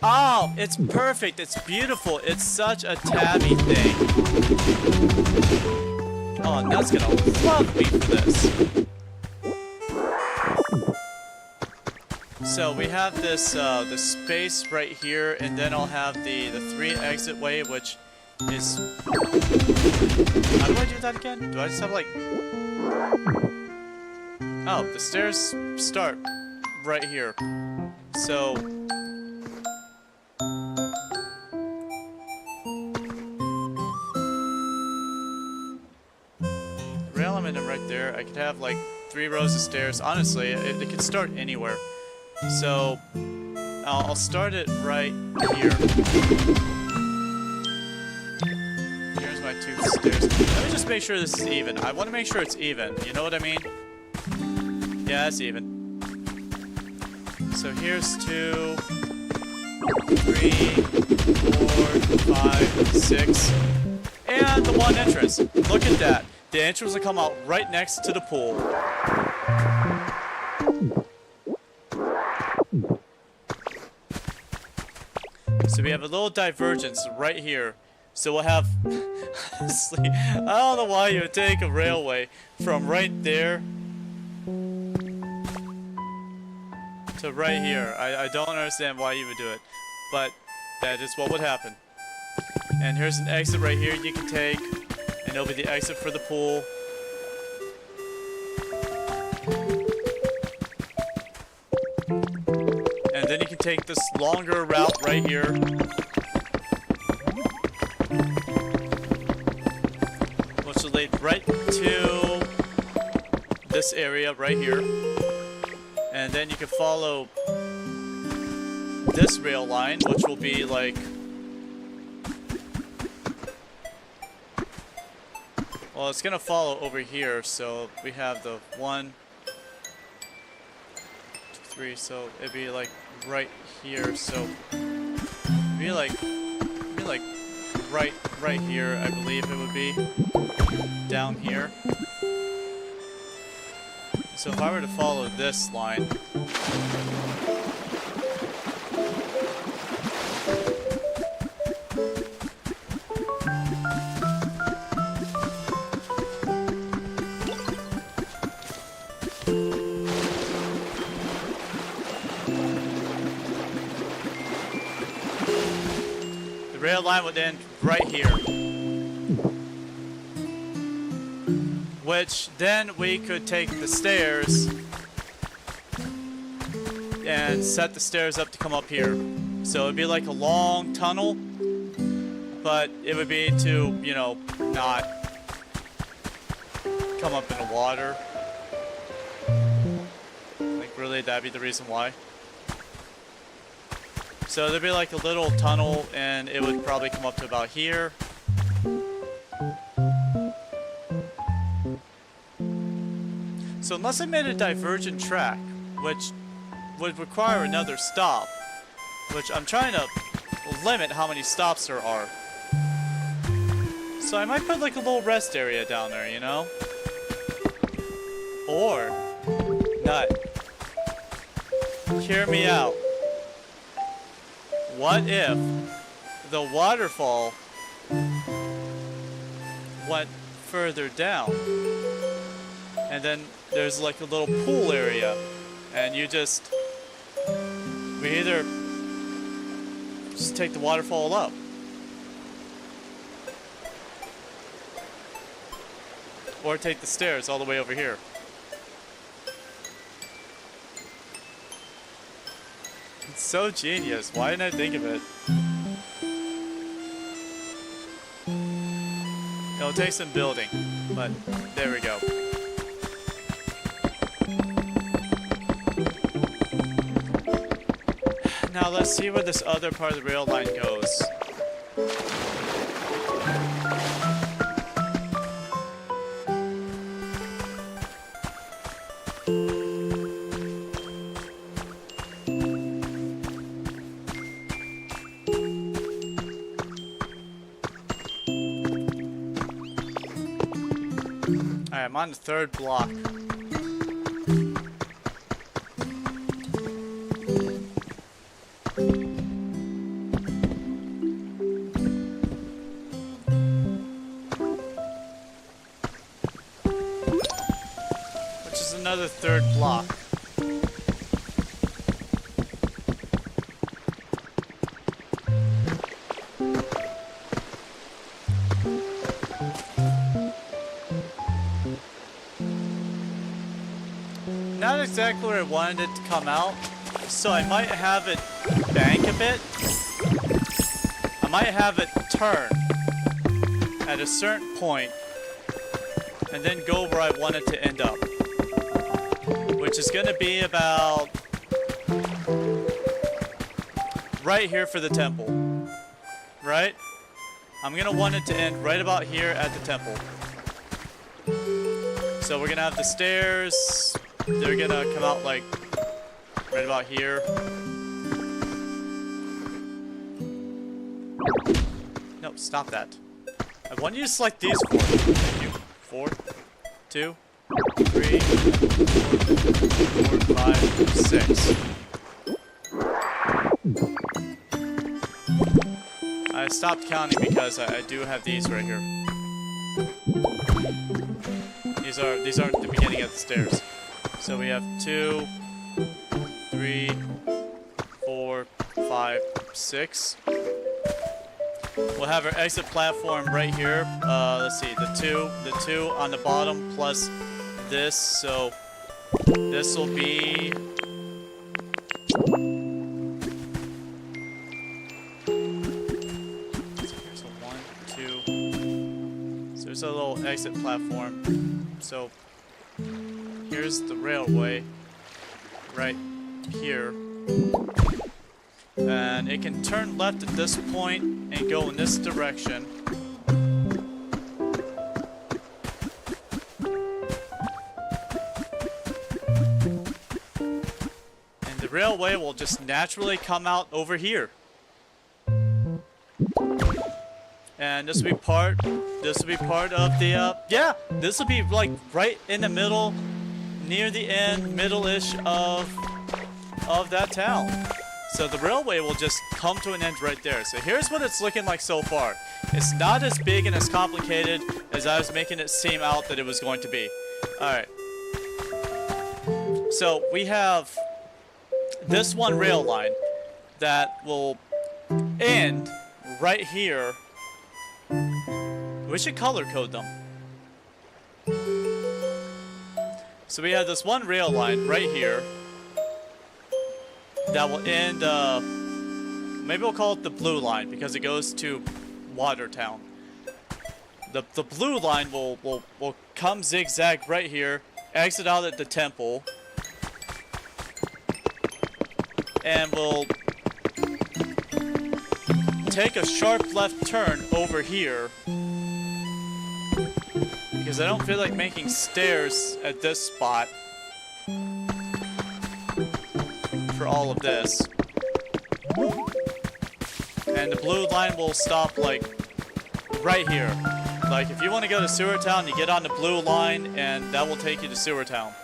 Oh, it's perfect. It's beautiful. It's such a tabby thing. Oh, Nut's gonna love me for this. So we have this the space right here, and then I'll have the 3 exit way, which is. How do I do that again? Do I just have like? Oh, the stairs start right here. So. Right there, I could have like 3 rows of stairs. Honestly, it could start anywhere. So I'll start it right here. Here's my 2 stairs. Let me just make sure this is even. I want to make sure it's even. You know what I mean? Yeah, it's even. So here's 2, 3, 4, 5, 6, and the 1 entrance. Look at that. The entrance will come out right next to the pool. So we have a little divergence right here. So we'll have, honestly, I don't know why you would take a railway from right there to right here. I don't understand why you would do it, but that is what would happen. And here's an exit right here you can take. And it'll be the exit for the pool. And then you can take this longer route right here. Which will lead right to this area right here. And then you can follow this rail line, which will be like Well, it's gonna follow over here, so we have the 1, 2, 3, so it'd be like right here, so it'd be like right here, I believe it would be. Down here. So if I were to follow this line, the rail line would end right here. Which then we could take the stairs and set the stairs up to come up here. So it'd be like a long tunnel, but it would be to, you know, not come up in the water. Like really, that'd be the reason why. So there'd be like a little tunnel and it would probably come up to about here. So unless I made a divergent track, which would require another stop, which I'm trying to limit how many stops there are. So I might put like a little rest area down there, you know? Or, nut, hear me out. What if the waterfall went further down? And then there's like a little pool area, and you just, we either just take the waterfall up, or take the stairs all the way over here. It's so genius. Why didn't I think of it? It'll take some building, but there we go. Now let's see where this other part of the rail line goes. Alright, I'm on the third block. Another third block. Not exactly where I wanted it to come out, so I might have it bank a bit. I might have it turn at a certain point and then go where I want it to end up. Which is going to be about right here for the temple, right? I'm going to want it to end right about here at the temple. So we're going to have the stairs, they're going to come out like right about here. No, stop that. I want you to select these four. Thank you. 4, 2, 3, 4, 5, 6. I stopped counting because I do have these right here. These aren't the beginning of the stairs. So we have 2, 3, 4, 5, 6. We'll have our exit platform right here. Let's see, the two on the bottom plus this, so this will be so 1, 2. So there's a little exit platform. So here's the railway right here. And it can turn left at this point and go in this direction. railway will just naturally come out over here. And this will be part of the, yeah, this will be like right in the middle, near the end, middle-ish of that town. So the railway will just come to an end right there. So here's what it's looking like so far. It's not as big and as complicated as I was making it seem out that it was going to be. Alright. So we have this one rail line that will end right here. We should color code them. So we have this one rail line right here that will end, maybe we'll call it the blue line because it goes to Watertown. The blue line will come zigzag right here, exit out at the temple, and will take a sharp left turn over here because I don't feel like making stairs at this spot for all of this. And the blue line will stop like right here. Like if you want to go to Sewer Town, you get on the blue line and that will take you to Sewer Town.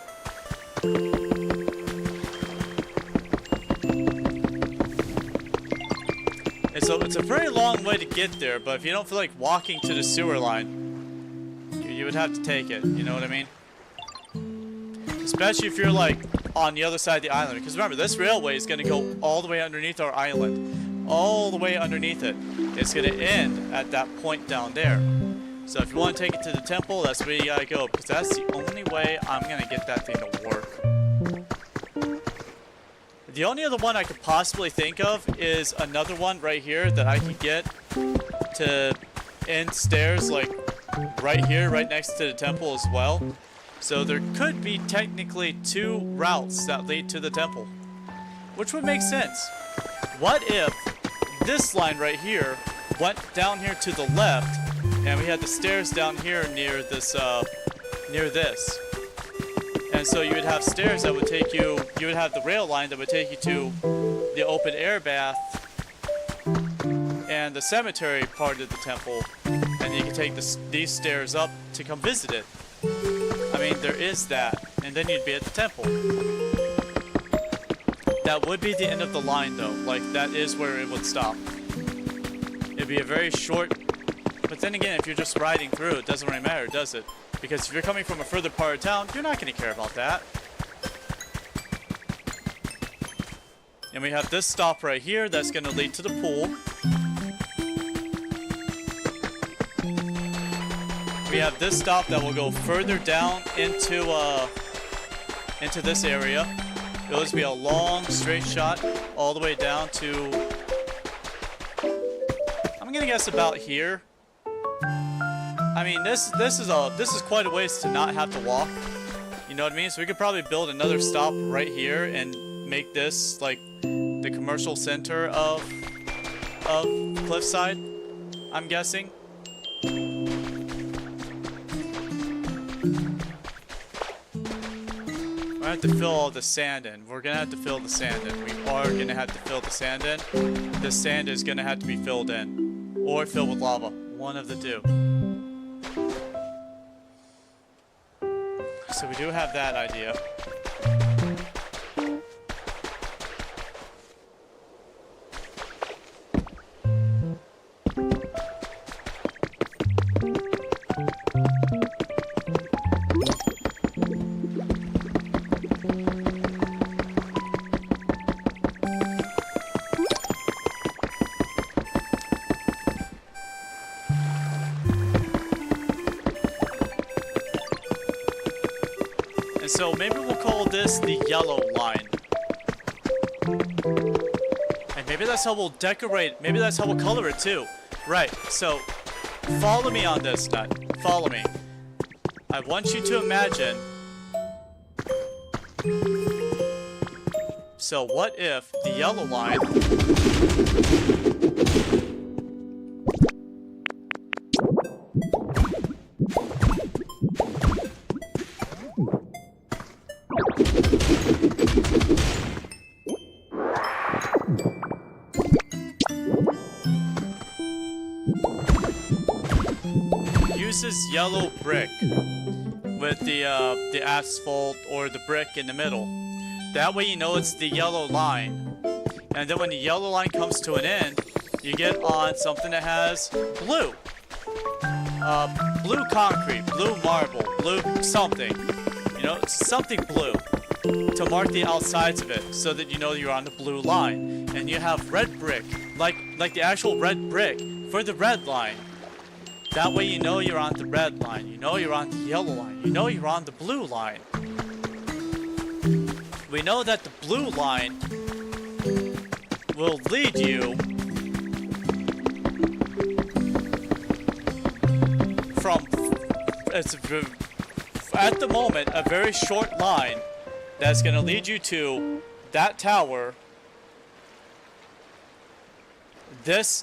It's a very long way to get there, but if you don't feel like walking to the sewer line, you would have to take it, you know what I mean? Especially if you're like on the other side of the island, because remember, this railway is going to go all the way underneath our island. All the way underneath it. It's going to end at that point down there. So if you want to take it to the temple, that's where you gotta go, because that's the only way I'm going to get that thing to work. The only other one I could possibly think of is another one right here that I could get to end stairs like right here, right next to the temple as well. So there could be technically two routes that lead to the temple, which would make sense. What if this line right here went down here to the left and we had the stairs down here near this, near this? And so you would have stairs that would take you, you would have the rail line that would take you to the open air bath and the cemetery part of the temple. And you can take these stairs up to come visit it. I mean, there is that. And then you'd be at the temple. That would be the end of the line though. Like, that is where it would stop. It'd be a very short... But then again, if you're just riding through, it doesn't really matter, does it? Because if you're coming from a further part of town, you're not going to care about that. And we have this stop right here that's going to lead to the pool. We have this stop that will go further down into this area. It'll just be a long straight shot all the way down to, I'm going to guess about here. I mean, this is quite a ways to not have to walk. You know what I mean? So we could probably build another stop right here and make this like the commercial center of Cliffside, I'm guessing. We're gonna have to fill all the sand in. We're gonna have to fill the sand in. We are gonna have to fill the sand in. The sand is gonna have to be filled in. Or filled with lava. One of the two. So we do have that idea. So maybe we'll call this the yellow line. And maybe that's how we'll decorate, maybe that's how we'll color it too. Right, so follow me on this, Nut. Follow me. I want you to imagine. So what if the yellow line uses yellow brick with the asphalt or the brick in the middle. That way you know it's the yellow line. And then when the yellow line comes to an end, you get on something that has blue. Blue concrete, blue marble, blue something. You know, something blue to mark the outsides of it so that you know you're on the blue line. And you have red brick, like the actual red brick for the red line. That way you know you're on the red line, you know you're on the yellow line, you know you're on the blue line. We know that the blue line will lead you from, it's at the moment a very short line that's going to lead you to that tower, this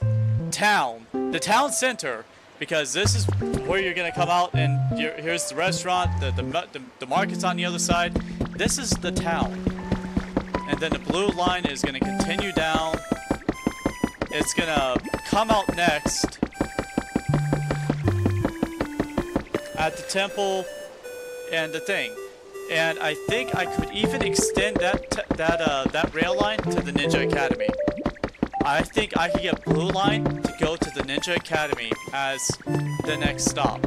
town, the town center, because this is where you're going to come out and here's the restaurant, the market's on the other side. This is the town. And then the blue line is going to continue down. It's going to come out next at the temple and the thing. And I think I could even extend that rail line to the Ninja Academy. I think I could get blue line to go to the Ninja Academy as the next stop.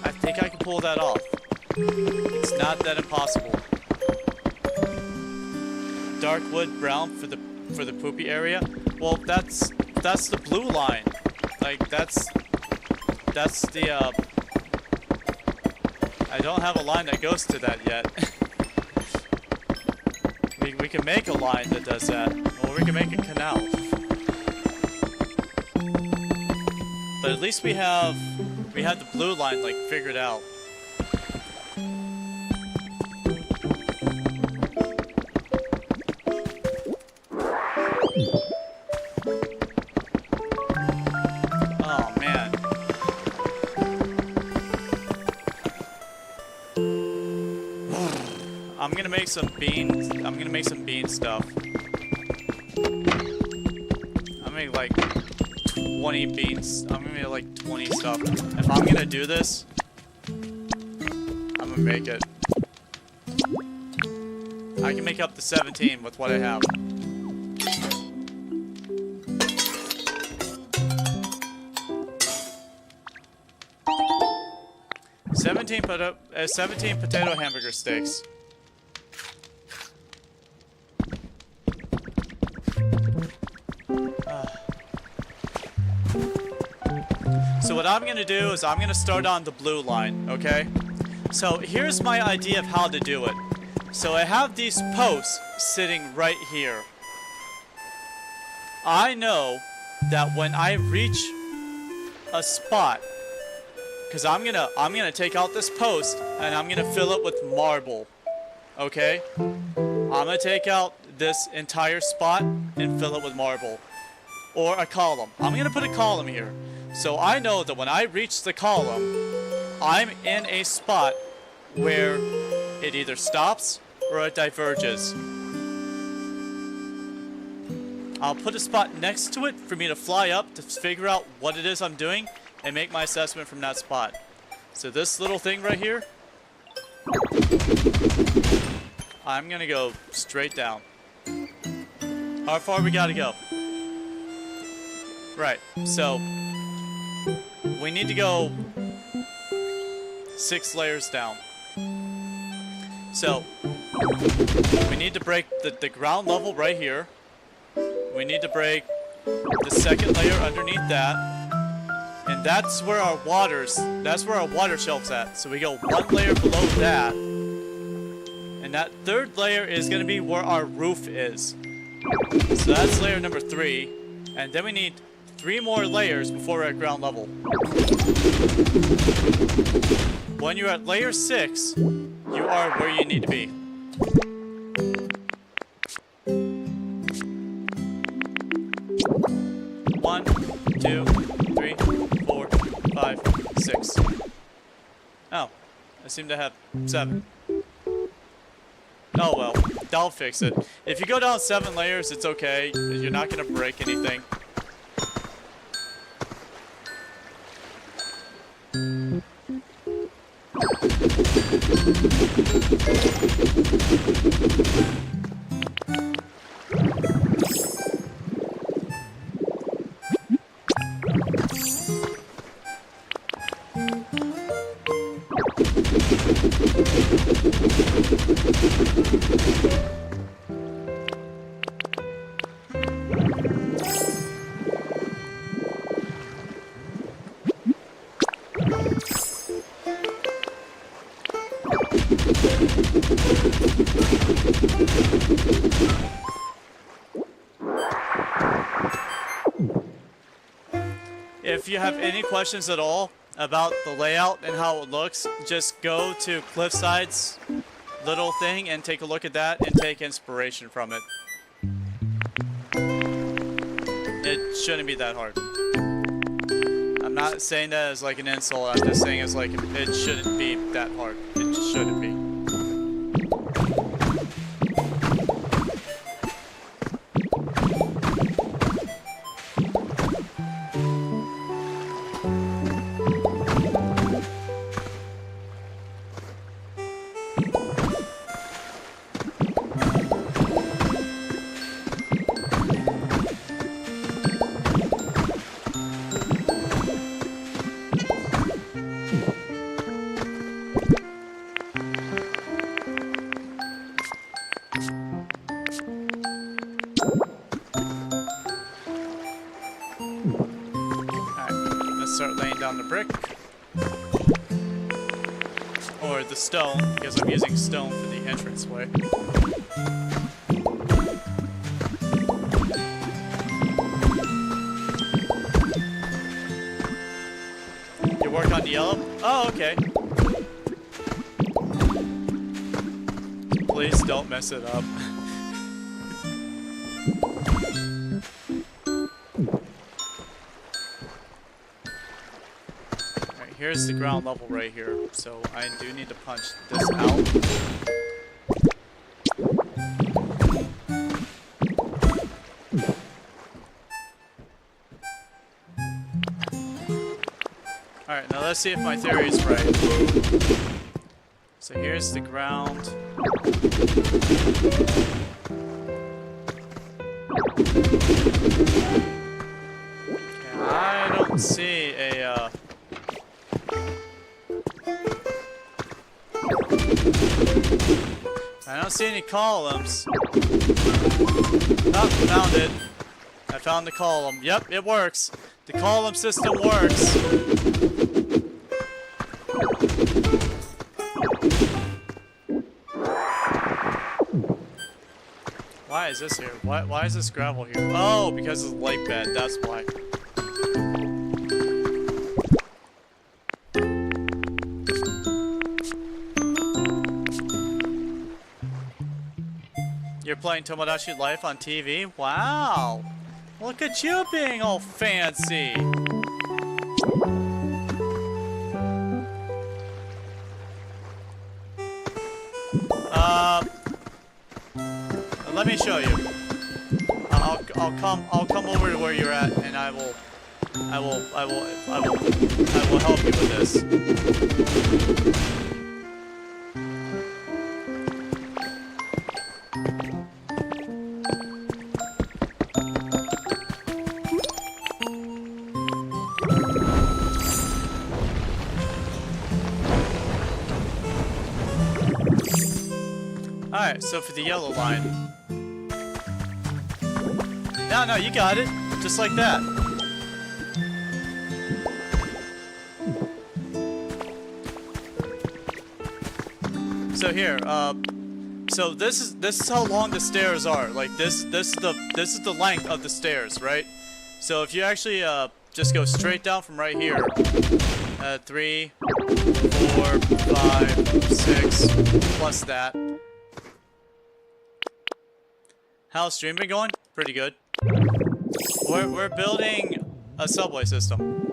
I think I can pull that off. It's not that impossible. Dark wood brown for the poopy area. Well, that's the blue line. Like that's the I don't have a line that goes to that yet. we can make a line that does that, or we can make a canal. But at least we have the blue line like figured out. Oh man. I'm gonna make some beans. I'm gonna make some bean stuff. I'll make like 20 beans. I'm gonna make like 20 stuff. If I'm gonna do this, I'm gonna make it. I can make up to 17 with what I have. Seventeen potato hamburger steaks. So what I'm gonna do is I'm gonna start on the blue line, okay? So here's my idea of how to do it. So I have these posts sitting right here. I know that when I reach a spot, because I'm gonna take out this post and I'm gonna fill it with marble, okay? I'm gonna take out this entire spot and fill it with marble. Or a column. I'm gonna put a column here. So I know that when I reach the column, I'm in a spot where it either stops or it diverges. I'll put a spot next to it for me to fly up to figure out what it is I'm doing and make my assessment from that spot. So this little thing right here, I'm gonna go straight down. How far we gotta go? Right, so we need to go 6 layers down. So we need to break the ground level right here. We need to break the second layer underneath that. And that's where our water shelf's at. So we go 1 layer below that. And that third layer is going to be where our roof is. So that's layer number 3. And then we need 3 more layers before we're at ground level. When you're at layer 6, you are where you need to be. One, 2, 3, 4, 5, 6. Oh, I seem to have 7. Oh well, that'll fix it. If you go down 7 layers, it's okay. You're not gonna break anything. If you have any questions at all about the layout and how it looks, just go to Cliffside's little thing and take a look at that and take inspiration from it. It shouldn't be that hard. I'm not saying that as like an insult, I'm just saying it's like it shouldn't be that hard. It just shouldn't be. Start laying down the brick or the stone, because I'm using stone for the entranceway. You work on the yellow? Oh, okay. Please don't mess it up. Here's the ground level right here, so I do need to punch this out. Alright, now let's see if my theory is right. So here's the ground. Okay, I don't see a I don't see any columns. Oh, found it. I found the column. Yep, it works. The column system works. Why is this here? Why is this gravel here? Oh, because it's a light bed. That's why. You're playing Tomodachi Life on TV? Wow! Look at you being all fancy! Let me show you. I'll come over to where you're at, and I will help you with this. Alright, so for the yellow line. No, you got it. Just like that. So here, so this is how long the stairs are. Like this is the length of the stairs, right? So if you actually just go straight down from right here, 3, 4, 5, 6, plus that. How's stream been going? Pretty good. We're building a subway system.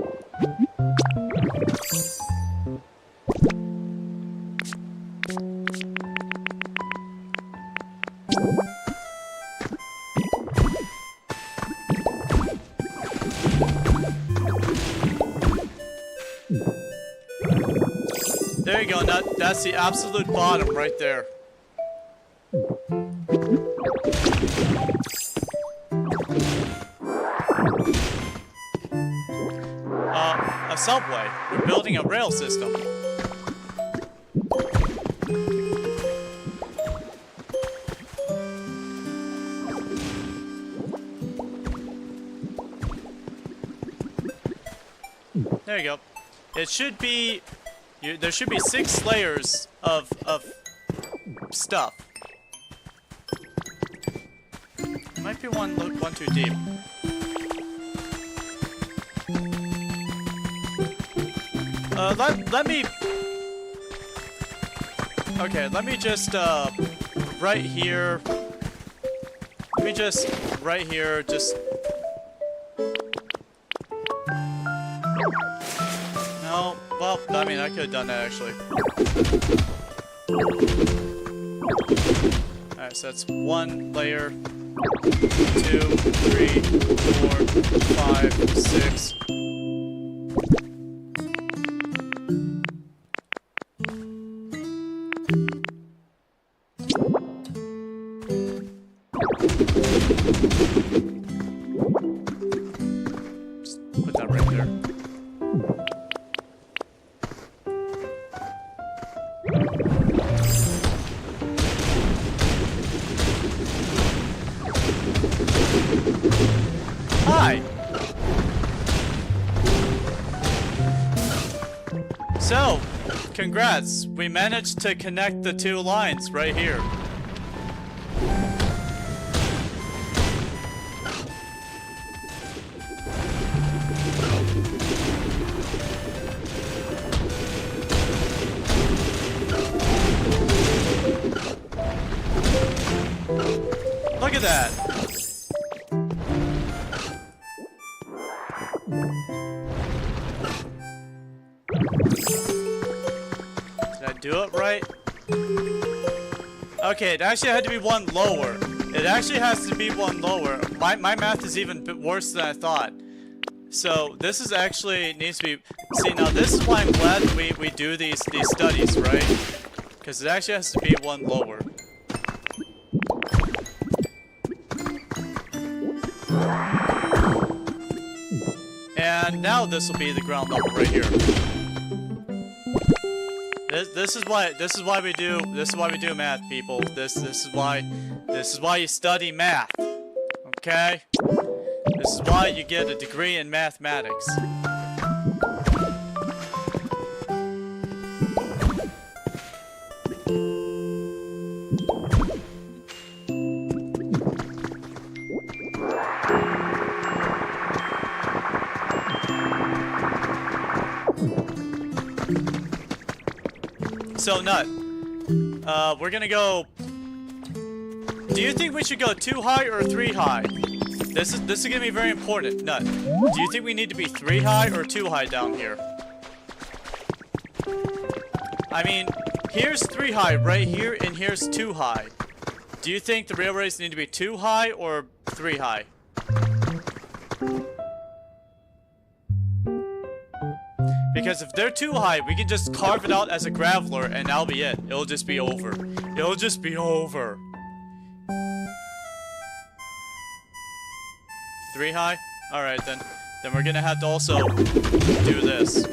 There you you go, Nut. That's the absolute bottom right there. A subway. We're building a rail system. There you go. It should be... there should be 6 layers of stuff. It might be one too deep. Let me... Okay, let me just, right here... Let me just, right here, just... No, well, I mean, I could have done that, actually. Alright, so that's 1 layer. 2, 3, 4, 5, 6... Put that right there. Hi! So, congrats! We managed to connect the 2 lines right here. Look at that! Did I do it right? Okay, it actually had to be 1 lower. It actually has to be 1 lower. My math is even worse than I thought. So, this is actually needs to be... See, now this is why I'm glad we do these studies, right? Because it actually has to be 1 lower. And now this will be the ground level right here. This is why we do math, people. This is why you study math. Okay? This is why you get a degree in mathematics. So, Nut, we're gonna go... Do you think we should go 2 high or 3 high? This is gonna be very important, Nut. Do you think we need to be 3 high or 2 high down here? I mean, here's 3 high right here, and here's 2 high. Do you think the railways need to be 2 high or 3 high? Because if they're 2 high, we can just carve it out as a graveler, and that'll be it. It'll just be over. It'll just be over. 3 high? Alright, then we're gonna have to also do this.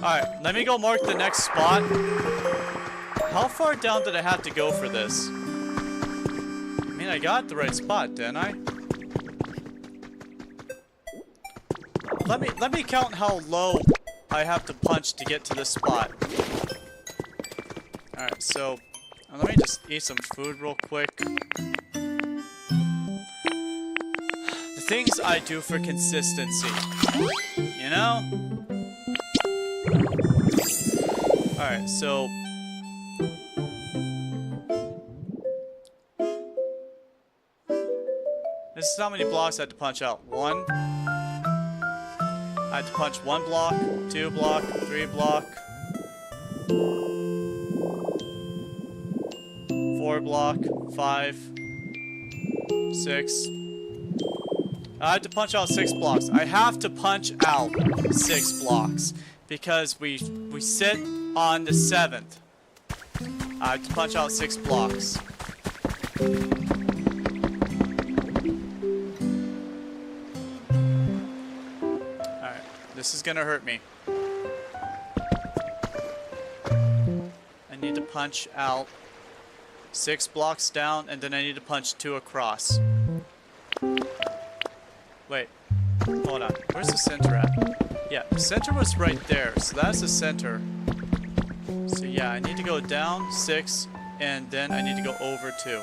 Alright, let me go mark the next spot. How far down did I have to go for this? I mean, I got the right spot, didn't I? Let me count how low I have to punch to get to this spot. Alright, so let me just eat some food real quick. The things I do for consistency. You know? Alright, so... This is how many blocks I had to punch out. 1, I had to punch 1 block, 2 block, 3 block, 4 block, 5, 6. I had to punch out 6 blocks. I have to punch out 6 blocks because we sit on the 7th. I have to punch out 6 blocks. Alright, this is gonna hurt me. I need to punch out 6 blocks down, and then I need to punch 2 across. Wait, hold on. Where's the center at? Yeah, the center was right there, so that's the center. So yeah, I need to go down 6, and then I need to go over 2.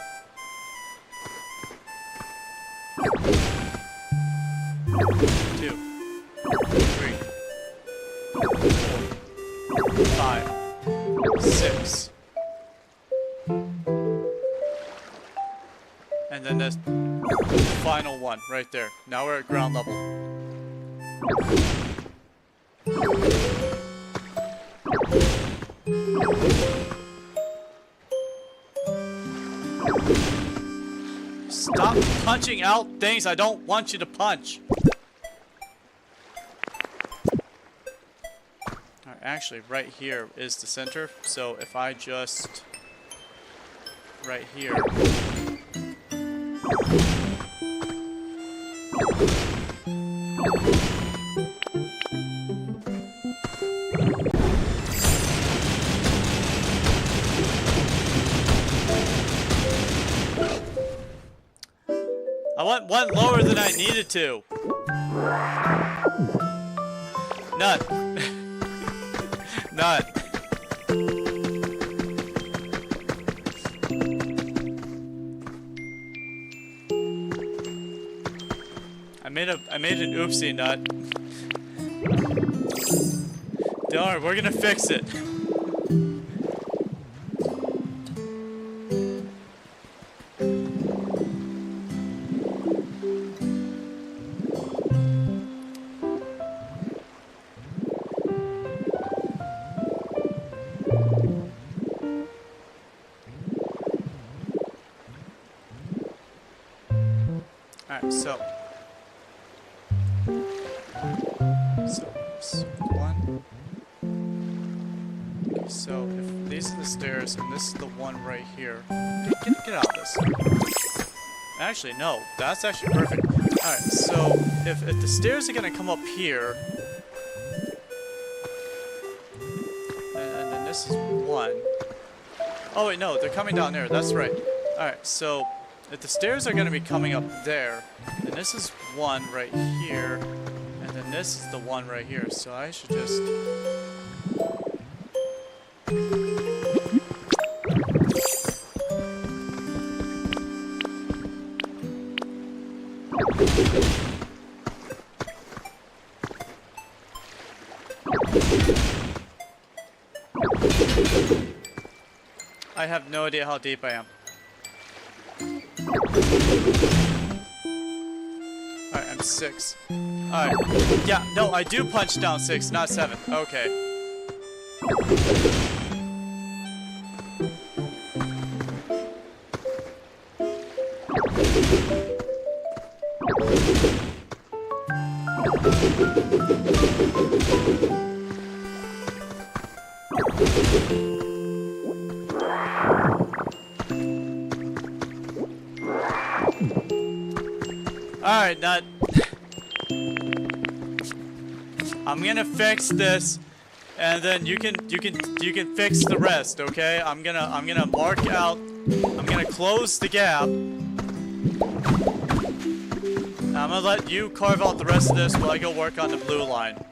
2, 3, 4, 5, 6. And then the final one right there. Now we're at ground level. Stop punching out things I don't want you to punch. Alright, actually, right here is the center. So if I just... right here... I went one lower than I needed to. Nut. Nut. I made an oopsie, Nut. Don't worry, we're gonna fix it. Alright, so 1. Okay, so if these are the stairs and this is the one right here. Get out of this. Actually, no, that's actually perfect. Alright, so if the stairs are gonna come up here, and then this is 1. Oh wait, no, they're coming down there. That's right. Alright, so if the stairs are gonna be coming up there, and this is 1 right here. And then this is the one right here, so I should just... I have no idea how deep I am. Alright, I'm 6. Alright. Yeah, no, I do punch down 6, not 7. Okay. Alright, Nut. I'm gonna fix this, and then you can fix the rest, okay? I'm gonna mark out. I'm gonna close the gap. I'm gonna let you carve out the rest of this while I go work on the blue line.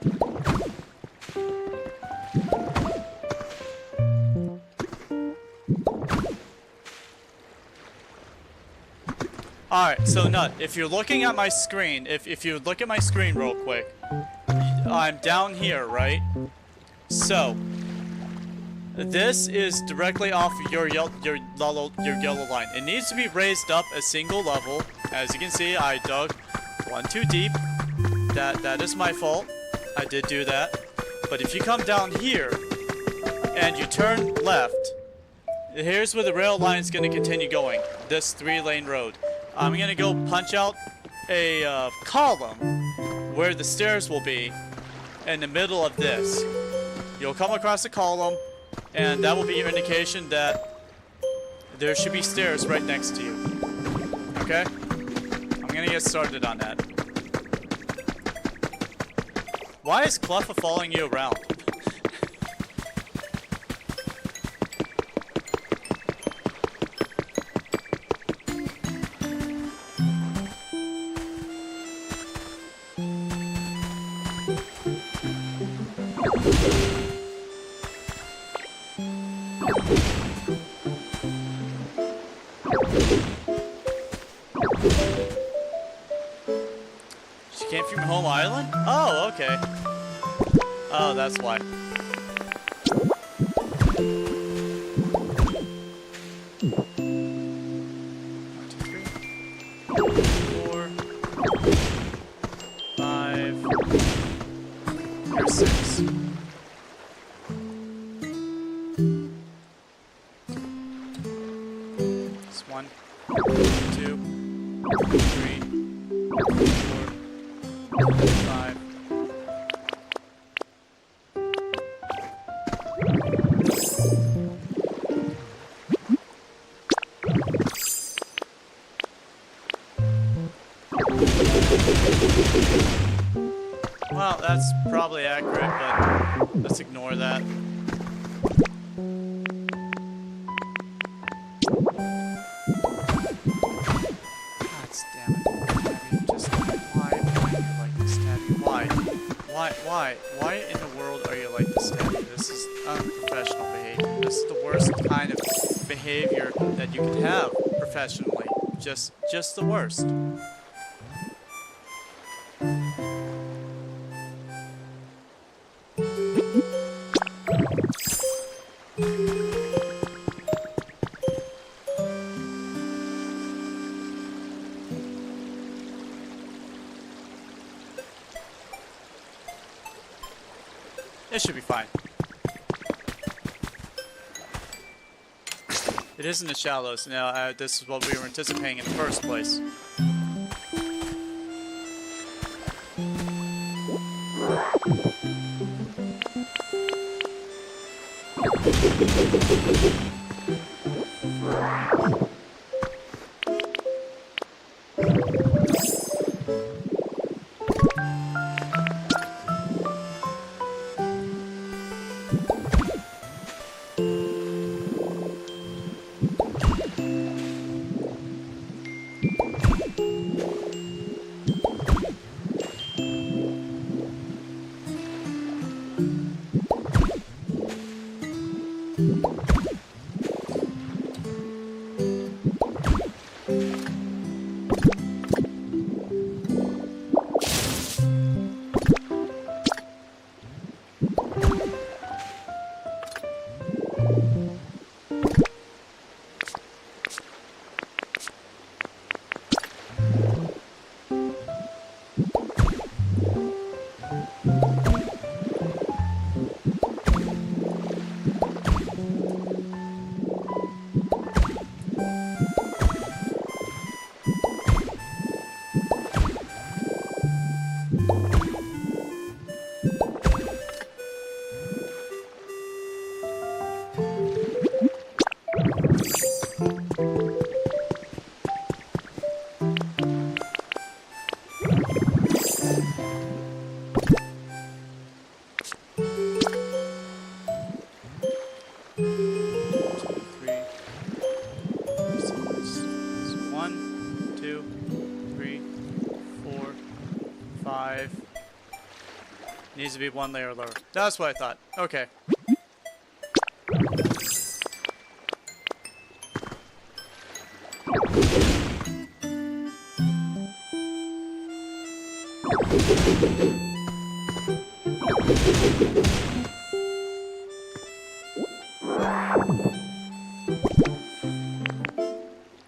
Alright, so Nut, if you're looking at my screen, if you look at my screen real quick, I'm down here, right? So, this is directly off your yellow line. It needs to be raised up a single level. As you can see, I dug 1 too deep. That is my fault. I did do that. But if you come down here and you turn left, here's where the rail line is going to continue going. This 3-lane road. I'm going to go punch out a column where the stairs will be in the middle of this. You'll come across a column, and that will be your indication that there should be stairs right next to you. Okay? I'm going to get started on that. Why is Cluffa following you around? She came from home island? Oh, okay. Oh, that's why. 4, 5. Here's 6. It's 1, 2, 3, 4, 5. Well, that's probably accurate, but let's ignore that. God damn it. Just why are you like this, Tabby? Why in the world are you like this, Tabby? This is unprofessional behavior. This is the worst kind of behavior that you could have professionally. Just the worst. It should be fine. It is in the shallows. Now, this is what we were anticipating in the first place. Needs to be 1 layer lower. That's what I thought. Okay.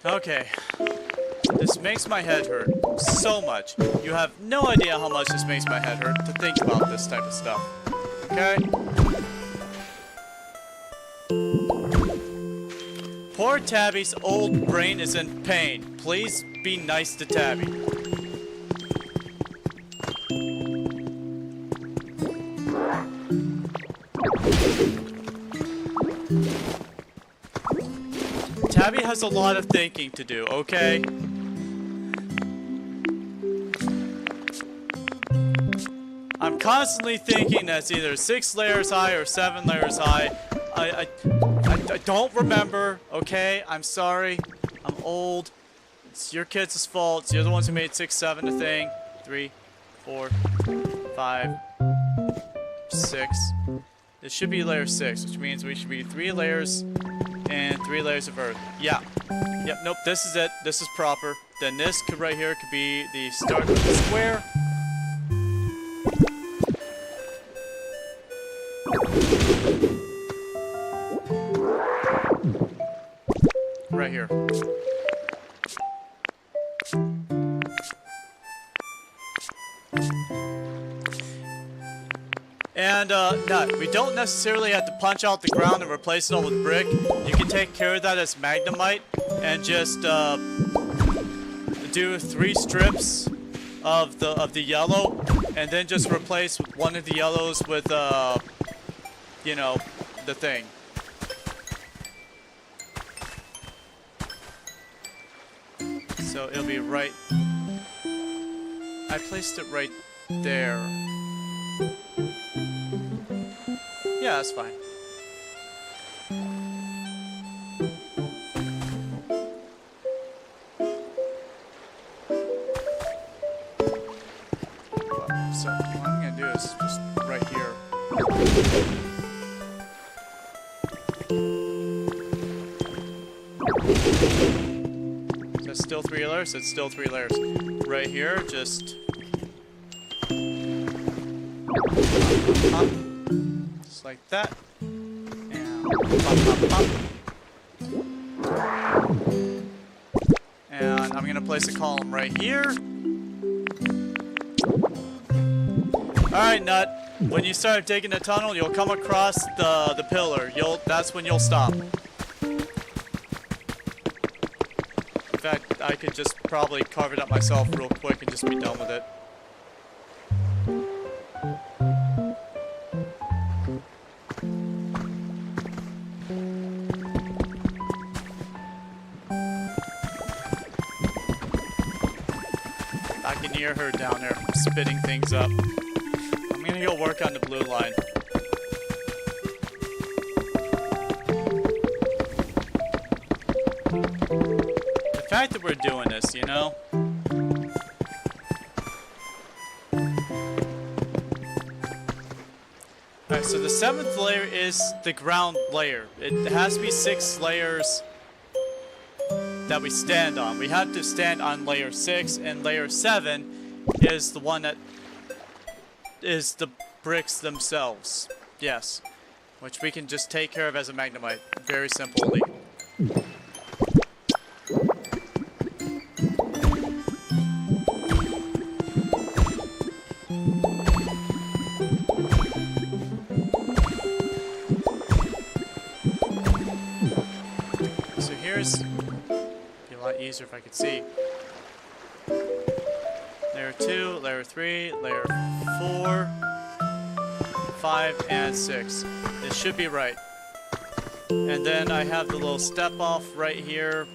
Okay. This makes my head hurt so much. You have no idea how much this makes my head hurt to think about this type of stuff. Okay? Poor Tabby's old brain is in pain. Please be nice to Tabby. Tabby has a lot of thinking to do, okay? I'm constantly thinking that's either 6 layers high or 7 layers high. I don't remember, okay? I'm sorry. I'm old. It's your kids' fault. You're the ones who made 6, 7 a thing. 3, 4, 5, 6. This should be layer 6, which means we should be 3 layers and 3 layers of earth. Yeah. Yep, nope, this is it. This is proper. Then this could right here could be the start of the square. Right here. And, no, we don't necessarily have to punch out the ground and replace it all with brick. You can take care of that as magnemite and just, do 3 strips of the yellow and then just replace one of the yellows with, you know, the thing. So it'll be right... I placed it right there. Yeah, that's fine. So what I'm gonna do is just right here. Is that still 3 layers? It's still 3 layers. Right here, just... Pop. Just like that. And pop, pop, pop. And I'm gonna place a column right here. Alright, Nut. When you start digging the tunnel, you'll come across the pillar. That's when you'll stop. In fact, I could just probably carve it up myself real quick and just be done with it. I can hear her down there spitting things up. I'm gonna go work on the blue line. The fact that we're doing this, you know? Alright, so the 7th layer is the ground layer. It has to be 6 layers that we stand on. We have to stand on layer 6, and layer 7 is the one that is the bricks themselves. Yes. Which we can just take care of as a magnemite. Very simply. So here's... It'd be a lot easier if I could see. Layer 2, layer 3, layer 4, 5, and 6. This should be right. And then I have the little step off right here.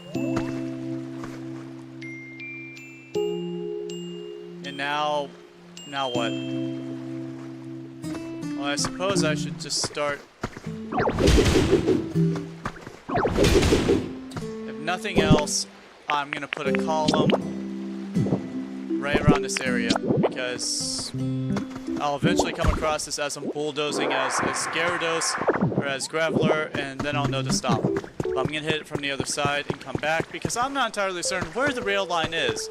And now what? Well, I suppose I should just start. If nothing else, I'm gonna put a column right around this area, because I'll eventually come across this as I'm bulldozing as Gyarados or as Graveler, and then I'll know to stop. But I'm gonna hit it from the other side and come back, because I'm not entirely certain where the rail line is.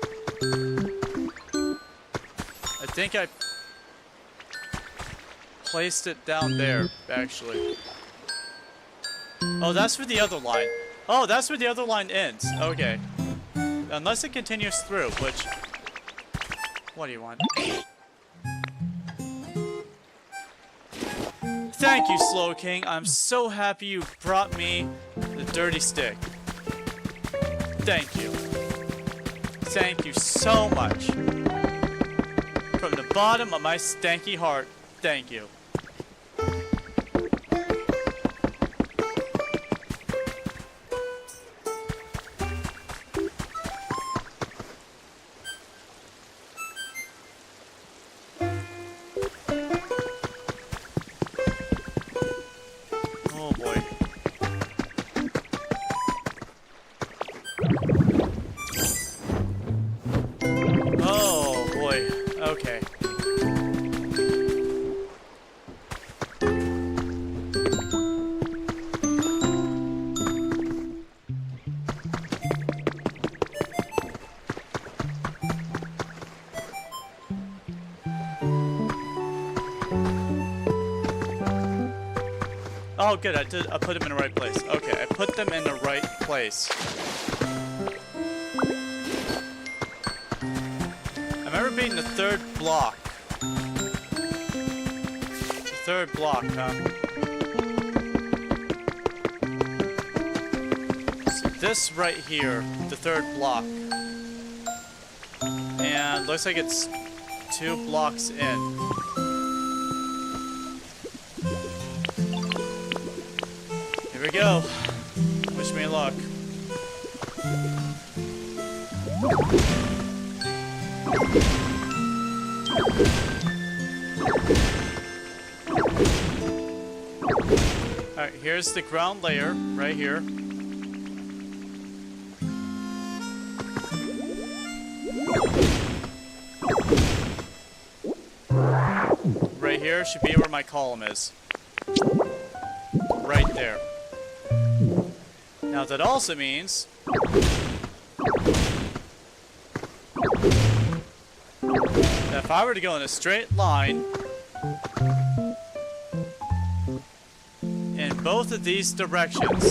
I think I placed it down there, actually. Oh, that's where the other line. Oh, that's where the other line ends. Okay. unless it continues through, which... What do you want? Thank you, Slow King. I'm so happy you brought me the dirty stick. Thank you. Thank you so much. From the bottom of my stanky heart, thank you. Oh boy. Oh boy. Okay. Oh, good. I put them in the right place. Okay, I put them in the right place. I remember being the third block. The third block, huh? So this right here, the third block. And looks like it's 2 blocks in. Here we go. Wish me luck. Alright, here's the ground layer right here. Right here should be where my column is. Right there. Now that also means that if I were to go in a straight line in both of these directions,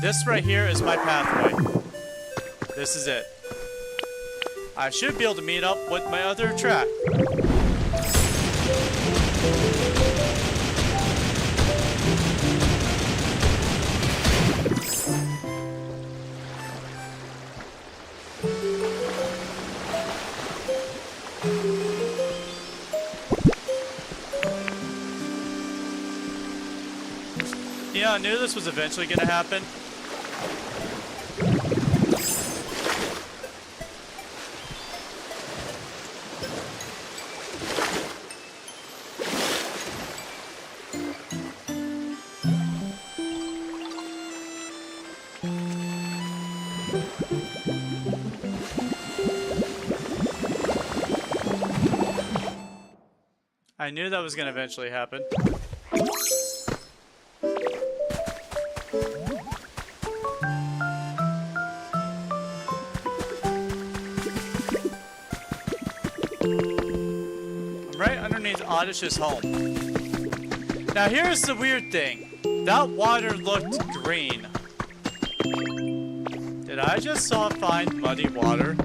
this right here is my pathway. This is it. I should be able to meet up with my other track. Yeah, I knew this was eventually going to happen. I knew that was going to eventually happen. I'm right underneath Oddish's home. Now here's the weird thing. That water looked green. Did I just find muddy water?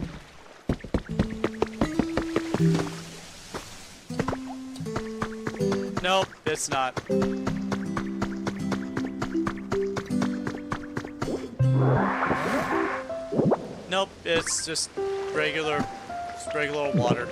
Nope, it's not. Nope, it's just regular water.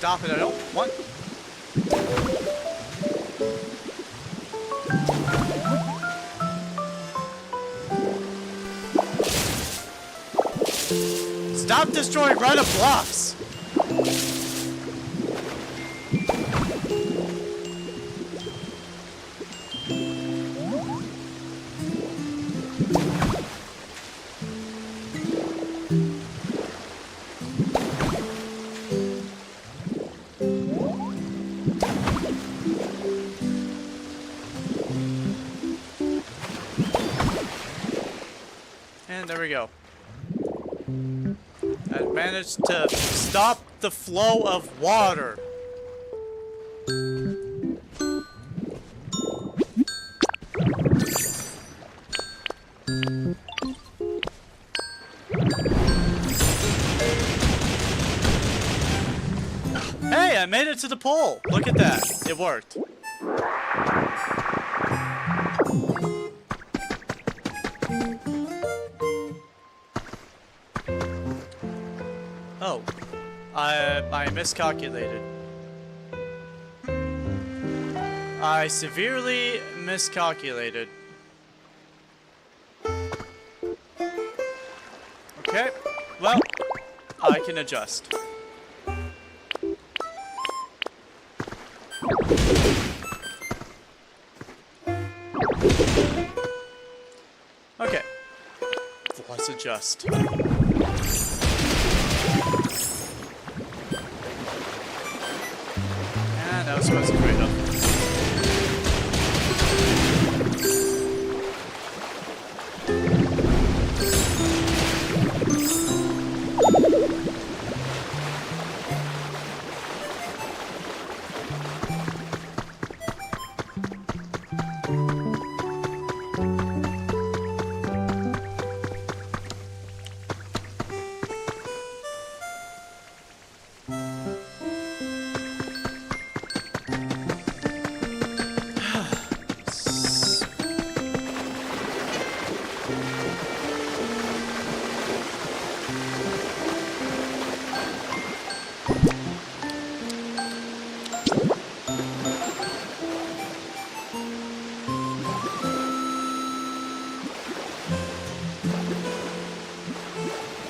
stop it. I don't want... Stop destroying random blocks! And there we go. I managed to stop the flow of water. Hey, I made it to the pole. Look at that. It worked. Oh, I miscalculated. I severely miscalculated. Okay, well, I can adjust. Okay, let's adjust. And that was supposed to be great enough.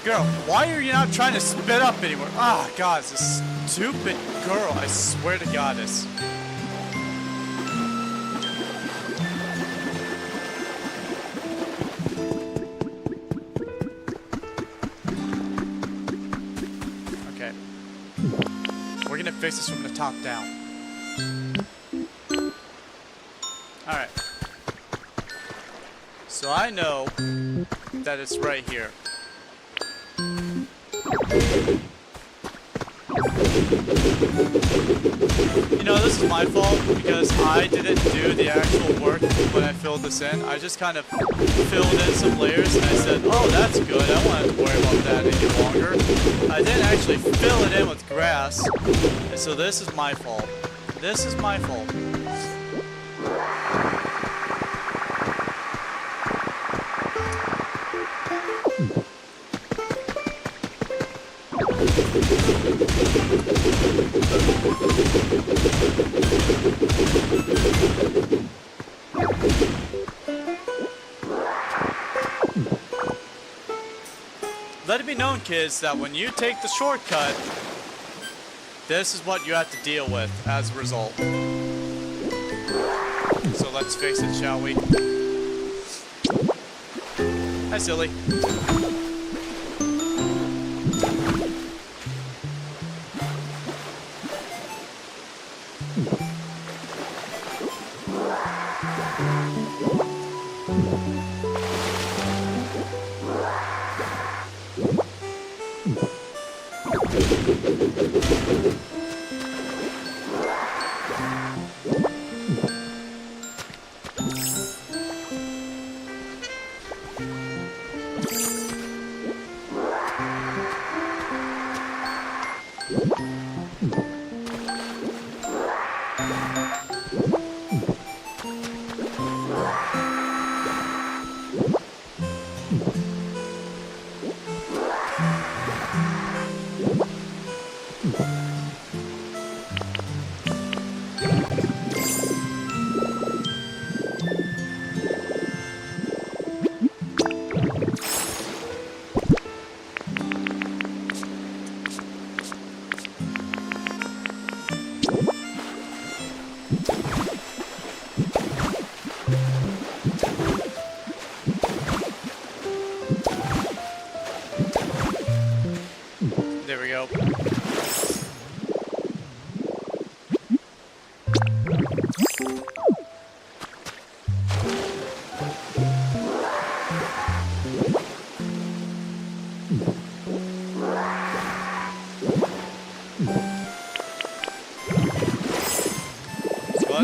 Girl, why are you not trying to spit up anymore? Ah, God, this stupid girl, I swear to Goddess. Okay. We're gonna fix this from the top down. Alright. So I know that it's right here. You know, this is my fault because I didn't do the actual work when I filled this in. I just kind of filled in some layers and I said, oh, that's good. I don't have to worry about that any longer. I didn't actually fill it in with grass. And so this is my fault. This is my fault. Let it be known, kids, that when you take the shortcut, this is what you have to deal with as a result. So let's fix it, shall we? Hi, silly.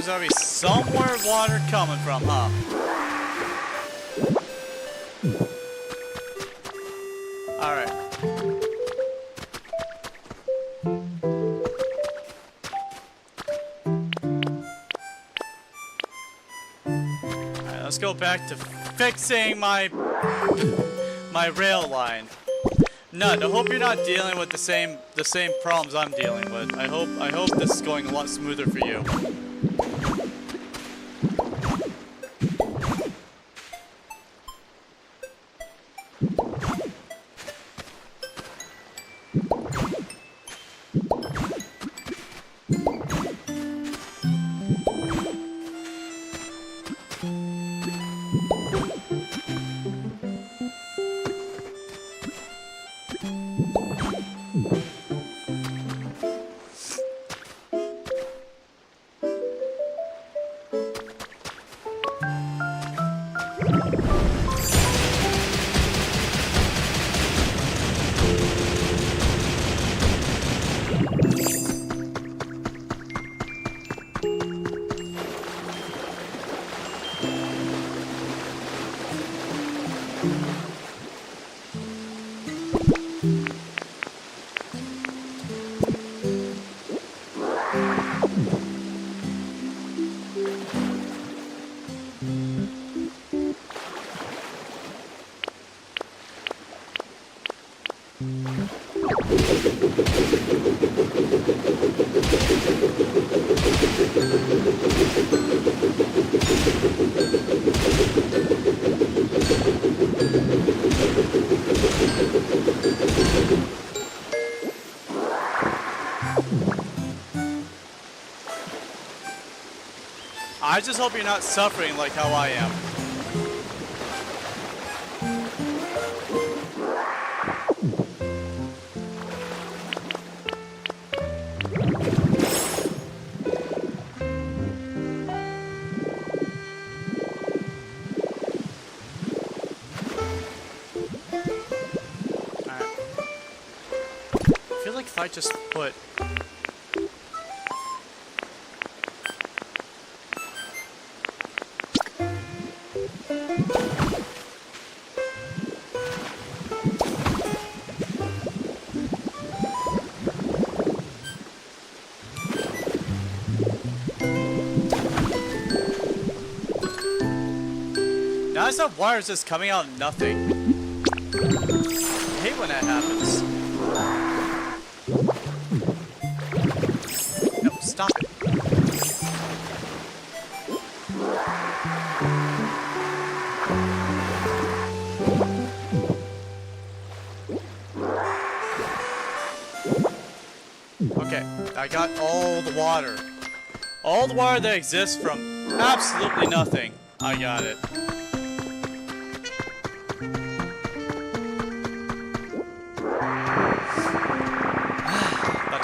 there's gotta be somewhere water coming from, huh? Alright. Alright, let's go back to fixing my rail line. Nut, I hope you're not dealing with the same problems I'm dealing with. I hope this is going a lot smoother for you. I just hope you're not suffering like how I am. Alright. I feel like if I just put... Now I just have wires just coming out of nothing. I hate when that happens. No, stop it. Okay, I got all the water. All the water that exists from absolutely nothing. I got it.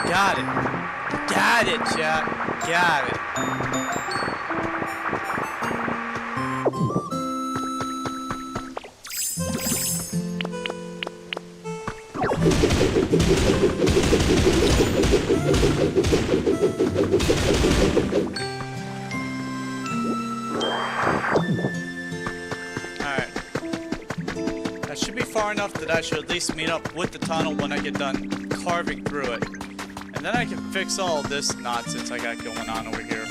Got it. Got it, chat. Got it. Alright. That should be far enough that I should at least meet up with the tunnel when I get done carving through it. And then I can fix all this nonsense I got going on over here.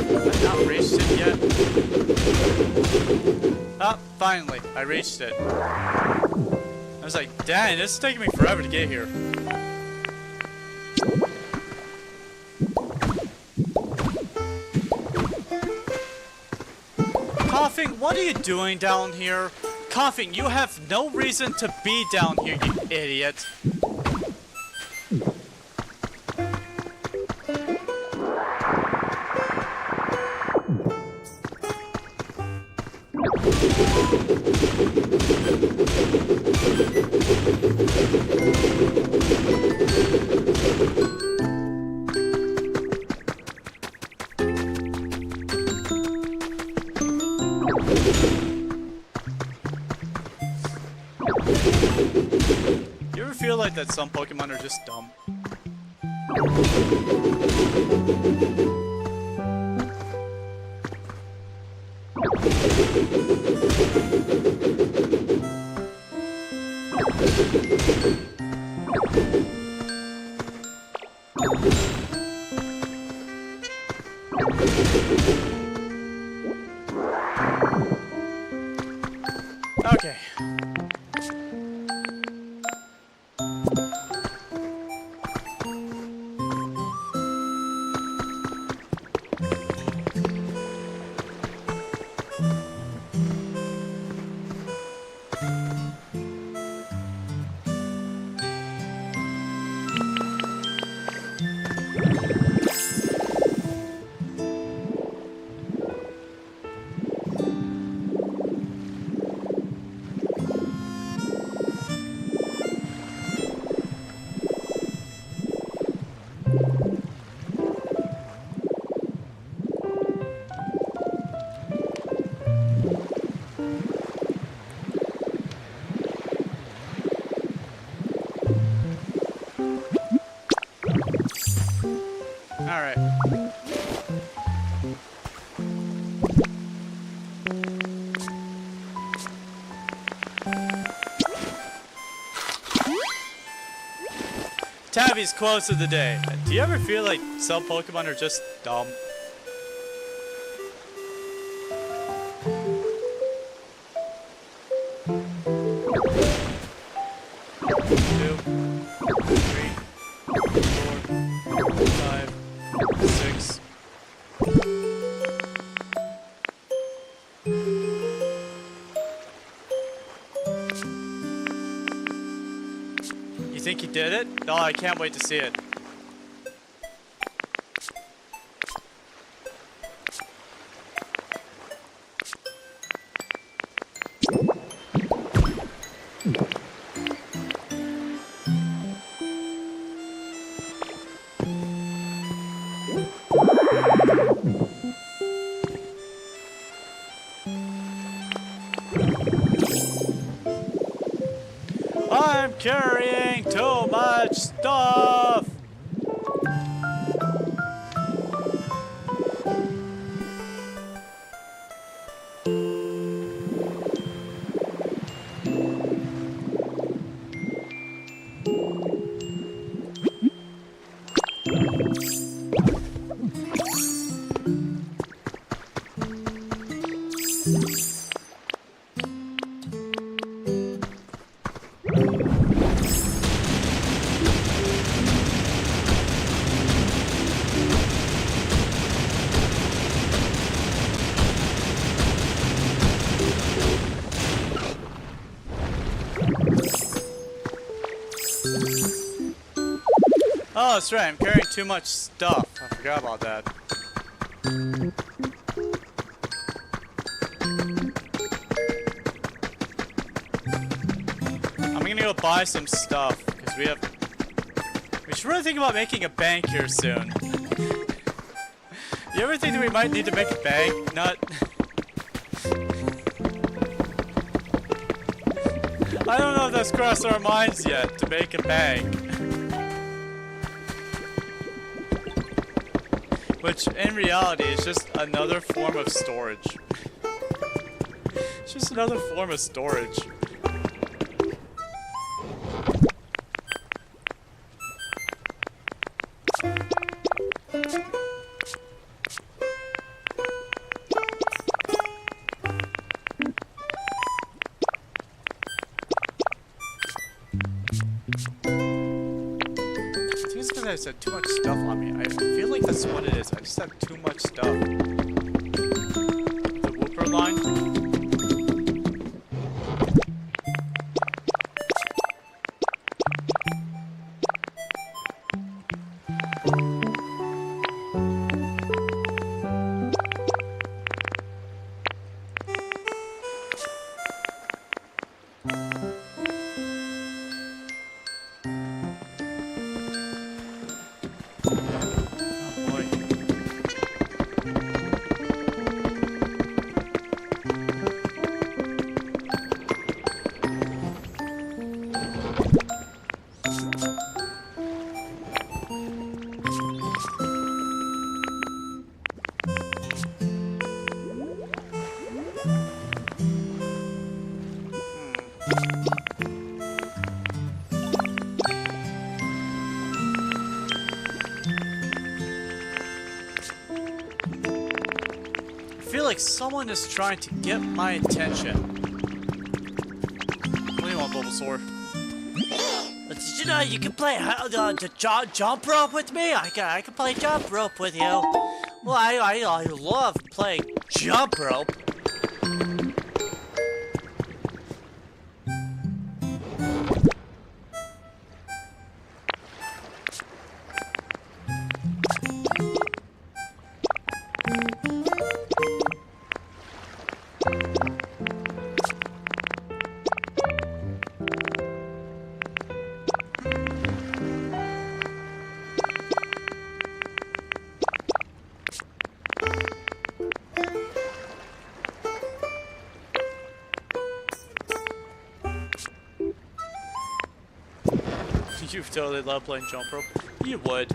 Have I not reached it yet? Ah, finally, I reached it. I was like, dang, this is taking me forever to get here. Coughing, what are you doing down here? Coughing, you have no reason to be down here, you idiot. like that some Pokemon are just dumb. Okay. Alright. Tabby's quotes of the day. Do you ever feel like some Pokemon are just dumb? Two, 3, 4, 5, 6. You think you did it? Oh, I can't wait to see it. I'm carrying too much stuff! Oh, that's right, I'm carrying too much stuff. I forgot about that. I'm gonna go buy some stuff, because we should really think about making a bank here soon. You ever think that we might need to make a bank? Not... I don't know if that's crossed our minds yet, to make a bank. Which, in reality, is just another form of storage. It's just another form of storage. I said too much stuff on me. I feel like that's what it is. I just have too much stuff. The Whooper line. like someone is trying to get my attention. What do you want, Bulbasaur? Did you know you can play the jump rope with me? I can play jump rope with you. Well, I love playing jump rope. You totally love playing jump rope. You would.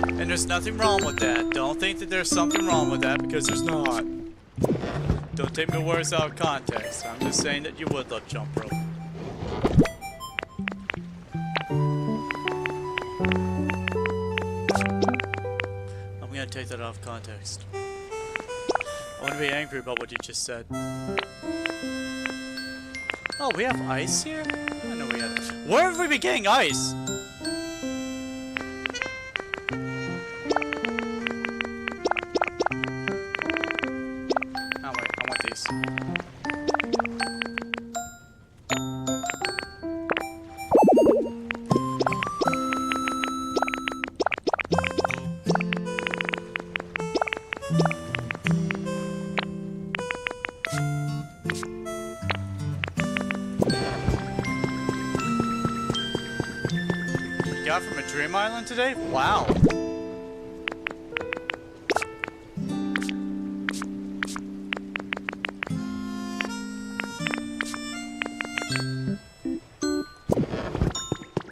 And there's nothing wrong with that. Don't think that there's something wrong with that, because there's not. Don't take my words out of context. I'm just saying that you would love jump rope. I'm gonna take that out of context. I want to be angry about what you just said. Oh, we have ice here? I know we had. Where have we been getting ice? Got from a dream island today? Wow.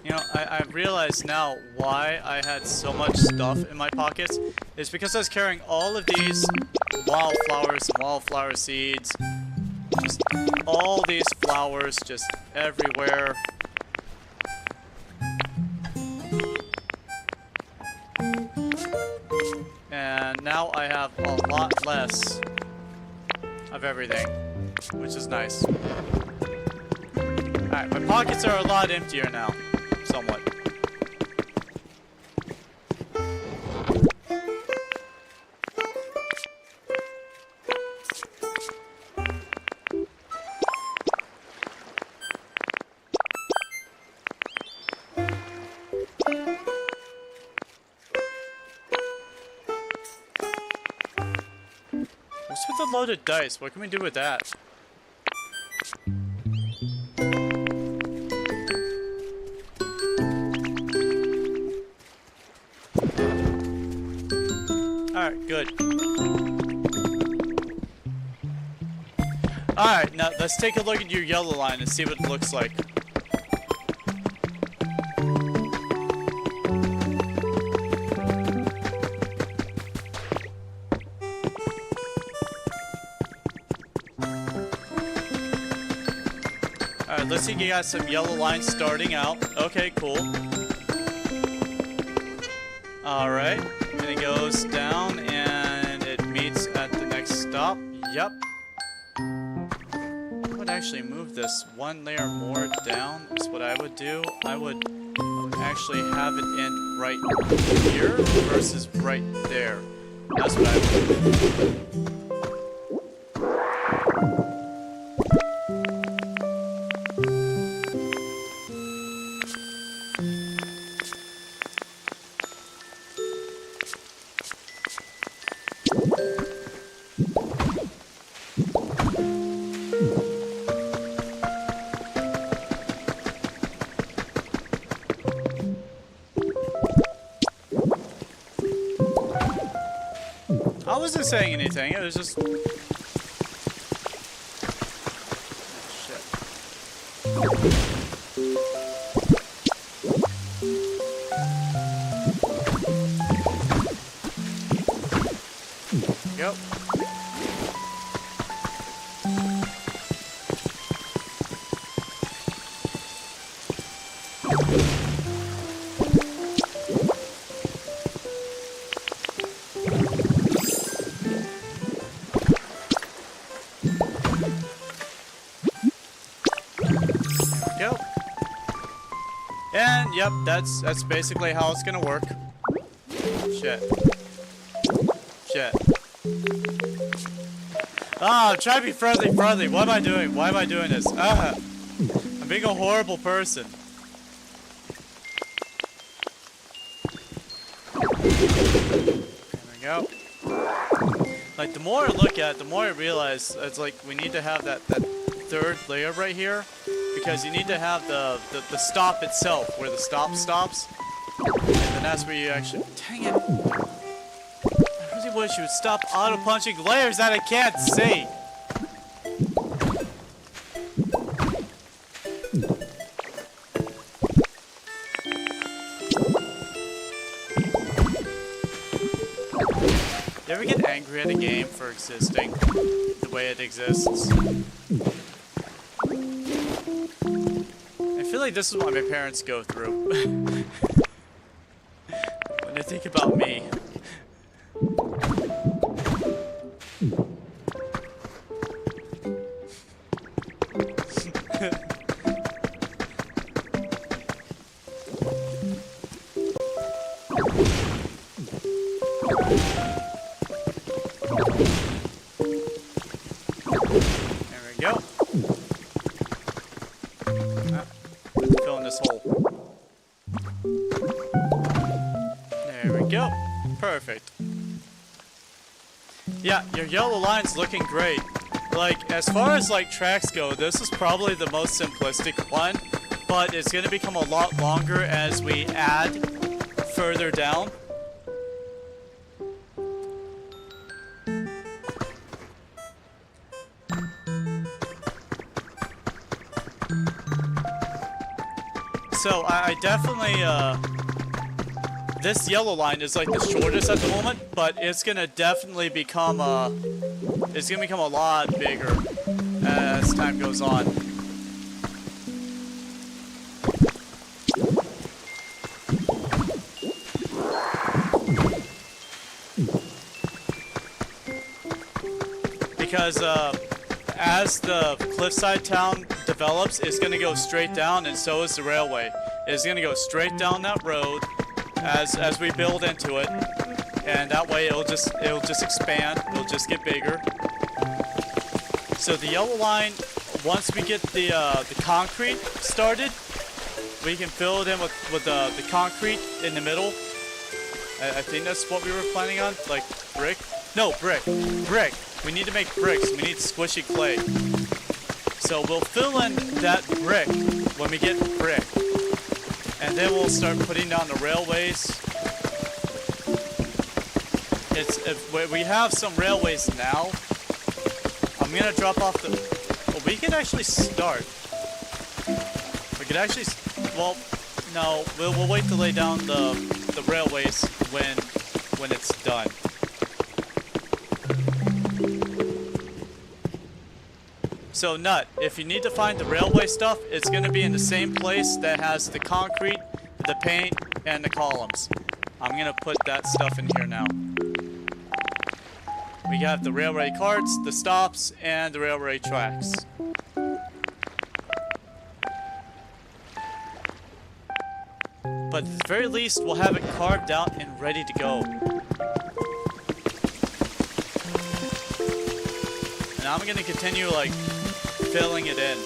You know, I realize now why I had so much stuff in my pockets. It's because I was carrying all of these wildflowers and wildflower seeds. Just all these flowers just everywhere. And now I have a lot less of everything, which is nice. Alright, my pockets are a lot emptier now, somewhat. What's with the loaded dice? What can we do with that? Alright, good. Alright, now let's take a look at your yellow line and see what it looks like. Alright, let's see, you got some yellow lines starting out. Okay, cool. Alright, and it goes down and it meets at the next stop. Yep. I would actually move this one layer more down, is what I would do. I would actually have it in right here versus right there. That's what I would do. I wasn't saying anything, it was just... Shit. And yep, that's basically how it's gonna work. Shit. Shit. Ah, I'm trying to be friendly. What am I doing? Why am I doing this? I'm being a horrible person. There we go. Like, the more I look at it, the more I realize it's like we need to have that third layer right here, because you need to have the stop itself, where the stop stops, and then that's where you actually... Dang it! I really wish you would stop auto-punching layers that I can't see! You ever get angry at a game for existing the way it exists? I feel like this is what my parents go through when they think about me. Perfect. Yeah, your yellow line's looking great. Like, as far as like tracks go, this is probably the most simplistic one, but it's gonna become a lot longer as we add further down. So I definitely this yellow line is like the shortest at the moment, but it's gonna definitely become a lot bigger as time goes on. Because as the cliffside town develops, it's gonna go straight down, and so is the railway. It's gonna go straight down that road as we build into it, and that way it'll just expand. It'll just get bigger. So the yellow line, once we get the concrete started, we can fill it in with the concrete in the middle. I think that's what we were planning on, like brick. No, brick. We need to make bricks. We need squishy clay. So we'll fill in that brick when we get brick. And then we'll start putting down the railways. We have some railways now. I'm gonna drop off the... Well, we could actually start. We could actually... Well, no. We'll wait to lay down the railways when it's done. So, Nut, if you need to find the railway stuff, it's going to be in the same place that has the concrete, the paint, and the columns. I'm going to put that stuff in here now. We got the railway carts, the stops, and the railway tracks. But at the very least, we'll have it carved out and ready to go. And I'm going to continue, like, filling it in.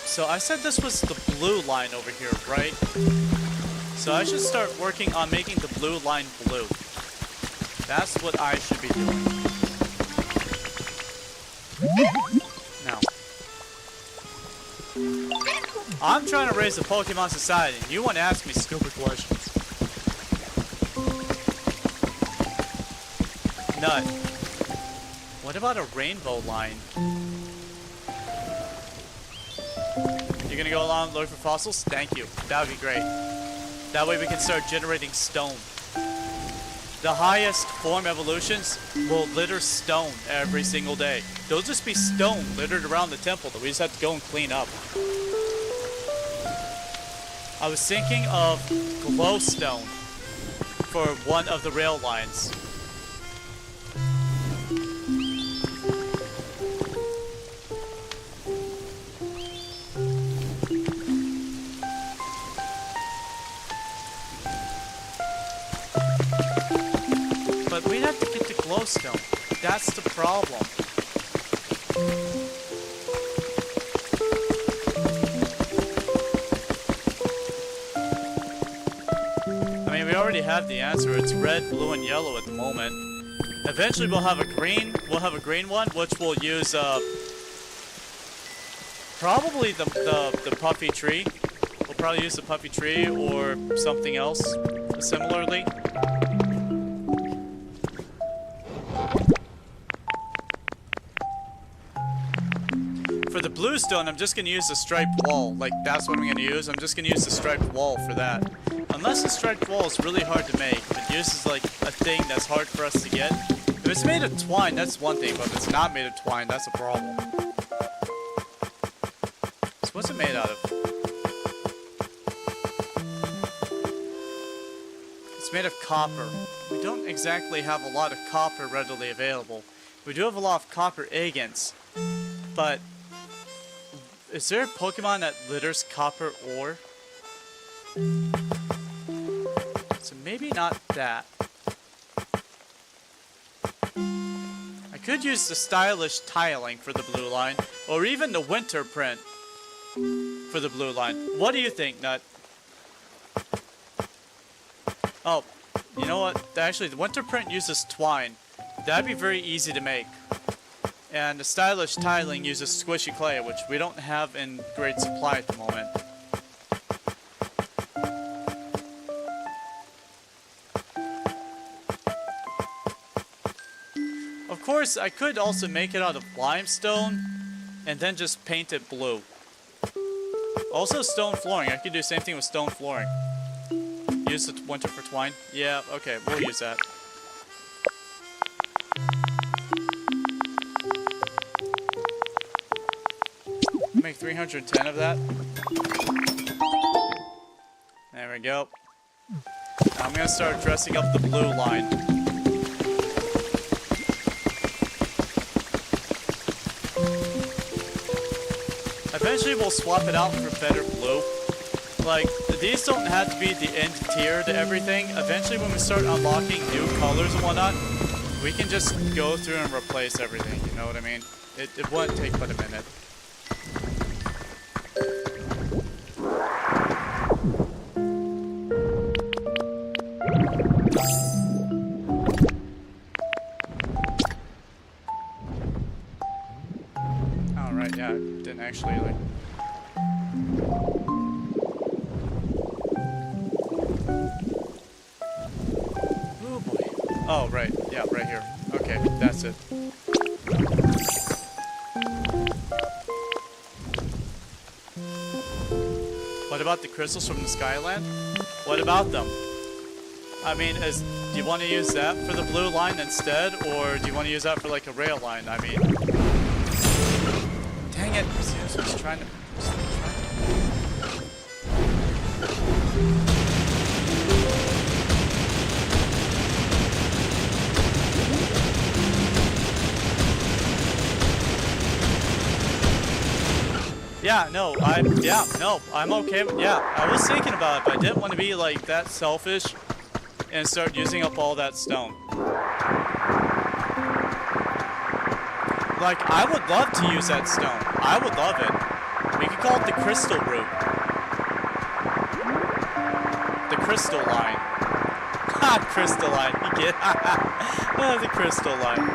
So I said this was the blue line over here, right? So I should start working on making the blue line blue. That's what I should be doing. Now, I'm trying to raise a Pokemon society, and you want to ask me stupid questions. Nut. What about a rainbow line? You're gonna go along and look for fossils? Thank you. That would be great. That way we can start generating stone. The highest form evolutions will litter stone every single day. There'll just be stone littered around the temple that we just have to go and clean up. I was thinking of glowstone for one of the rail lines. but we'd have to get the glowstone. That's the problem. I mean, we already have the answer. It's red, blue, and yellow at the moment. Eventually, we'll have a green. We'll have a green one, which we'll use. Probably the puffy tree. We'll probably use the puffy tree or something else similarly. For the blue stone, I'm just going to use the striped wall. Like, that's what I'm going to use. I'm just going to use the striped wall for that. Unless the striped wall is really hard to make. If it uses, like, a thing that's hard for us to get. If it's made of twine, that's one thing. But if it's not made of twine, that's a problem. So what's it made out of? It's made of copper. We don't exactly have a lot of copper readily available. We do have a lot of copper agents. But is there a Pokemon that litters copper ore? So maybe not that. I could use the stylish tiling for the blue line, or even the winter print for the blue line. What do you think, Nut? Oh, you know what? Actually, the winter print uses twine. That'd be very easy to make. And the stylish tiling uses squishy clay, which we don't have in great supply at the moment. Of course, I could also make it out of limestone and then just paint it blue. Also stone flooring. I could do the same thing with stone flooring. Use the winter for twine. Yeah, okay, we'll use that. Make 310 of that. There we go. Now I'm gonna start dressing up the blue line. Eventually we'll swap it out for better blue. Like, these don't have to be the end tier to everything. Eventually when we start unlocking new colors and whatnot, we can just go through and replace everything, you know what I mean? It won't take but a minute. Alright, yeah, it didn't actually, like... Oh boy. Oh, right. Yeah, right here. Okay, that's it. What about the crystals from the Skyland? What about them? I mean, do you want to use that for the blue line instead, or do you want to use that for like a rail line? I mean, dang it! I was trying to. Yeah, no, I'm okay with, yeah, I was thinking about it, but I didn't want to be, like, that selfish and start using up all that stone. Like, I would love to use that stone. I would love it. We could call it the crystal route. The crystal line. Ha, crystal line, you get it? The crystal line.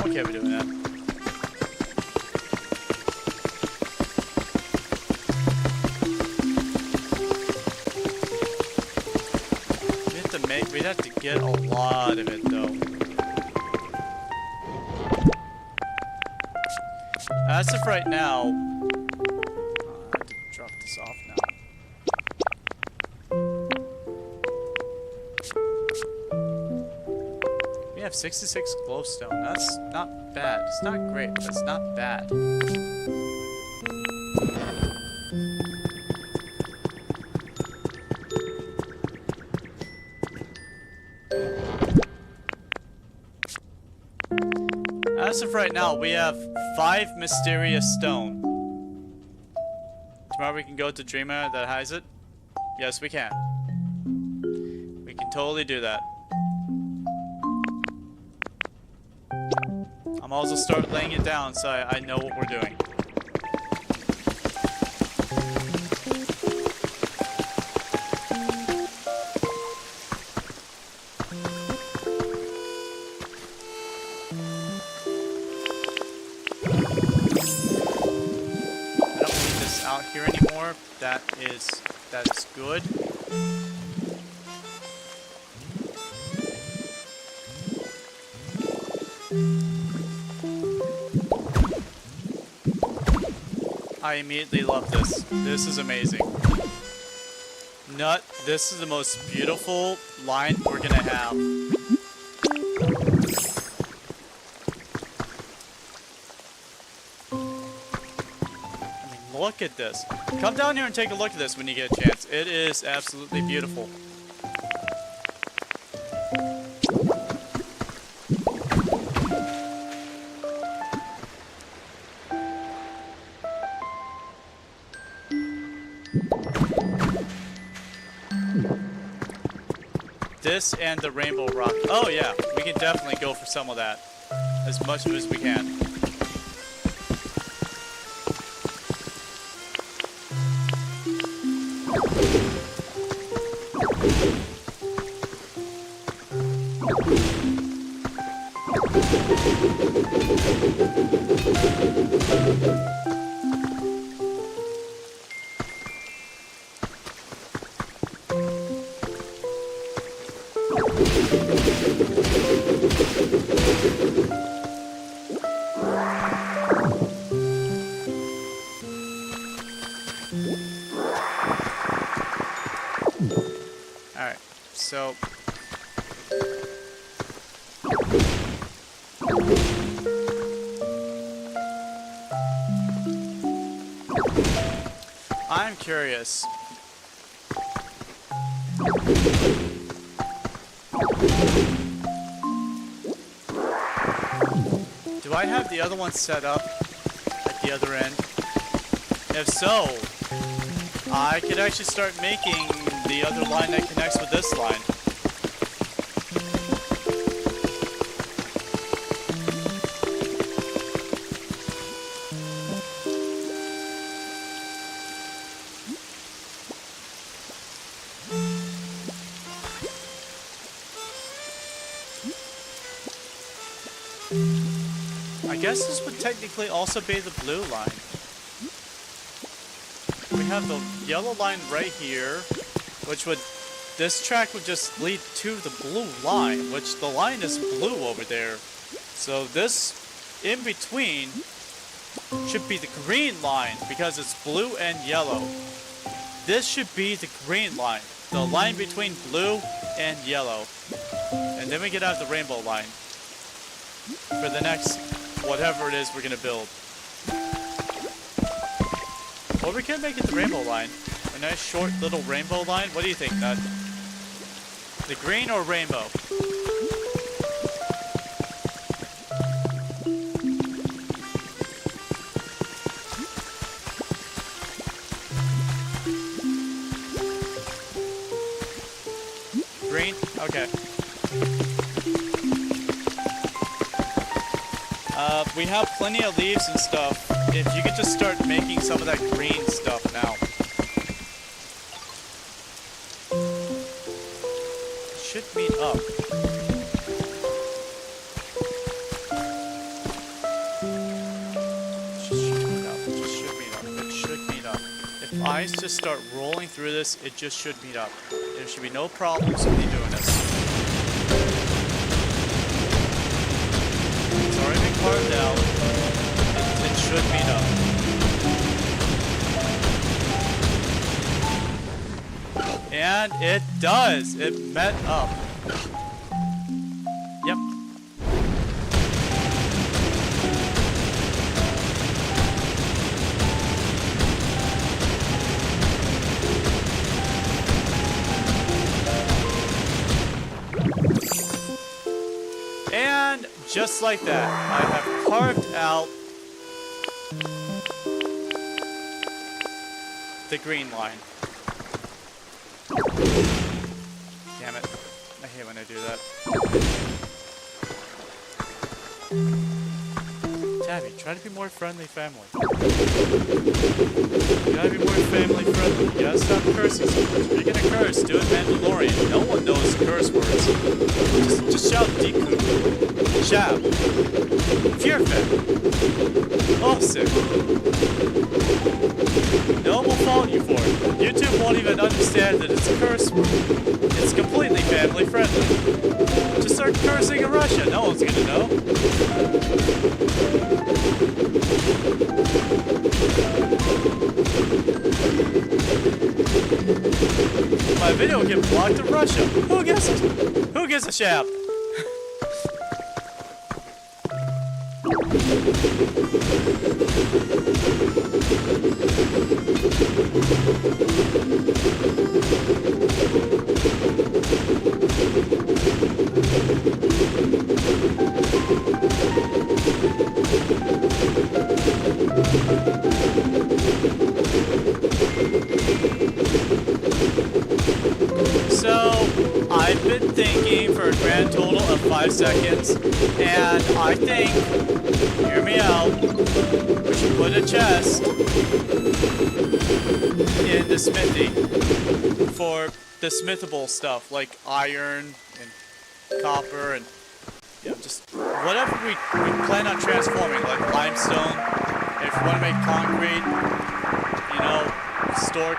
Okay, we're doing that. We'd have to get a lot of it though. As of right now, I have to drop this off now. We have 66 glowstone. That's not bad. It's not great, but it's not bad. As of right now, we have 5 mysterious stone. Tomorrow we can go to Dreamer that has it. Yes, we can. We can totally do that. I'm also start laying it down so I know what we're doing. I don't need this out here anymore. That is good. I immediately love this. This is amazing. Nut, this is the most beautiful line we're gonna have. I mean, look at this. Come down here and take a look at this when you get a chance. It is absolutely beautiful. This and the rainbow rock. Oh yeah, we can definitely go for some of that. As much of it as we can. Alright, so I'm curious. Do I have the other one set up at the other end? If so, I could actually start making the other line that connects with this line. I guess this would technically also be the blue line. We have the yellow line right here, which would, this track would just lead to the blue line, which the line is blue over there. So this in between should be the green line because it's blue and yellow. This should be the green line, the line between blue and yellow. And then we can have the rainbow line for the next whatever it is we're gonna build. Or we could make it the rainbow line. A nice short little rainbow line. What do you think, Nut? The green or rainbow? Green? Okay. We have plenty of leaves and stuff. If you could just start making some of that green stuff now. Should meet up. It should meet up. If ice just start rolling through this, it just should meet up. There should be no problems with me doing this. It's already been carved out. It should meet up. And it does. It met up. Yep. And just like that, I have carved out the green line. Damn it. I hate when I do that. Tabby, try to be more friendly family. You gotta be more family friendly. You gotta stop cursing so much. If you're gonna curse, do it Mandalorian. No one knows curse words. Just shout Deku. Shab. Fear Fit. Oh, sick. No one will fault you for it. YouTube won't even understand that it's a curse word. It's completely family friendly. Just start cursing in Russia. No one's gonna know. My video will get blocked in Russia. Who gives a shap? So, I've been thinking for a grand total of 5 seconds, and I think, hear me out, we should put a chest in the smithy for the smithable stuff, like iron and copper and, you know, just whatever we plan on transforming, like limestone. If we want to make concrete, you know, store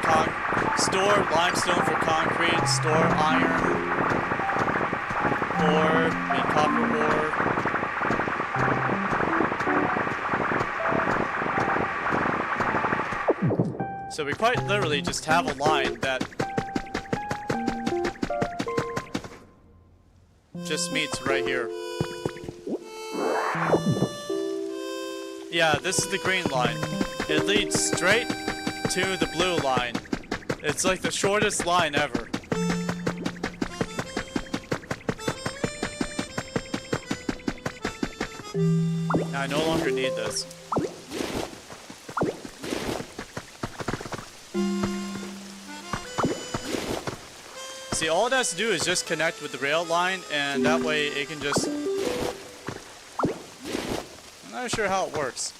limestone for concrete, store iron, ore, copper ore. So we quite literally just have a line that just meets right here. Yeah, this is the green line. It leads straight to the blue line. It's like the shortest line ever. Now I no longer need this. See, all it has to do is just connect with the rail line, and that way it can just... I'm not sure how it works.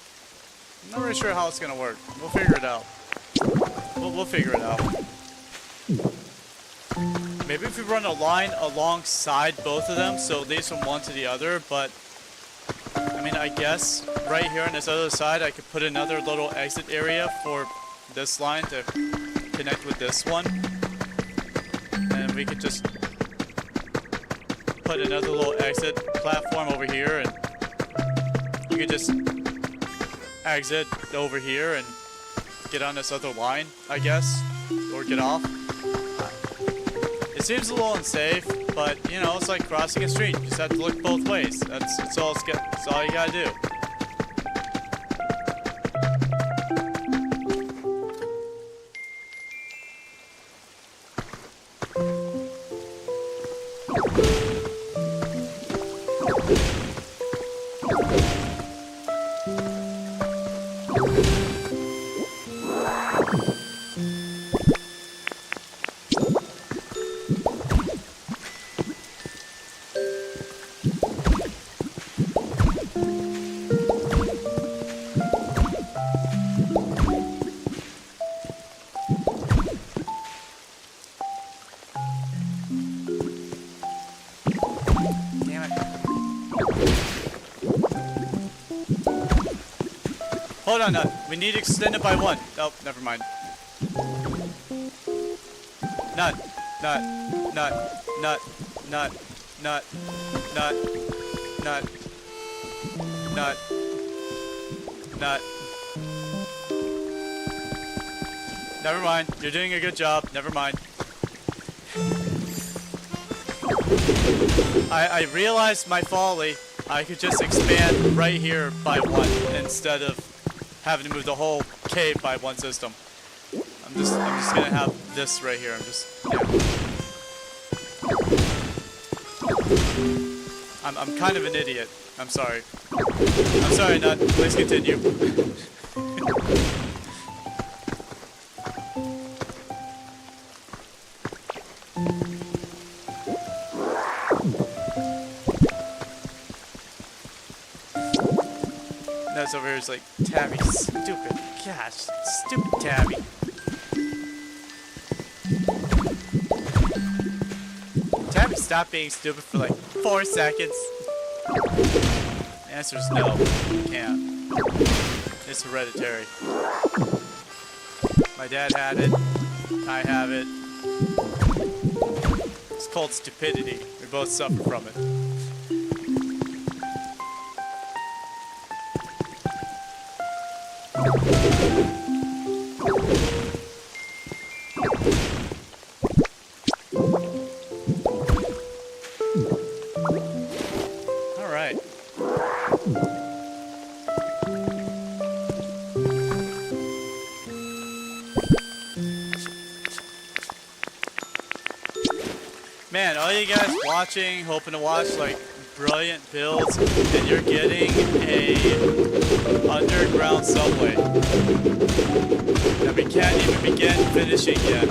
I'm not really sure how it's gonna work. We'll figure it out. We'll figure it out. Maybe if we run a line alongside both of them, so it leads from one to the other, but... I mean, I guess right here on this other side, I could put another little exit area for this line to connect with this one. And we could just put another little exit platform over here, and you could just exit over here and get on this other line, I guess, or get off. It seems a little unsafe, but you know, it's like crossing a street. You just have to look both ways. That's all you gotta do. Hold on, Nut. We need to extend it by 1. Oh, never mind. Nut. Nut. Nut. Nut. Nut. Nut. Nut. Nut. Nut. Nut. Never mind. You're doing a good job. Never mind. I realized my folly. I could just expand right here by 1 instead of having to move the whole cave by 1 system. I'm just gonna have this right here. I'm kind of an idiot. I'm sorry. I'm sorry, Nut. Please continue. Nuts over here is like, Tabby, stupid. Gosh, stupid Tabby. Tabby, stop being stupid for like 4 seconds. The answer is no. You can't. It's hereditary. My dad had it. I have it. It's called stupidity. We both suffer from it. All right. Man, all you guys watching, hoping to watch like brilliant builds, and you're getting a underground subway that we can't even begin finishing yet.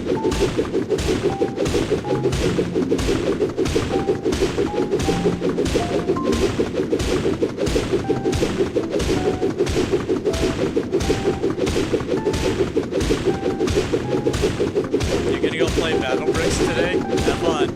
You're gonna go play Battle Bricks today? Have fun.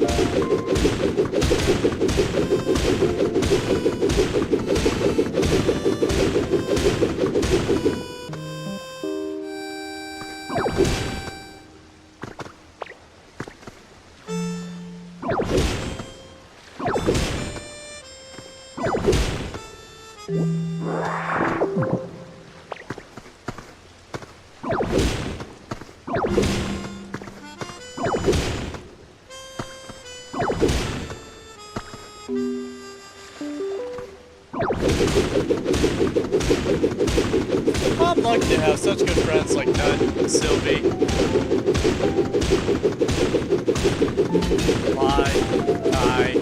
I'm lucky to have such good friends like Nut, Sylvie, Lai, Kai,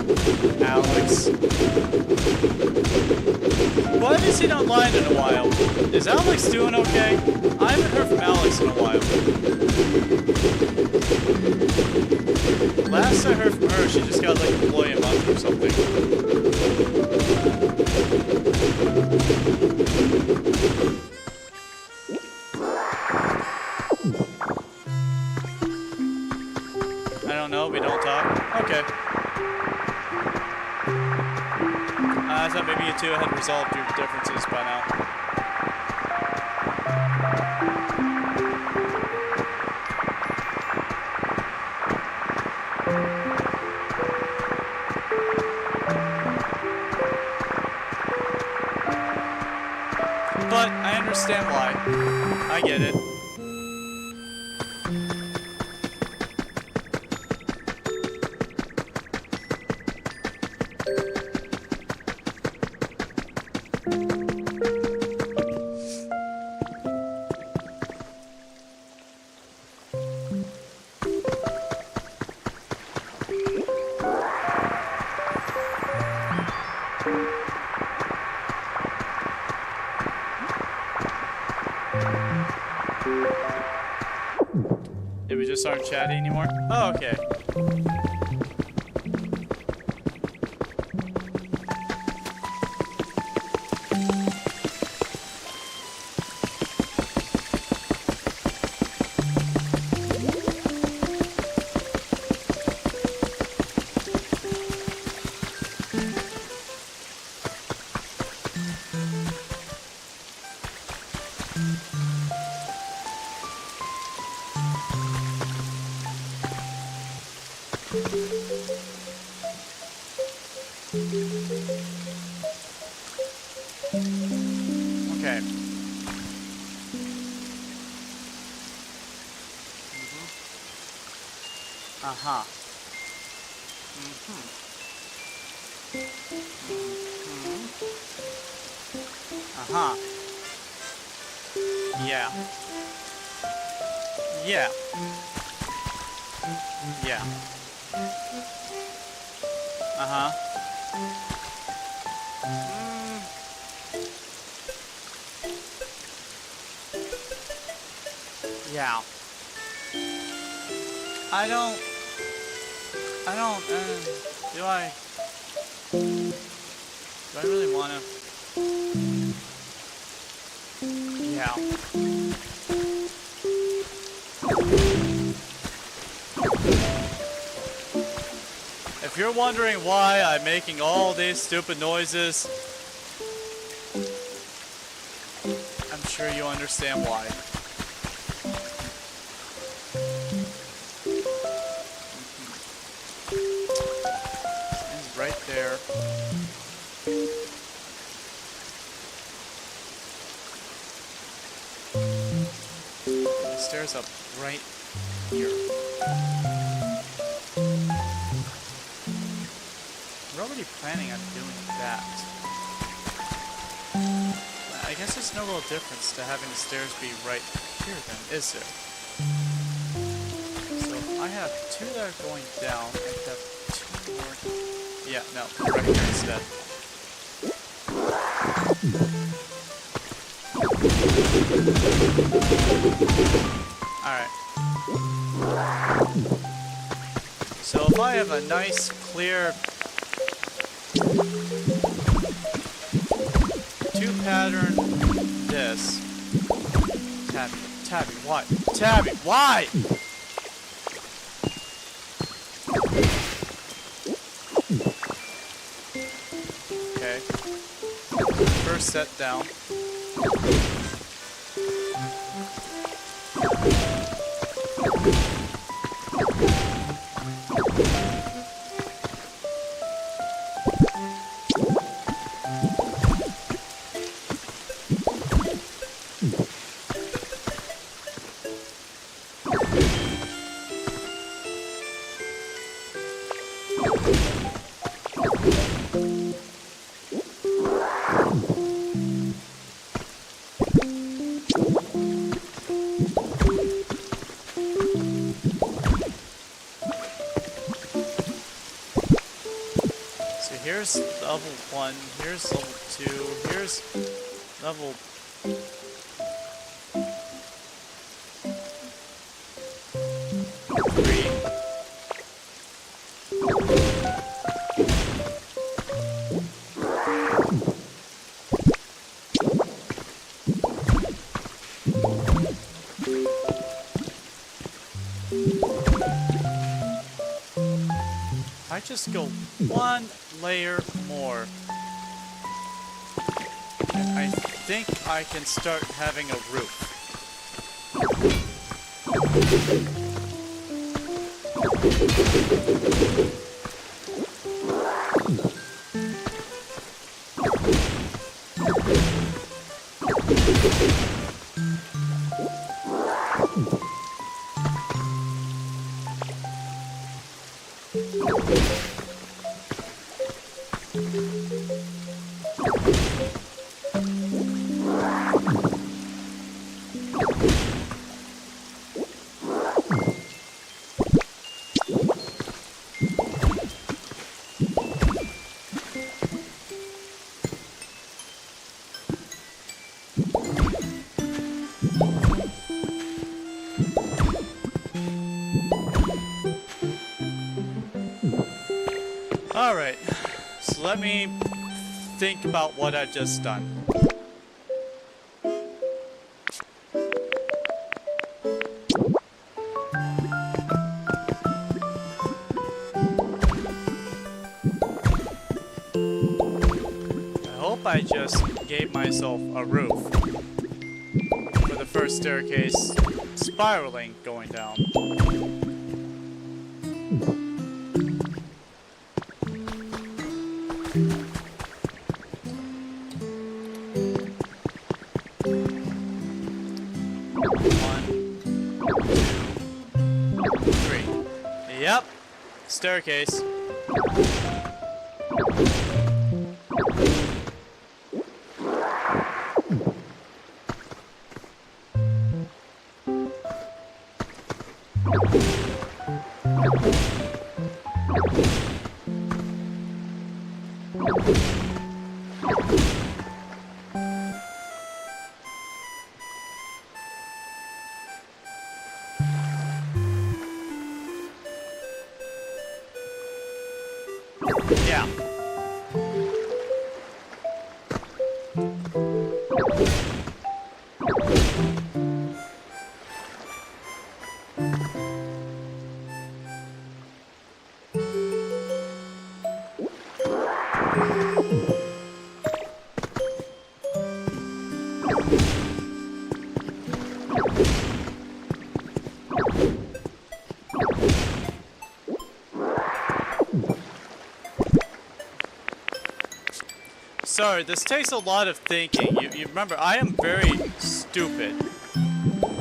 Alex. Why is he not lying in a while? Is Alex doing okay? I haven't heard from Alex in a while. Last I heard from her, she just got like employee a month or something. I don't know, we don't talk. Okay. I thought maybe you two had resolved your differences by now. But I understand why. I get it. Did we just start chatting anymore? Oh, okay. Okay. Uh-huh. Uh-huh. Yeah. Yeah. Yeah. Uh-huh. Yeah. I don't, do I? Do I really want to? cow. If you're wondering why I'm making all these stupid noises, I'm sure you understand why. It's right there. The stairs up right here. We're already planning on doing that. I guess there's no real difference to having the stairs be right here then, is there? So I have two that are going down. I have two more. Yeah, no, right here instead. Alright. So if I have a nice, clear two pattern this. Tabby, why? Tabby, why? Okay. First set down. Here's level 1, here's level 2, here's level 3. I just go one layer more, and I think I can start having a roof. Alright, so let me think about what I've just done. I hope I just gave myself a roof for the first staircase spiraling going down. Yep, staircase. Yeah. sorry, this takes a lot of thinking. You remember, I am very stupid.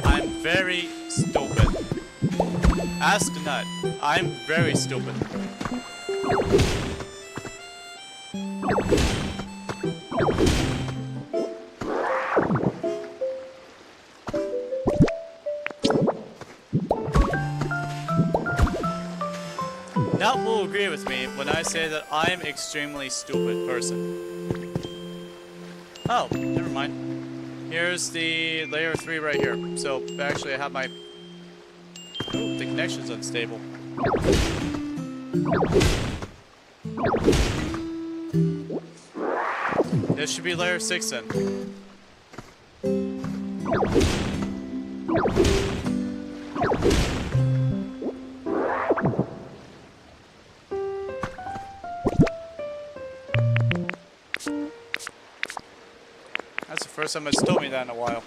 I'm very stupid. Ask Nut. I'm very stupid. Nut will agree with me when I say that I am extremely stupid person. Oh, never mind. Here's the layer 3 right here. So actually I have my... Ooh, the connection's unstable. This should be layer 6 then. That's the first time it's told me that in a while.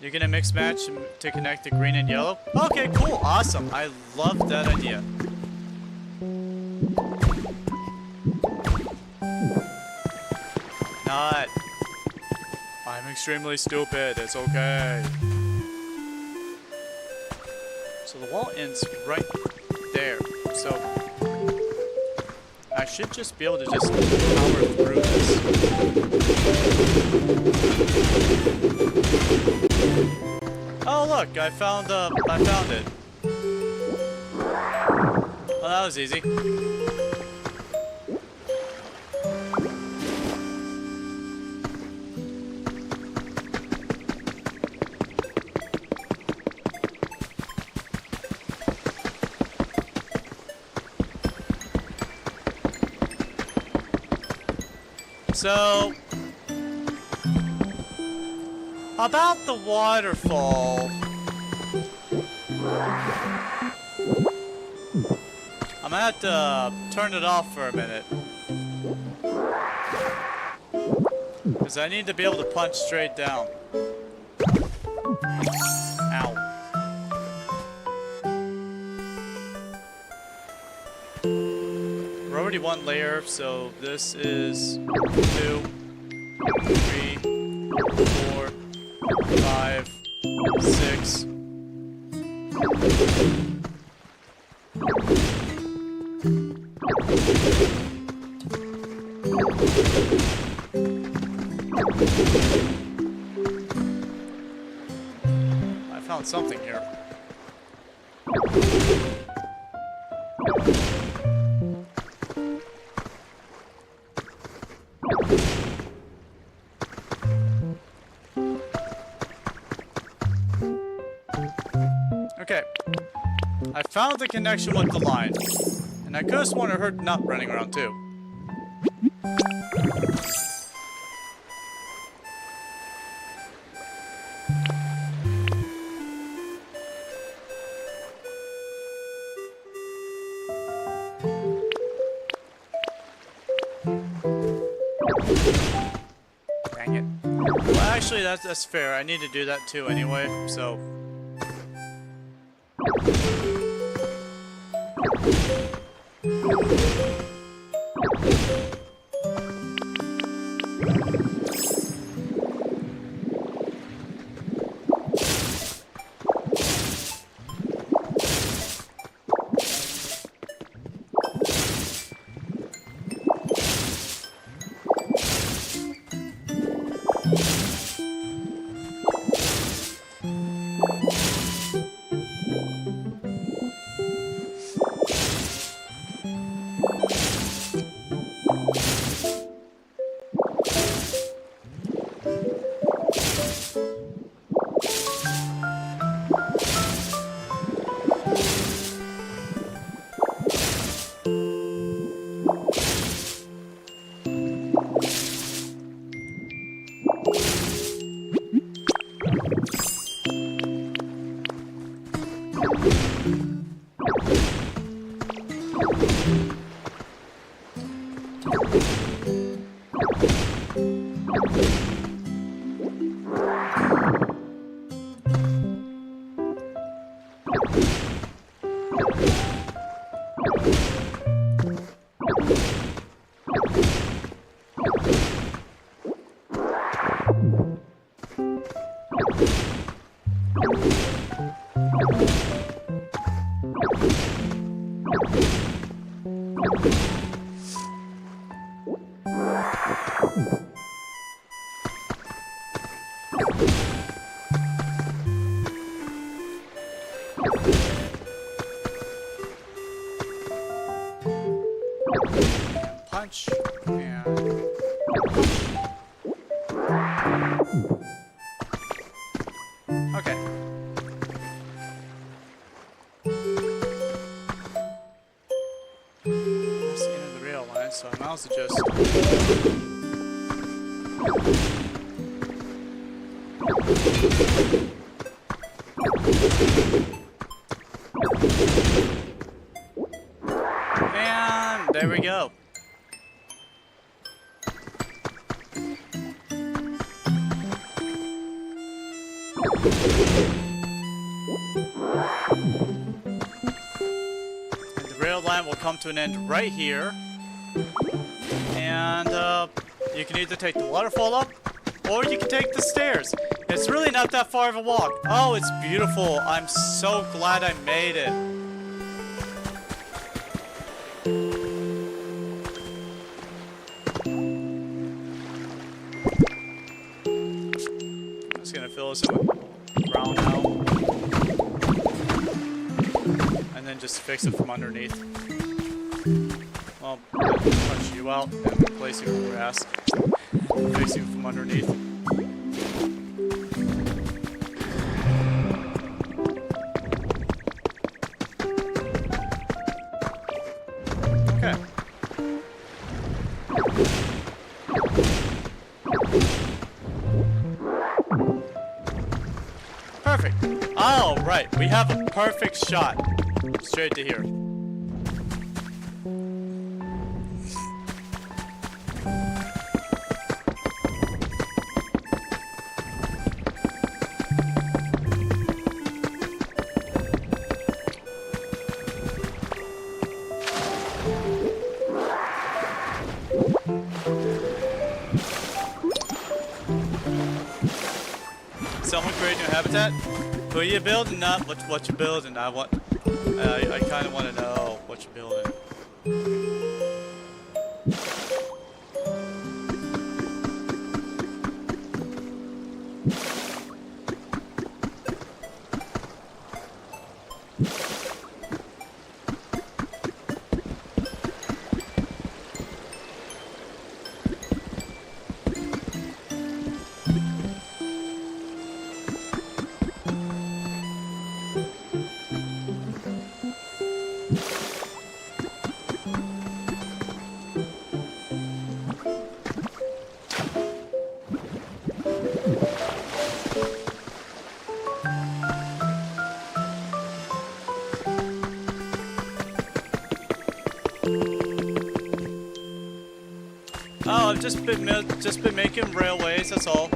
You're gonna mix match to connect the green and yellow? Okay, cool, awesome. I love that idea. Not. I'm extremely stupid, it's okay. So the wall ends right there. So I should just be able to just power through this. Oh look, I found it. Well, that was easy. So, about the waterfall, I'm gonna have to turn it off for a minute, because I need to be able to punch straight down. Ow. We're already one layer, so this is 2, 3, 4, 5, 6. I found something here. Okay, I found the connection with the line, and I could have sworn I heard Nut running around too. Dang it. Well, actually, that's fair. I need to do that too anyway, so... Punch. And okay. That's the end of the rail line, so I might as well just. And there we go. The rail line will come to an end right here. And you can either take the waterfall up, or you can take the stairs. It's really not that far of a walk. Oh, it's beautiful. I'm so glad I made it. I'm just gonna fill this in with brown now. And then just fix it from underneath. Well, punch you out and replace you with grass. Fix you from underneath. Okay. Perfect. Oh, right. We have a perfect shot. Straight to here. Someone create new habitat? Who you building? Not what you building. I kind of want to know what you're building. Oh, I've just been making railways. That's all.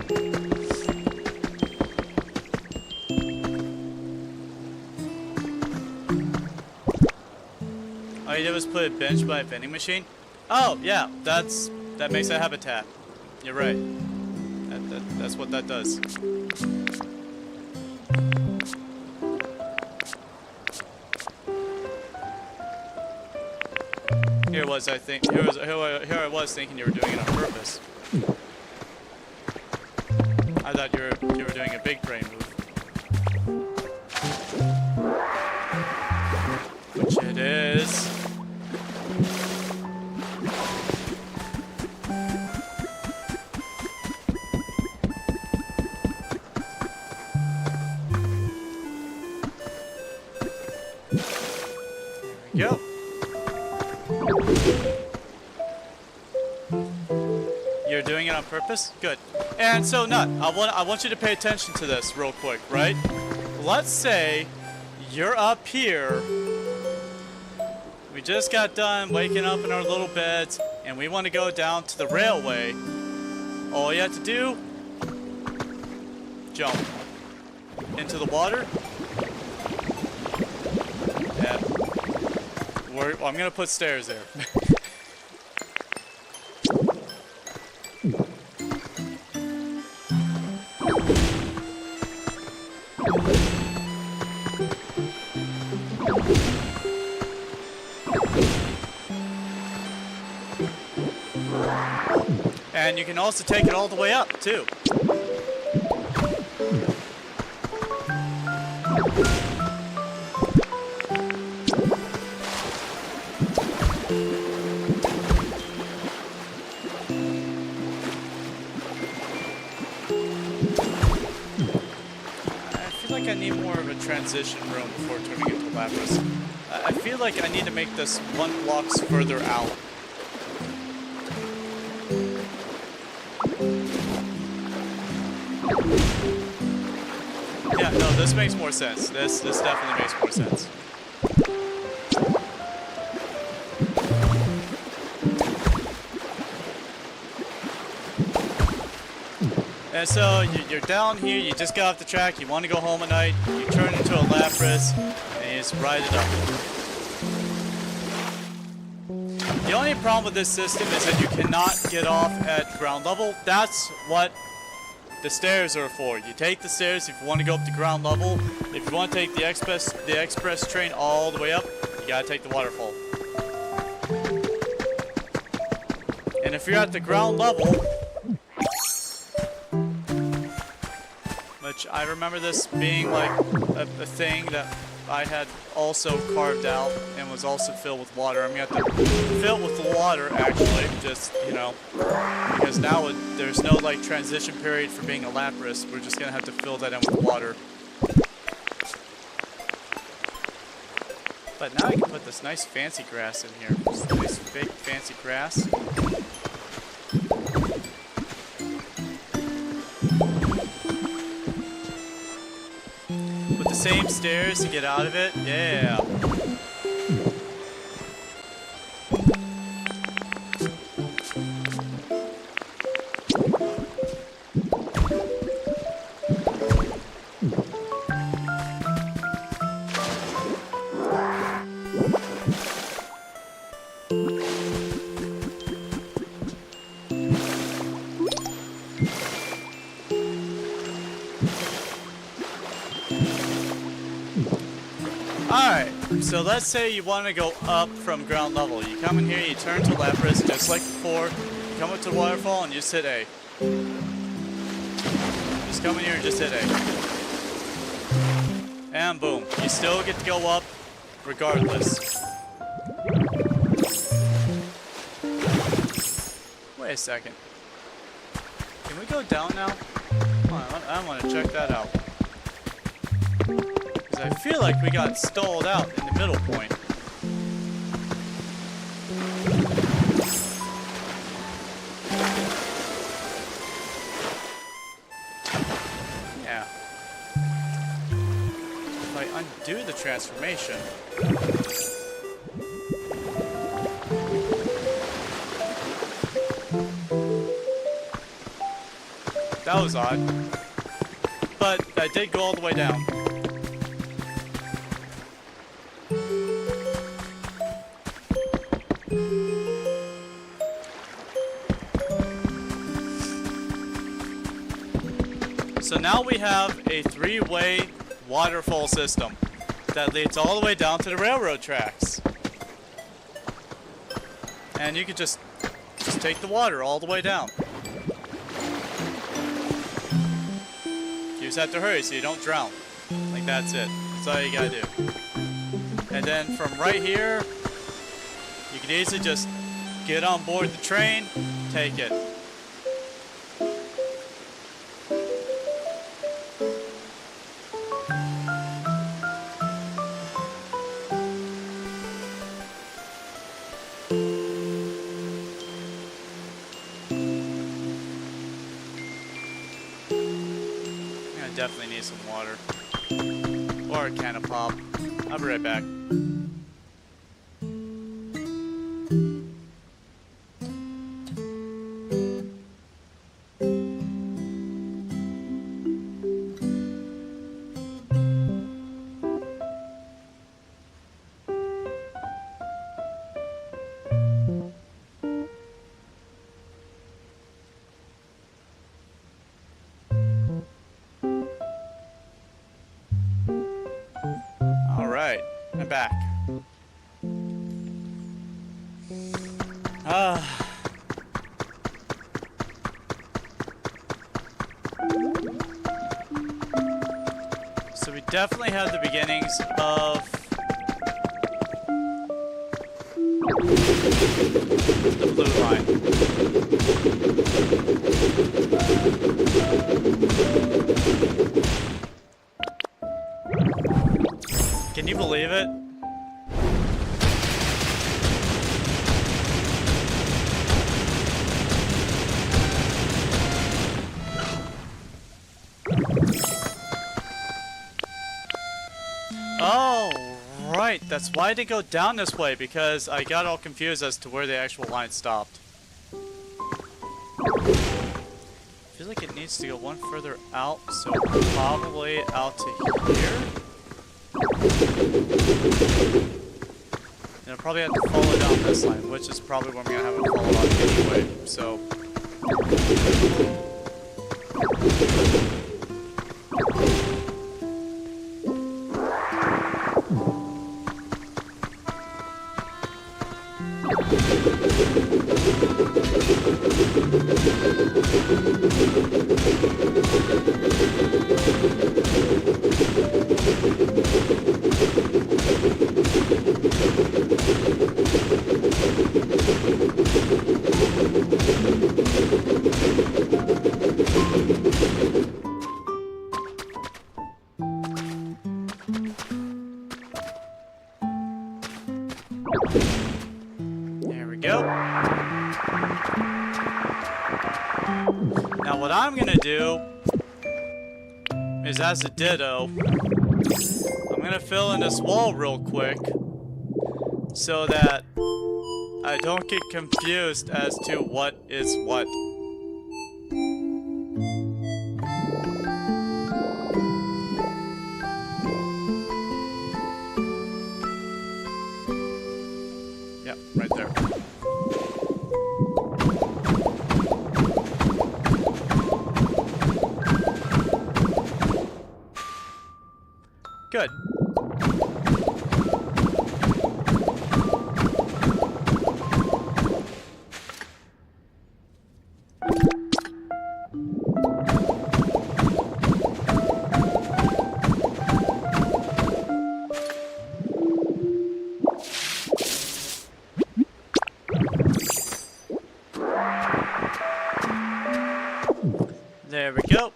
All you did was put a bench by a vending machine. Oh yeah, that makes a habitat. You're right. That's what that does. Here I was thinking you were doing it on purpose. I thought you were doing a big brain move. Which it is. There we go. You're doing it on purpose? Good. And so, Nut, I want you to pay attention to this real quick, right? Let's say you're up here. We just got done waking up in our little beds, and we want to go down to the railway. All you have to do, jump into the water. And I'm gonna put stairs there. And you can also take it all the way up, too. I need more of a transition room before turning into Lapras. I feel like I need to make this 1 block further out. Yeah, no, this makes more sense. This definitely makes more sense. And so you're down here, you just got off the track, you want to go home at night, you turn into a Lapras, and you just ride it up. The only problem with this system is that you cannot get off at ground level. That's what the stairs are for. You take the stairs if you want to go up to ground level. If you want to take the express train all the way up, you gotta take the waterfall. And if you're at the ground level, which I remember this being like a thing that I had also carved out and was also filled with water. I'm gonna have to fill it with the water actually, just, you know, because now there's no like transition period for being a Lapras. We're just gonna have to fill that in with water. But now I can put this nice fancy grass in here. This nice big fancy grass. With the same stairs to get out of it. Yeah. Alright, so let's say you want to go up from ground level. You come in here, you turn to Lapras, just like before. You come up to the waterfall and you just hit A. Just come in here and just hit A. And boom. You still get to go up regardless. Wait a second. Can we go down now? Hold on, I want to check that out. I feel like we got stalled out in the middle point. Yeah. If I undo the transformation. That was odd. But I did go all the way down. So now we have a 3-way waterfall system that leads all the way down to the railroad tracks. And you can just take the water all the way down. You just have to hurry so you don't drown. Like, that's it. That's all you gotta do. And then from right here, you can easily just get on board the train, take it. Definitely need some water. Or a can of pop. I'll be right back. back. So we definitely have the beginnings of the blue line. Can you believe it? Oh, right. That's why they go down this way, because I got all confused as to where the actual line stopped. I feel like it needs to go one further out, so probably out to here. And I'll probably have to follow down this line, which is probably where I'm gonna have it follow out anyway, so. There we go. Now what I'm gonna do is, as a ditto, I'm gonna fill in this wall real quick so that I don't get confused as to what is what. Yep, right there. Good. There we go.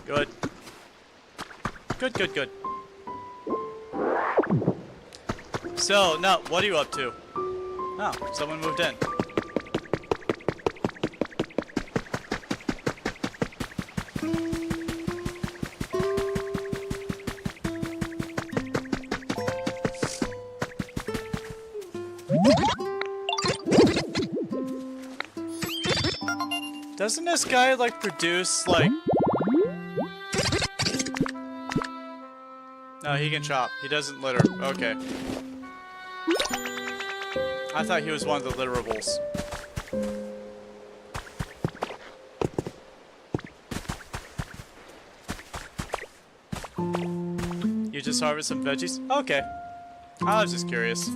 Good. Good. So, now, what are you up to? Oh, someone moved in. Doesn't this guy, like, produce, like... No, he can chop. He doesn't litter. Okay. I thought he was one of the litterables. You just harvest some veggies? Okay. I was just curious.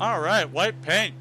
Alright, white paint.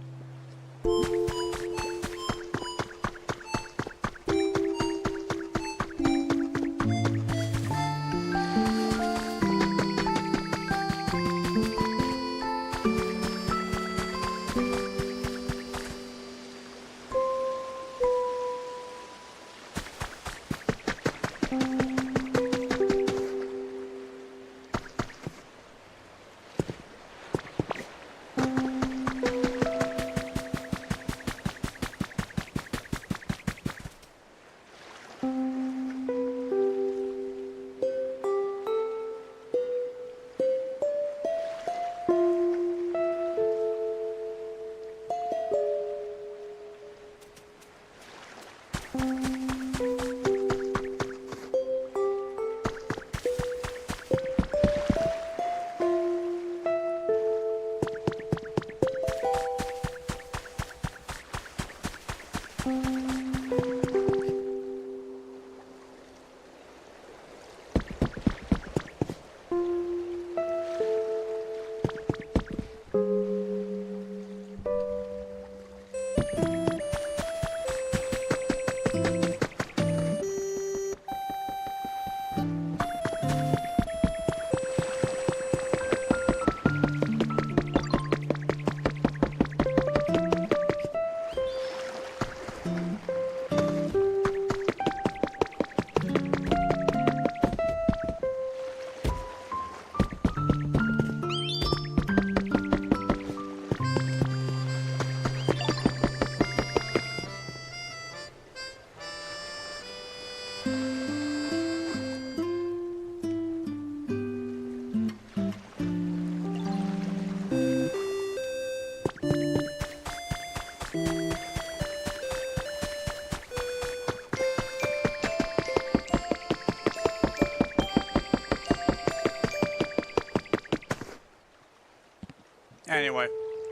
Anyway,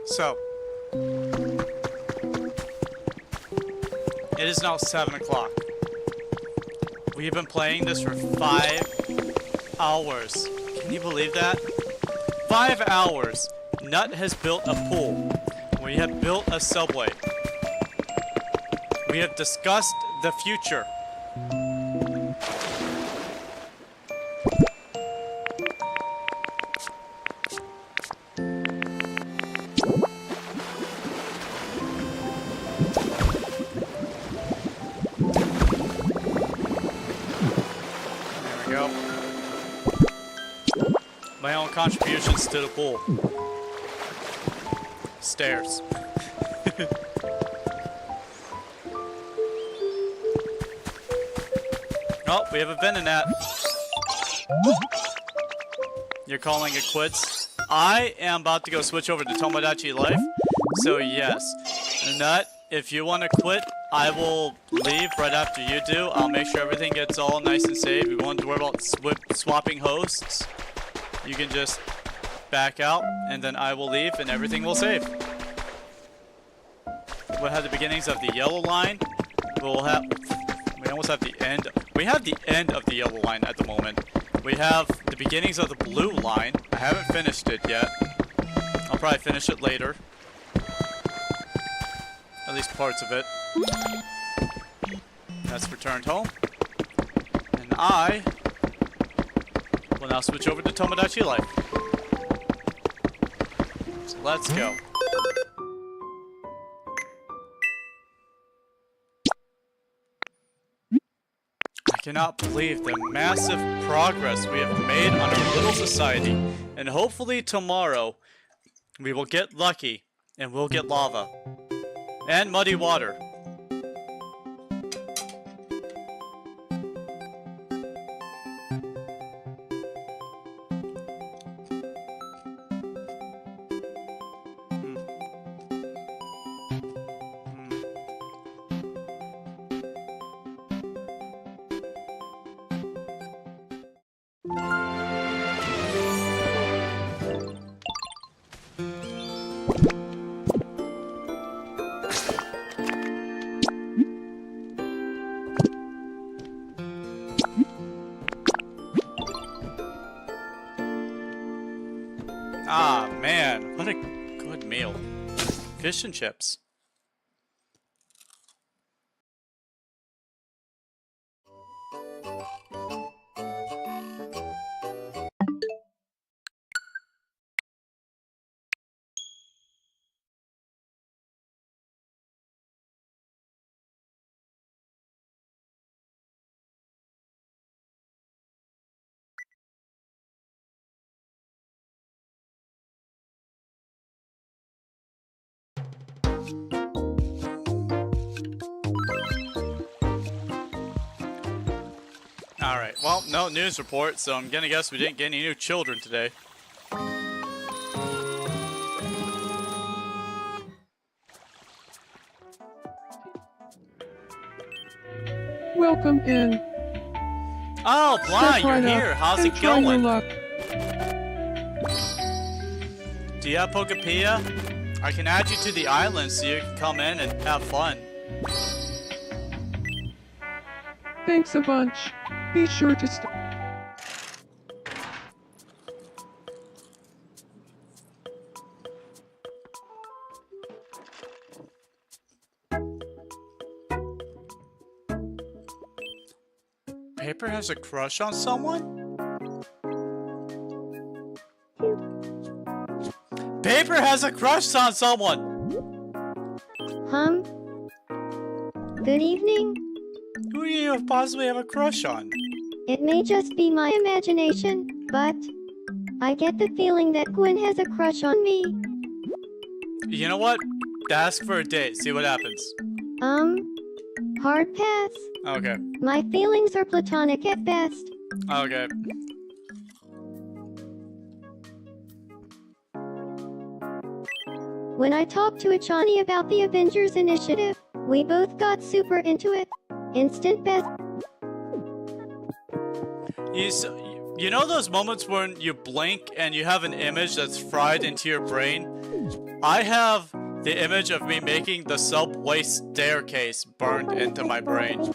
so it is now 7 o'clock. We've been playing this for 5 hours. Can you believe that? 5 hours. Nut has built a pool. We have built a subway. We have discussed the future. There we go. My own contributions to the pool. Stairs. Oh, we have a Venonat. You're calling it quits? I am about to go switch over to Tomodachi Life. So yes. Nut, if you want to quit, I will leave right after you do. I'll make sure everything gets all nice and saved. We won't worry about swapping hosts. You can just back out, and then I will leave, and everything will save. We'll have the beginnings of the yellow line. We almost have the end. We have the end of the yellow line at the moment. We have the beginnings of the blue line. I haven't finished it yet. I'll probably finish it later. At least parts of it. That's returned home. And I will now switch over to Tomodachi Life. So let's go. I cannot believe the massive progress we have made on our little society. And hopefully tomorrow we will get lucky and we'll get lava. And muddy water. Ah, man, what a good meal. Fish and chips. Alright, well, no news report, so I'm gonna guess we didn't get any new children today. Welcome in. Oh, Bly, Step you're right up here. How's and it try your going? luck. Do you have Pokopia? I can add you to the island so you can come in and have fun. Thanks a bunch. Be sure to stop. Paper has a crush on someone? Paper has a crush on someone! Good evening. Who do you possibly have a crush on? It may just be my imagination, but I get the feeling that Gwen has a crush on me. You know what? Ask for a date, see what happens. Hard pass. Okay. My feelings are platonic at best. Okay. When I talked to Ichani about the Avengers Initiative, we both got super into it. Instant best. You know those moments when you blink and you have an image that's fried into your brain? I have the image of me making the subway staircase burned into my brain.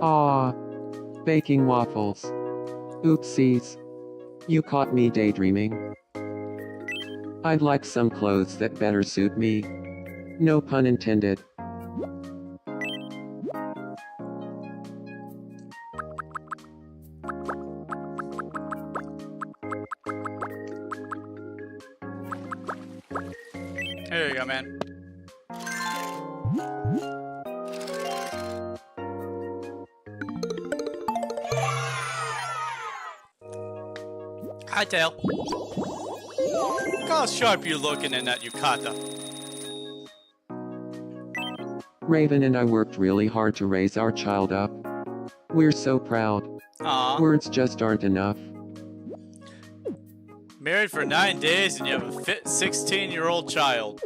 Aw. Baking waffles. Oopsies. You caught me daydreaming. I'd like some clothes that better suit me. No pun intended. Here you go, man. Hi, Tail. Look how sharp you're looking in that yukata. Raven and I worked really hard to raise our child up. We're so proud. Aw. Words just aren't enough. Married for 9 days and you have a fit 16-year-old child.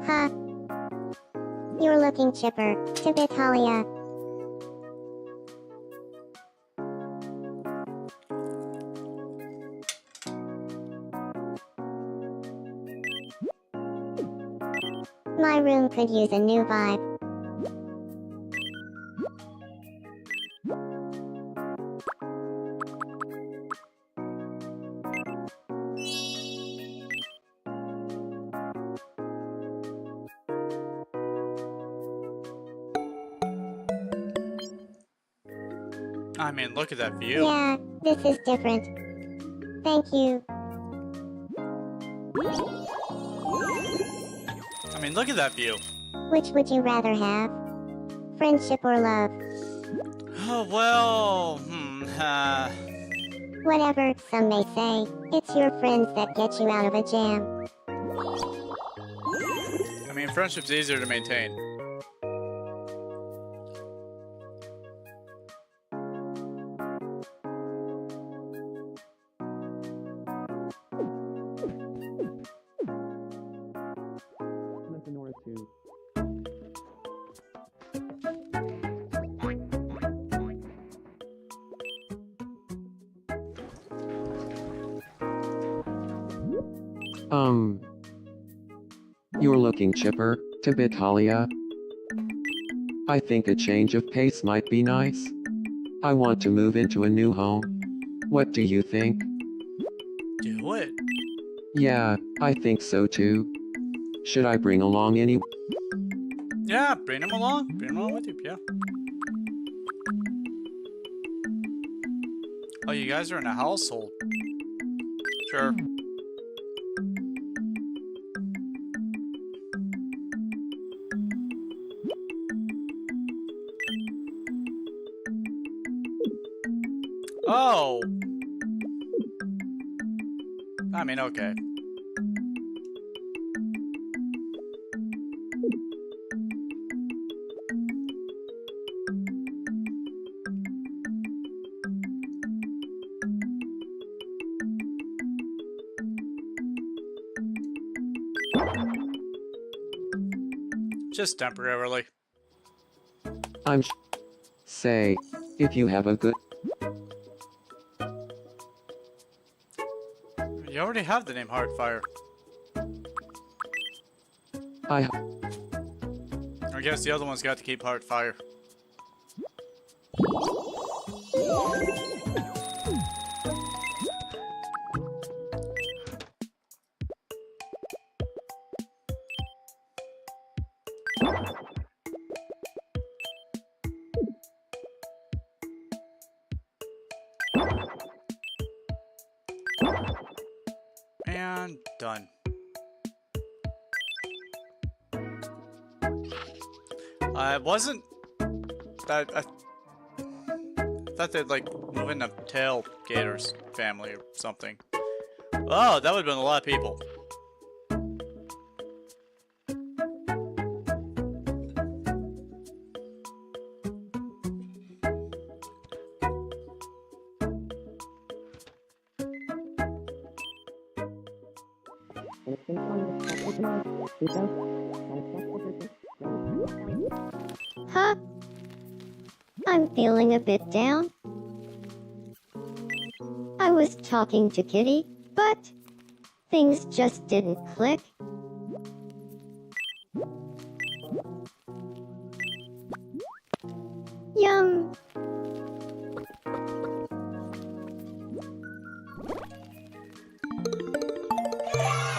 Huh. You're looking chipper, to Vitalia. My room could use a new vibe. I mean, look at that view. Yeah, this is different. Thank you. I mean, look at that view. Which would you rather have? Friendship or love? Oh, well, Whatever, some may say. It's your friends that get you out of a jam. I mean, friendship's easier to maintain. Nothing or two. You're looking chipper, to Vitalia. I think a change of pace might be nice. I want to move into a new home. What do you think? Do it. Yeah, I think so too. Should I bring along any? Yeah, bring him along. Bring him along with you, yeah. Oh, you guys are in a household. Sure. Oh! I mean, okay. Just temporarily. Say, if you have a good. You already have the name Heartfire. I guess the other one's got to keep Heartfire. And done. I wasn't. I thought they'd like move in the Tailgater's family or something. Oh, that would have been a lot of people. Huh? I'm feeling a bit down. I was talking to Kitty, but things just didn't click. Yum.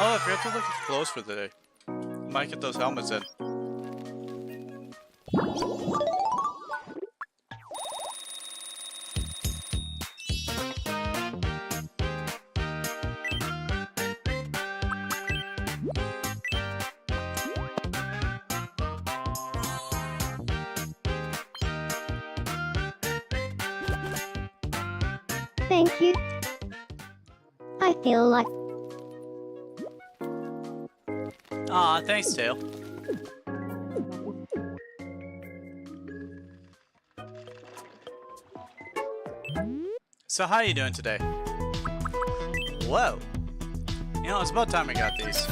Oh, if you have to look at clothes for the day, might get those helmets in. Thank you. I feel like Aw, thanks, Tail. So how you doing today? Whoa. You know, it's about time I got these.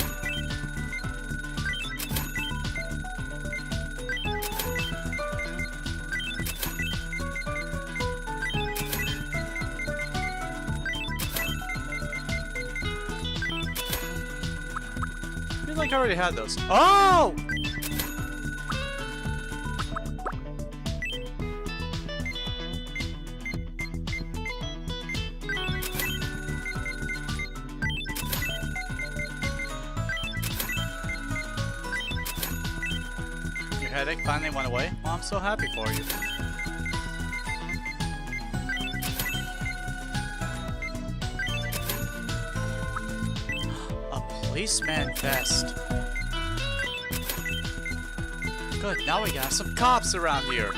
I feel like I already had those. Oh! Your headache finally went away? Well, I'm so happy for you. A policeman vest. Good, now we got some cops around here.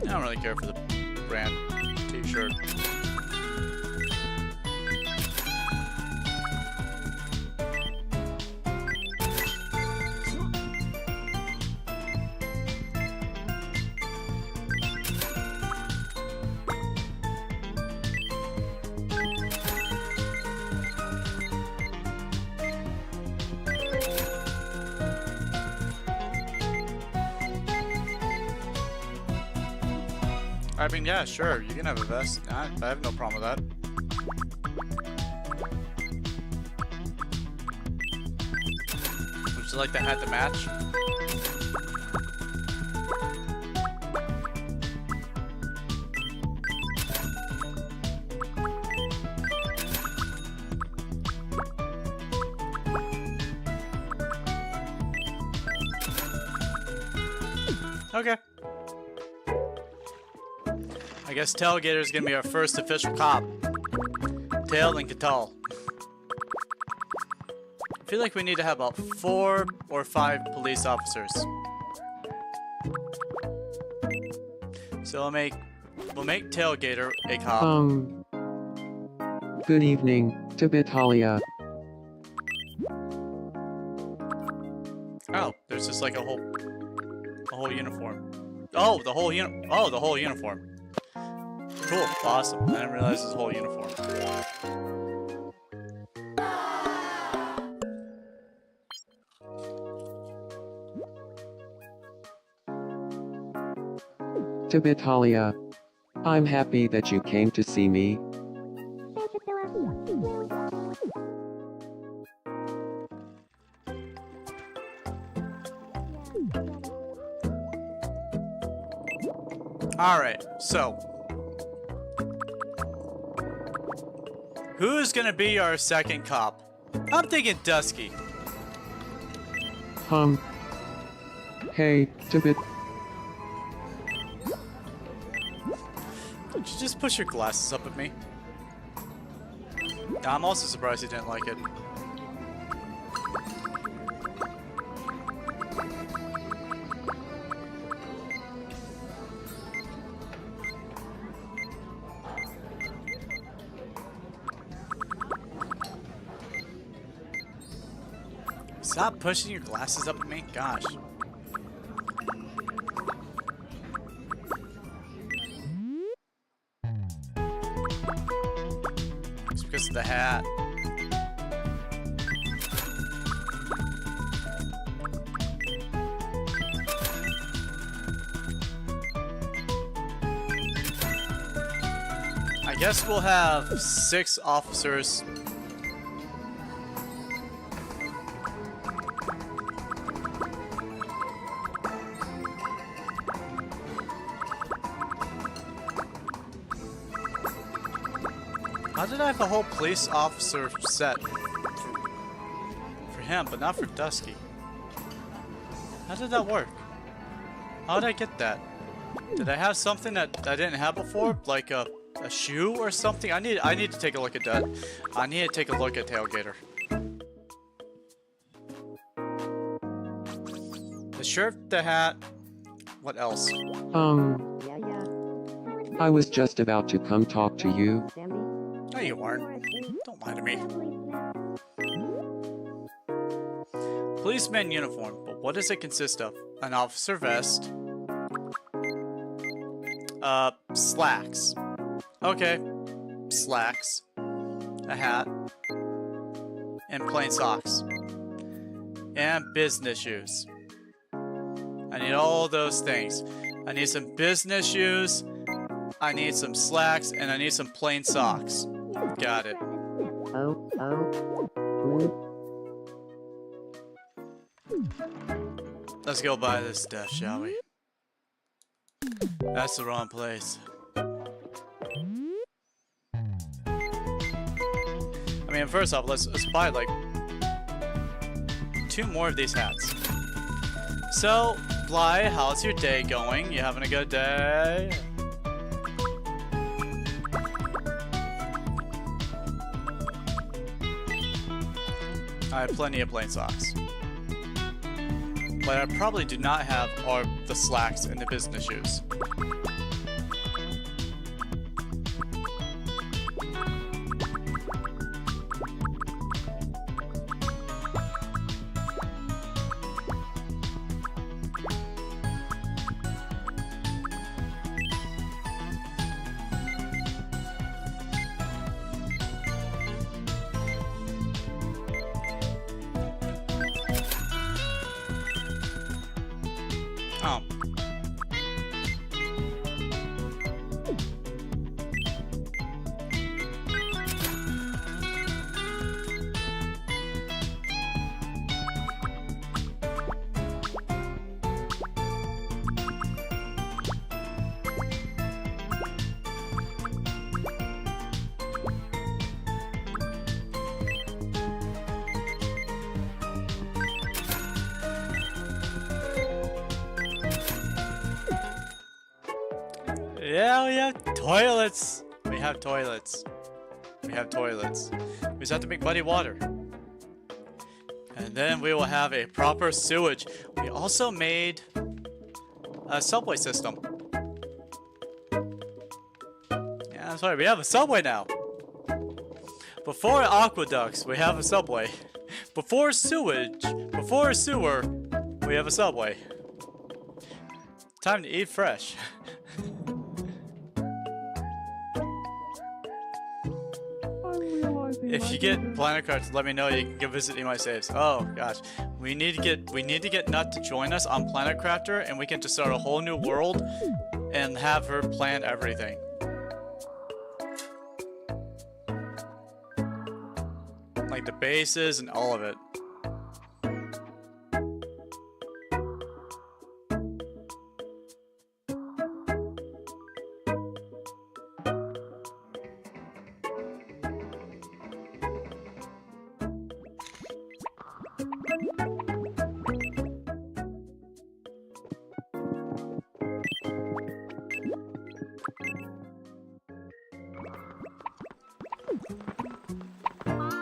I don't really care for the brand t-shirt. I mean, yeah, sure, you can have a vest. I have no problem with that. Would you like the hat to match? Okay. I guess Tailgater's gonna be our first official cop. Tail and Catal. I feel like we need to have about 4 or 5 police officers. So we'll make Tailgater a cop. Good evening, Tibetalia. Oh, there's just like a whole uniform. Oh, the whole uniform. Cool, awesome. I didn't realize this whole uniform. Tibetalia. I'm happy that you came to see me. Alright, so. Who's gonna be our second cop? I'm thinking Dusky. Hey, Tibet. Did you just push your glasses up at me? I'm also surprised he didn't like it. Stop pushing your glasses up at me? Gosh. It's because Where's the hat? I guess we'll have 6 officers. How did I have a whole police officer set for him, but not for Dusky? How did that work? How did I get that? Did I have something that I didn't have before, like a shoe or something? I need to take a look at that. I need to take a look at Tailgater. The shirt, the hat. What else? I was just about to come talk to you. No, you weren't. Don't lie to me. Policeman uniform, but what does it consist of? An officer vest. Slacks. Okay. Slacks. A hat. And plain socks. And business shoes. I need all those things. I need some business shoes. I need some slacks. And I need some plain socks. Got it. Let's go buy this stuff, shall we? That's the wrong place. I mean, first off, let's buy like 2 more of these hats. So, Bly, how's your day going? You having a good day? I have plenty of plain socks. But I probably do not have the slacks and the business shoes. Oh. Yeah, we have toilets. We have toilets. We have toilets. We just have to make muddy water. And then we will have a proper sewage. We also made a subway system. Yeah, that's right. We have a subway now. Before aqueducts, we have a subway. Before sewage, before sewer, we have a subway. Time to eat fresh. If you get planet cards, let me know. You can go visit my saves. Oh gosh, we need to get Nut to join us on Planet Crafter, and we can just start a whole new world and have her plan everything. Like the bases and all of it.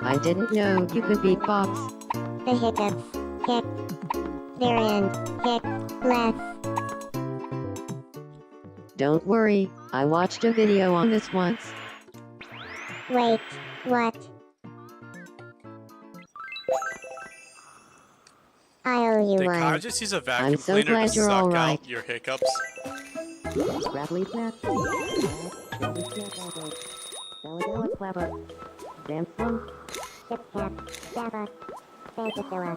I didn't know you could beatbox. The hiccups. Hic. Their end. Hic. Less. Don't worry, I watched a video on this once. Wait. What? I owe you Can one. I just use a vacuum I'm so cleaner glad to you're suck all right. out your hiccups? Rattly flap. Samsung? Kit Kat, Java, Fantasilla.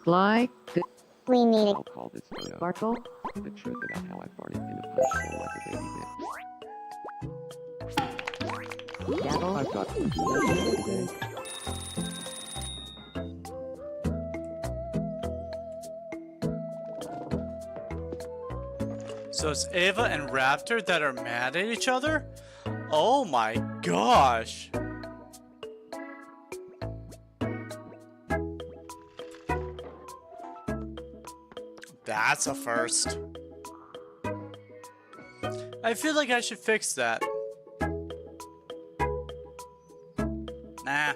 Fly, We need it. I'll call this photo. Sparkle? The truth about how I farted in a punch bowl like a baby bitch. Dabble? I've got some today. So it's Ava and Raptor that are mad at each other? Oh my gosh. That's a first. I feel like I should fix that. Nah.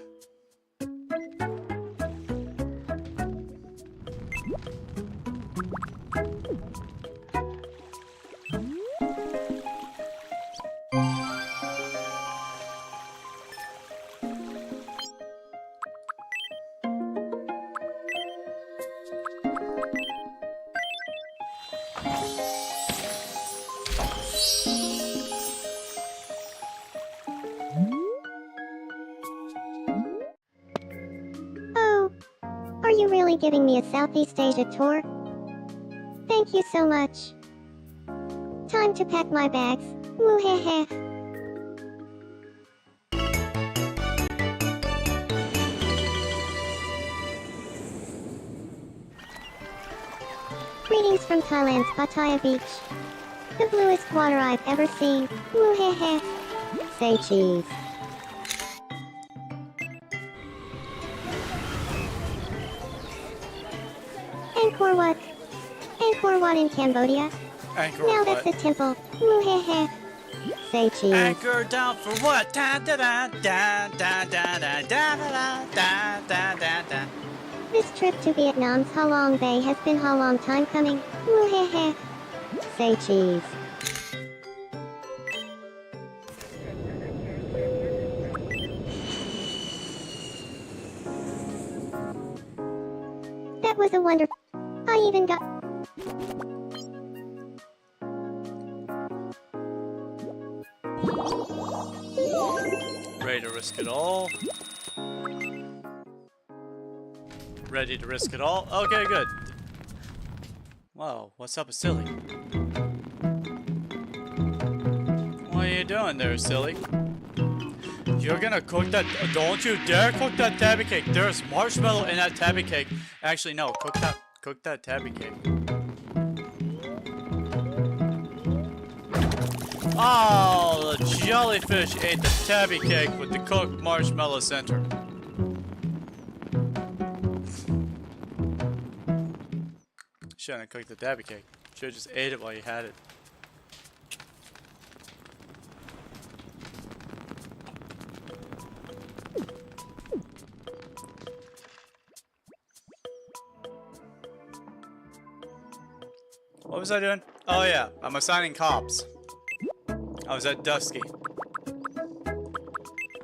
Oh, are you really giving me a Southeast Asia tour? Thank you so much. Time to pack my bags. Woo-heh-heh. Greetings from Thailand's Pattaya Beach. The bluest water I've ever seen. Woo-heh-heh. Say cheese. Angkor Wat. Angkor Wat in Cambodia. Anchor Now what? that's a temple. Woo-heh-heh. Say cheese. Anchor down for what? Da da da da da da da da da da da da da. This trip to Vietnam's Ha Long Bay has been a long time coming. Woo-heh-heh. Say cheese. That was a wonder. I even got... Ready to risk it all. Ready to risk it all. Okay, good. Whoa, what's up with Silly? What are you doing there, Silly? You're gonna cook that. Don't you dare cook that tabby cake. There's marshmallow in that tabby cake. Actually, no. Cook that tabby cake. Oh, the jellyfish ate the tabby cake with the cooked marshmallow center. Shouldn't have cooked the tabby cake. Should've just ate it while you had it. What was I doing? Oh yeah, I'm assigning cops. I was at Dusky.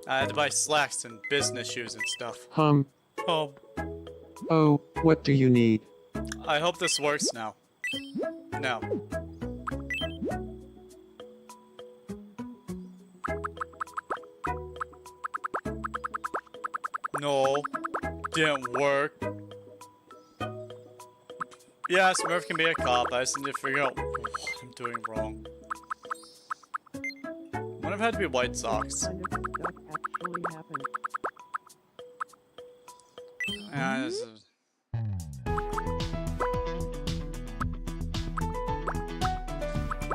I had to buy slacks and business shoes and stuff. Oh, Oh, what do you need? I hope this works now. No. No. Didn't work. Yeah, Smurf can be a cop. I just need to figure out what I'm doing wrong. Would have had to be White Sox. Yeah, this is...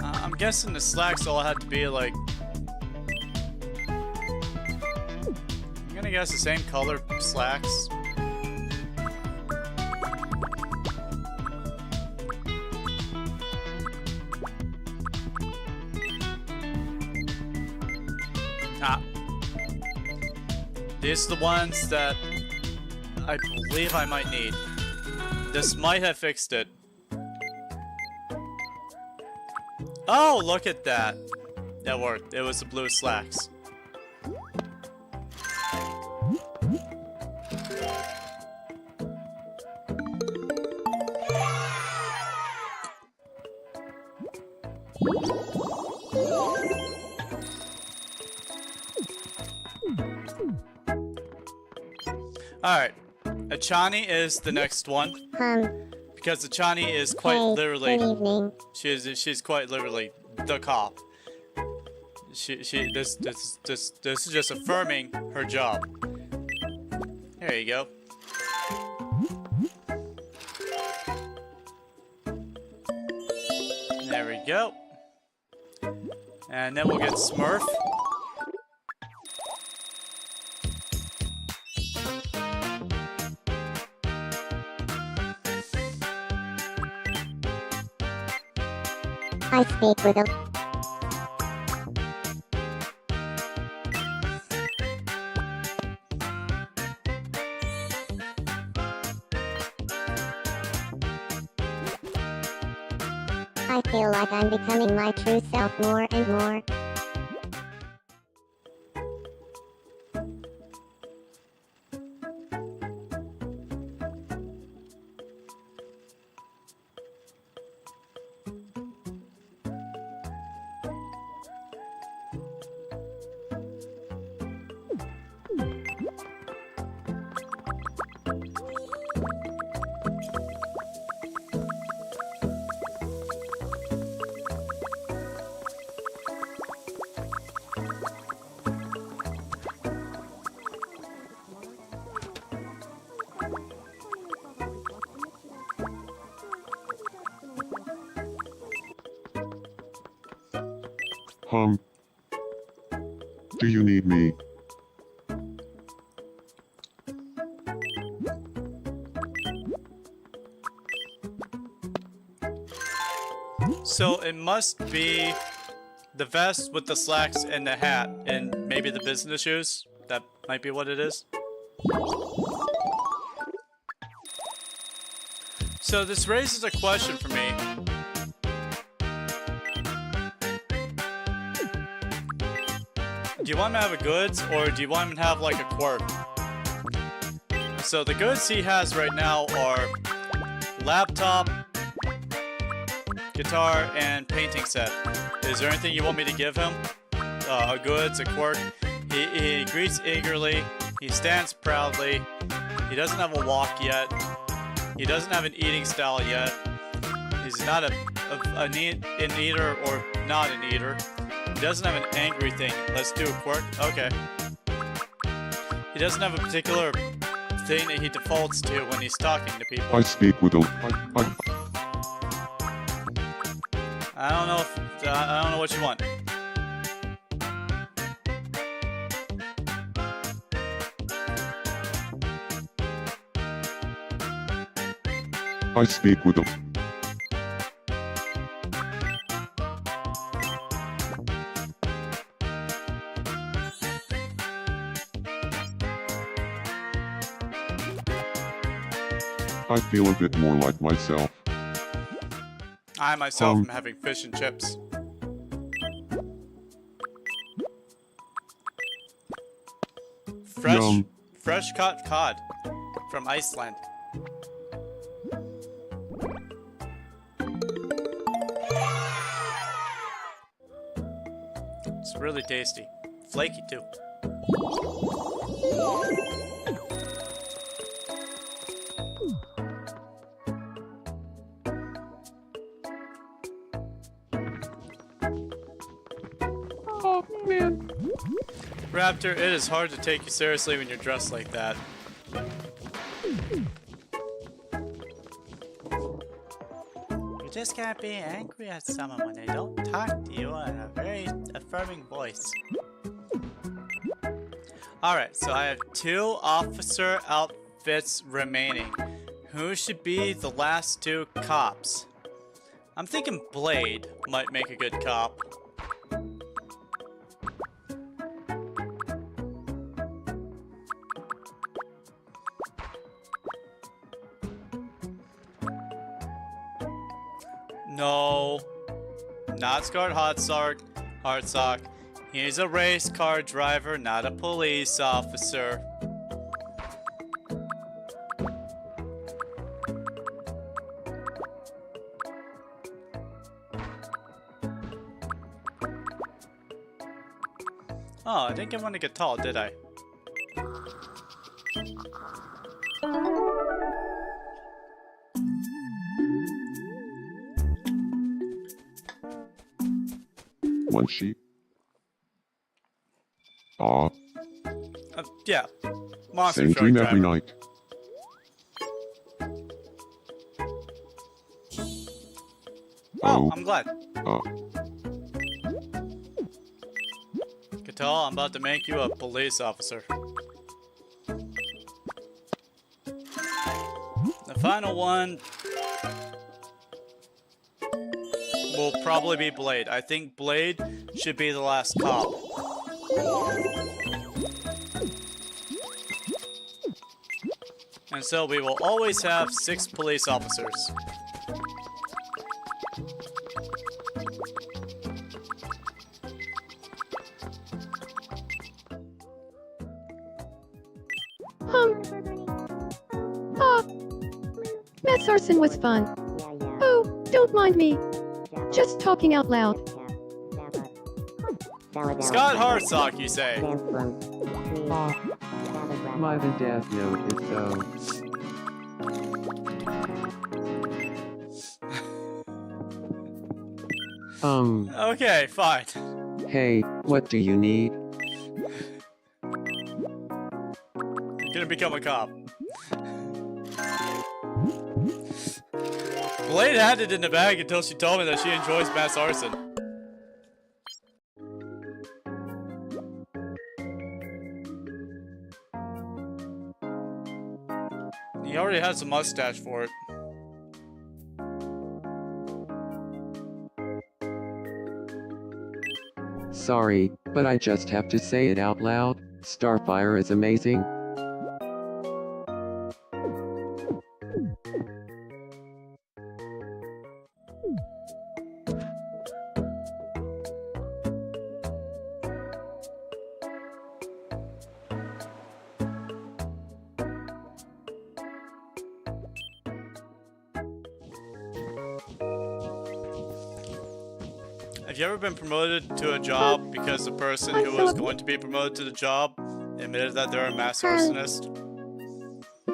I'm guessing the slacks all had to be like... I'm gonna guess the same color slacks. Ah. These are the ones that I believe I might need. This might have fixed it. Oh, look at that. That worked. It was the blue slacks. Alright. Achani is the next one. Because Achani is quite Hey, literally... good evening. She's quite literally the cop. This is just affirming her job. There you go. There we go. And then we'll get Smurf. I speak with a... I feel like I'm becoming my true self more and more. Do you need me? So it must be the vest with the slacks and the hat and maybe the business shoes. That might be what it is. So this raises a question for me. Do you want him to have a goods or do you want him to have like a quirk? So the goods he has right now are laptop, guitar, and painting set. Is there anything you want me to give him? A goods, a quirk. He greets eagerly. He stands proudly. He doesn't have a walk yet. He doesn't have an eating style yet. He's not an eater or not an eater. He doesn't have an angry thing. Let's do a quirk. Okay. He doesn't have a particular thing that he defaults to when he's talking to people. I speak with a... I don't know if... I don't know what you want. I speak with a... I feel a bit more like myself. I myself am having fish and chips. Yum. Fresh caught cod from Iceland. It's really tasty. Flaky too. Oh, man. Raptor, it is hard to take you seriously when you're dressed like that. You just can't be angry at someone when they don't talk to you in a very affirming voice. Alright, so I have 2 officer outfits remaining. Who should be the last 2 cops? I'm thinking Blade might make a good cop. No, not Scarred Hardsock. He's a race car driver, not a police officer. Oh, I didn't get one to get tall, did I? One sheep? Ah, Yeah. Monster same truck dream driver. every night. Oh, Oh, I'm glad. uh, Can tell I'm about to make you a police officer. The final one will probably be Blade. I think Blade should be the last cop. And so we will always have 6 police officers. Mass arson was fun. Oh, don't mind me. Just talking out loud. Scott Hartsock, you say? Why the Death Note is so... Okay, fine. Hey, what do you need? You're gonna become a cop. Blade had it in the bag until she told me that she enjoys mass arson. He already has a mustache for it. Sorry, but I just have to say it out loud. Starfire is amazing. Have you ever been promoted to a job because the person who was going to be promoted to the job admitted that they're a mass arsonist?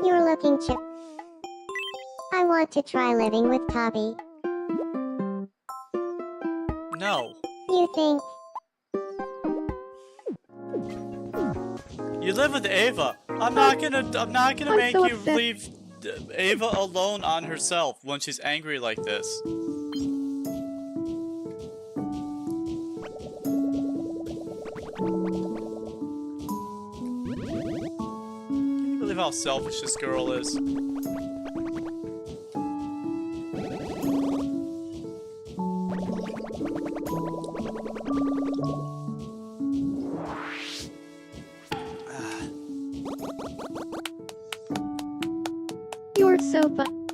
You're looking chip. I want to try living with Toby. No. You think? You live with Ava. I'm not gonna make so you upset. leave Ava alone on herself when she's angry like this. Can you believe how selfish this girl is? You're so fun.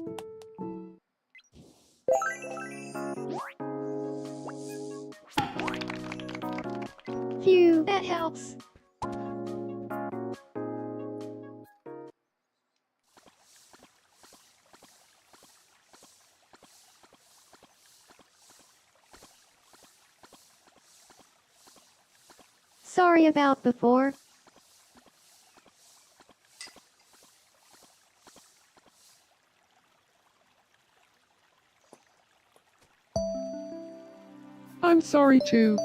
Phew, that helps. Sorry about before. I'm sorry too.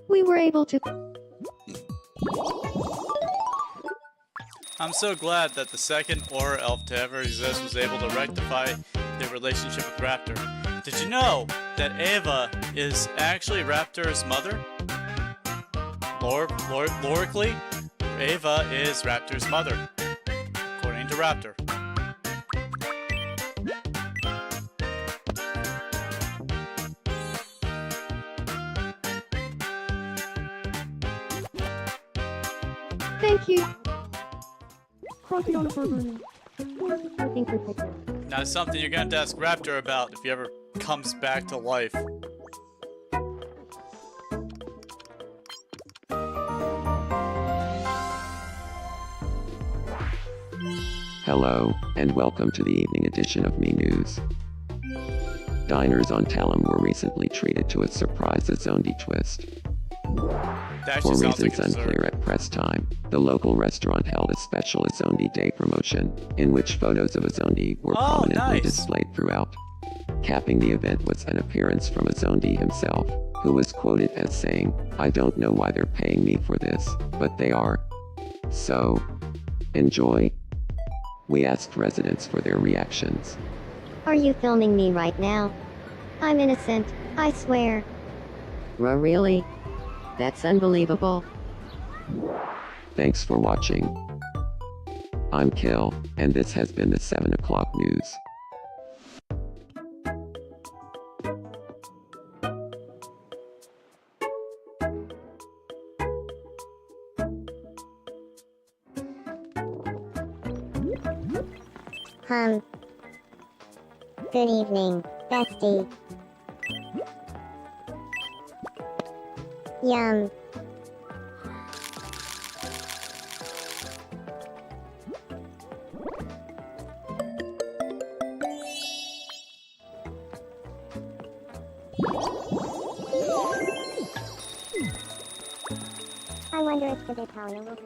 We were able to. I'm so glad that the second Aura Elf to ever exist was able to rectify their relationship with Raptor. Did you know that Ava is actually Raptor's mother? Lorically, Ava is Raptor's mother, according to Raptor. Thank you. Now, it's something you're gonna have to ask Raptor about if he ever comes back to life. Hello, and welcome to the evening edition of Me News. Diners on Talum were recently treated to a surprise Azondi twist. That For actually sounds like reasons a dessert. unclear at press time, the local restaurant held a special Azondi Day promotion, in which photos of Azondi were Oh, prominently nice. displayed throughout. Capping the event was an appearance from Azondi himself, who was quoted as saying, "I don't know why they're paying me for this, but they are. So, enjoy." We asked residents for their reactions. Are you filming me right now? I'm innocent, I swear. Really? That's unbelievable. Thanks for watching. I'm Kill, and this has been the 7 o'clock news. Good evening, bestie. Yum. I wonder if the Italian will be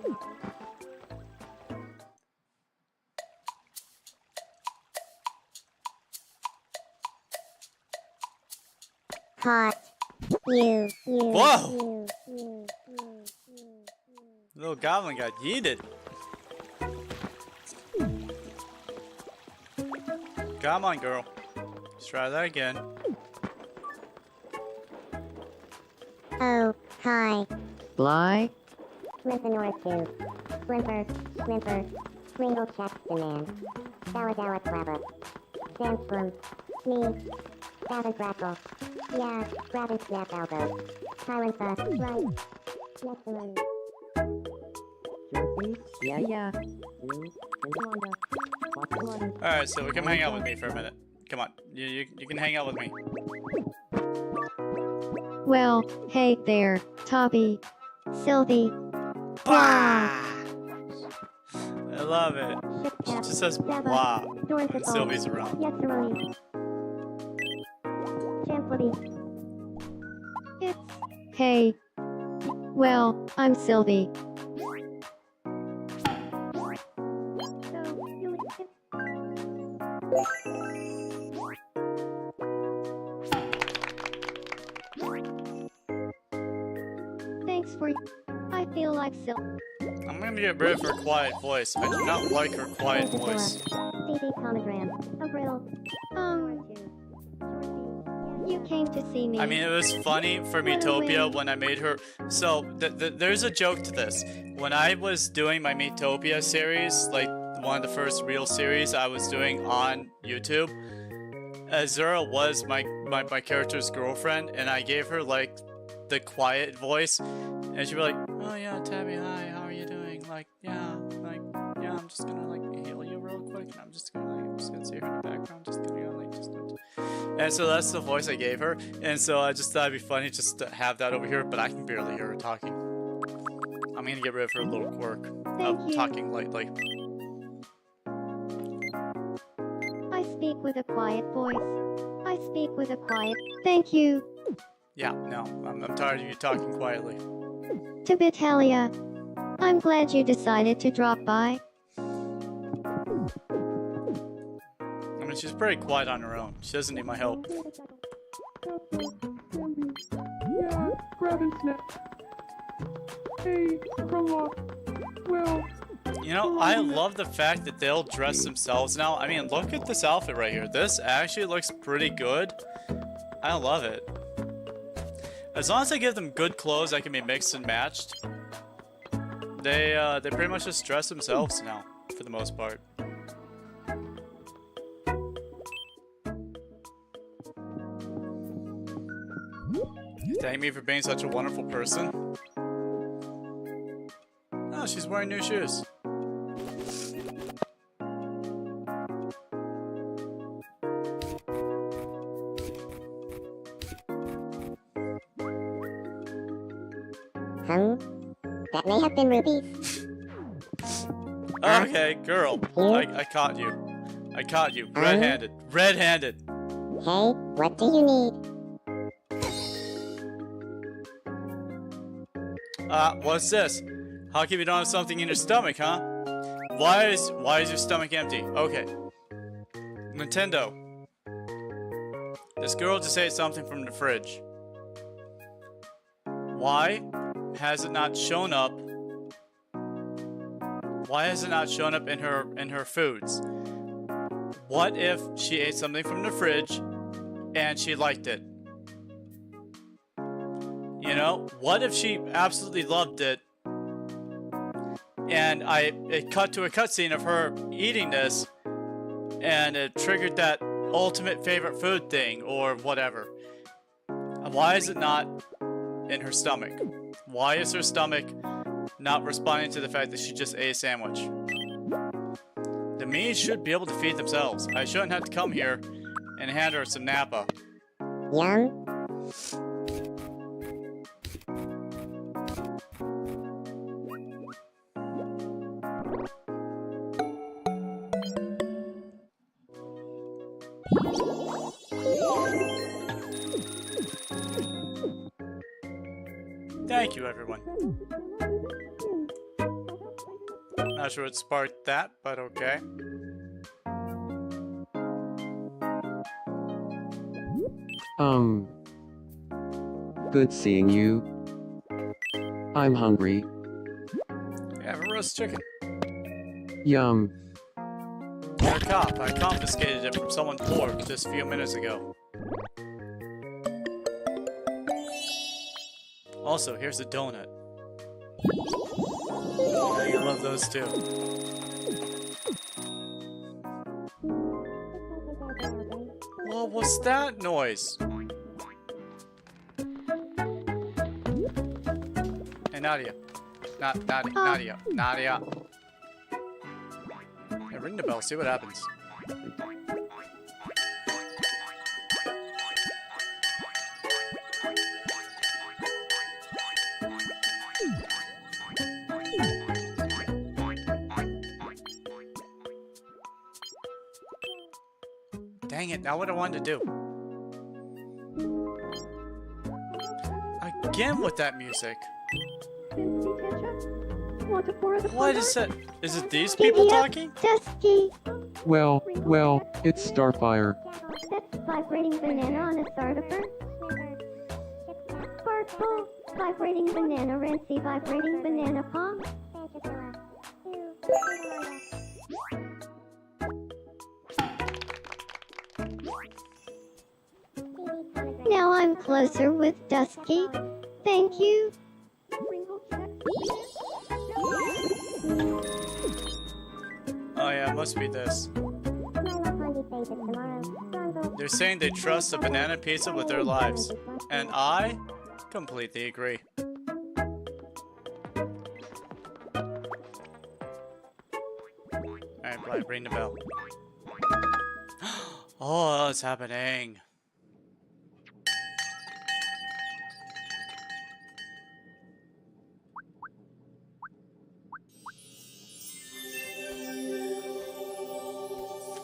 hot. Whoa! You. Little goblin got yeeted. Come on, girl. Let's try that again. Oh, hi. Bly? Gryffindor 2. Glimper, Glimper, Kringle checks demand. Dawa Dawa Clabber. Sandstorm. Me. Gavin Crackle. Yeah, Gravin Snap Elbow. Tyrant right. Next one. Josie? Yeah. Alright, so come hang out with me for a minute. Come on. You can hang out with me. Well, hey there, Toby. Sylvie. I love it. She just says wow. And Sylvie's around. Yes, Saroni. Champly. Hey. Well, I'm Sylvie. Thanks for. I feel like I'm gonna get rid of her quiet voice. I do not like her quiet voice. CD Comogram. Avril. You came to see me. I mean, it was funny for Metopia when I made her. So there's a joke to this. When I was doing my Metopia series, like one of the first real series I was doing on YouTube, Azura was my character's girlfriend, and I gave her like the quiet voice, and she'd be like, "Oh yeah, Tabby, hi, how are you doing? Like, yeah, I'm just gonna like heal you real quick, and I'm just gonna sit here in the background, just gonna like just." And so that's the voice I gave her, and so I just thought it'd be funny just to have that over here, but I can barely hear her talking. I'm gonna get rid of her little quirk of talking lightly. I speak with a quiet voice. I speak with a quiet. Thank you. Yeah, no, I'm tired of you talking quietly. To Vitalia. I'm glad you decided to drop by. I mean, she's pretty quiet on her own. She doesn't need my help. Yeah, grab and snap. Hey, Prologue. Well, You know, I love the fact that they'll dress themselves now. I mean, look at this outfit right here. This actually looks pretty good. I love it. As long as I give them good clothes that can be mixed and matched, they pretty much just dress themselves now, for the most part. Thank me for being such a wonderful person. Oh, she's wearing new shoes. That may have been rubies. Okay, girl. I caught you. I caught you. Red-handed. Red-handed. Hey, what do you need? What's this? How come you don't have something in your stomach, huh? Why is your stomach empty? Okay. Nintendo. This girl just ate something from the fridge. Why has it not shown up? Why has it not shown up in her foods? What if she ate something from the fridge and she liked it? You know, what if she absolutely loved it and it cut to a cutscene of her eating this and it triggered that ultimate favorite food thing or whatever? Why is it not in her stomach? Why is her stomach not responding to the fact that she just ate a sandwich? The meat should be able to feed themselves. I shouldn't have to come here and hand her some Napa. Yum. Thank you, everyone. Not sure what sparked that, but okay. Good seeing you. I'm hungry. Have a roast chicken. Yum. You're a cop. I confiscated it from someone poor just a few minutes ago. Also, here's a donut. I love those too. What was that noise? Hey, Nadia. Nadia. Nadia. Hey, ring the bell, see what happens. Dang it, now what I wanted to do. Again with that music. What is that? Is it these people talking? Dusty. Well, it's Starfire. That's vibrating banana on a starter. Sparkle. Vibrating banana. Rancy. Vibrating banana palm. Now I'm closer with Dusky. Thank you. Oh yeah, it must be this. They're saying they trust a banana pizza with their lives. And I completely agree. Alright, Brian, ring the bell. Oh, it's happening.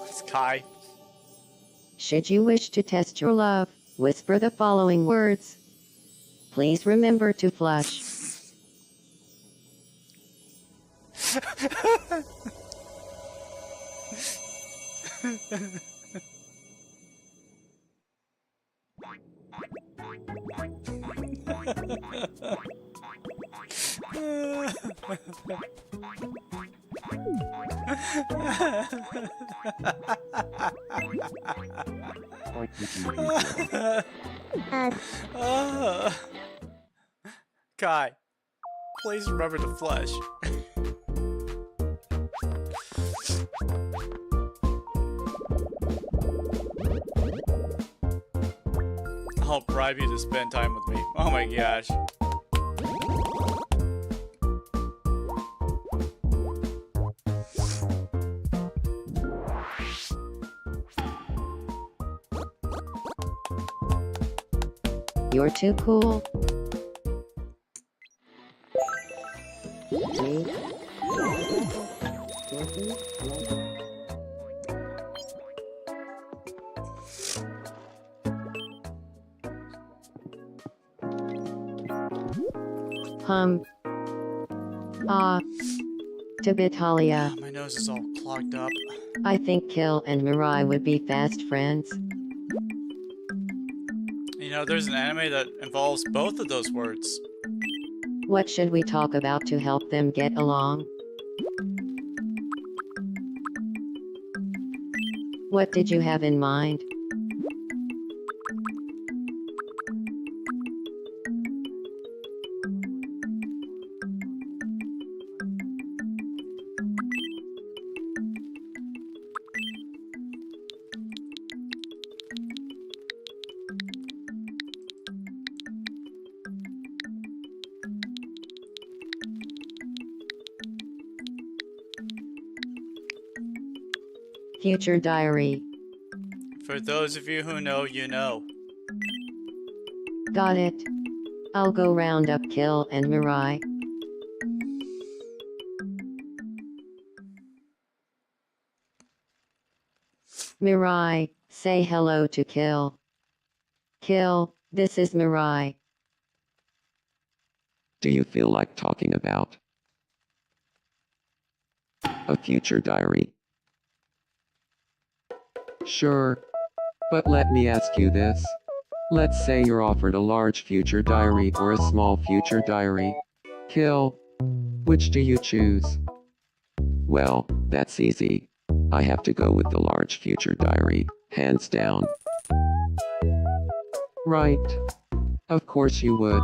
It's Kai. Should you wish to test your love, whisper the following words. Please remember to flush. Kai, please remember to flush. I'll bribe you to spend time with me. Oh my gosh. You're too cool. Hum. Ah. Tabitalia. My nose is all clogged up. I think Kill and Mirai would be fast friends. You know, there's an anime that involves both of those words. What should we talk about to help them get along? What did you have in mind? Future Diary. For those of you who know, you know. Got it. I'll go round up Kill and Mirai. Mirai, say hello to Kill. Kill, this is Mirai. Do you feel like talking about a future diary? Sure. But let me ask you this. Let's say you're offered a large future diary or a small future diary. Kill. Which do you choose? Well, that's easy. I have to go with the large future diary, hands down. Right. Of course you would.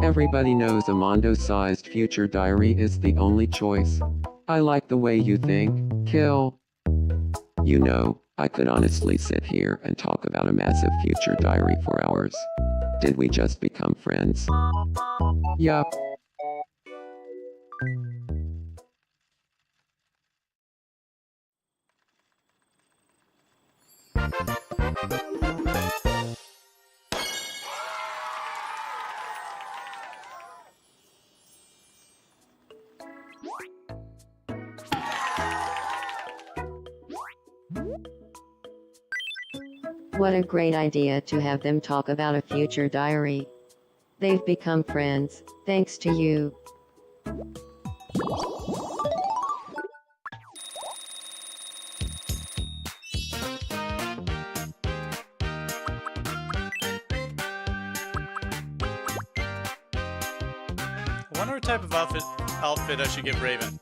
Everybody knows a Mondo-sized future diary is the only choice. I like the way you think, Kill. You know, I could honestly sit here and talk about a massive future diary for hours. Did we just become friends? Yup. What a great idea to have them talk about a future diary. They've become friends, thanks to you. I wonder what type of outfit I should give Raven.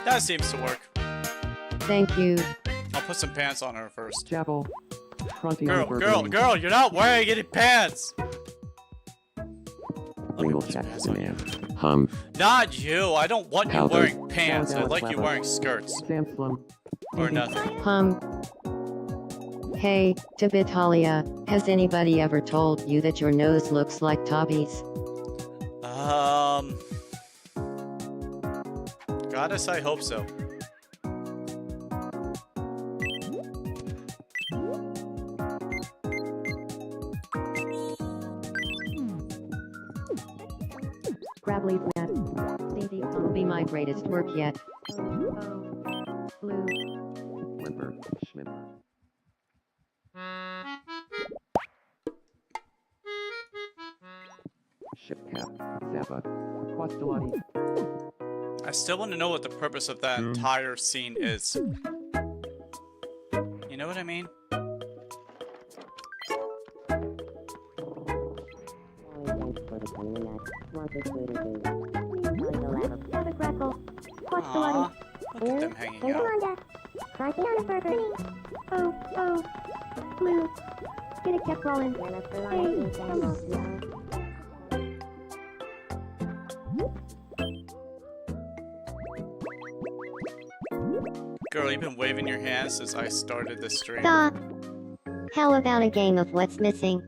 That seems to work. Thank you. I'll put some pants on her first. Jabble. Fronting Girl, over girl, being- girl, you're not wearing any pants! Real put some check pants on you. demand. Not you! I don't want you How wearing pants. I Down, like you clever. wearing skirts. Samslam. Or nothing. Hey, Tabitalia, has anybody ever told you that your nose looks like Toby's? Goddess, I hope so. greatest work yet. Blue. Whimper, schmimper. Shipcap, Zappa, Quastelani. I still want to know what the purpose of that entire scene is. You know what I mean? Have a crackle. Aww, look at them hanging out. Crunchy on a burger. Oh, Blue. Get a kept rolling. Hey, come on. Girl, you've been waving your hands since I started this stream. Stop. How about a game of what's missing?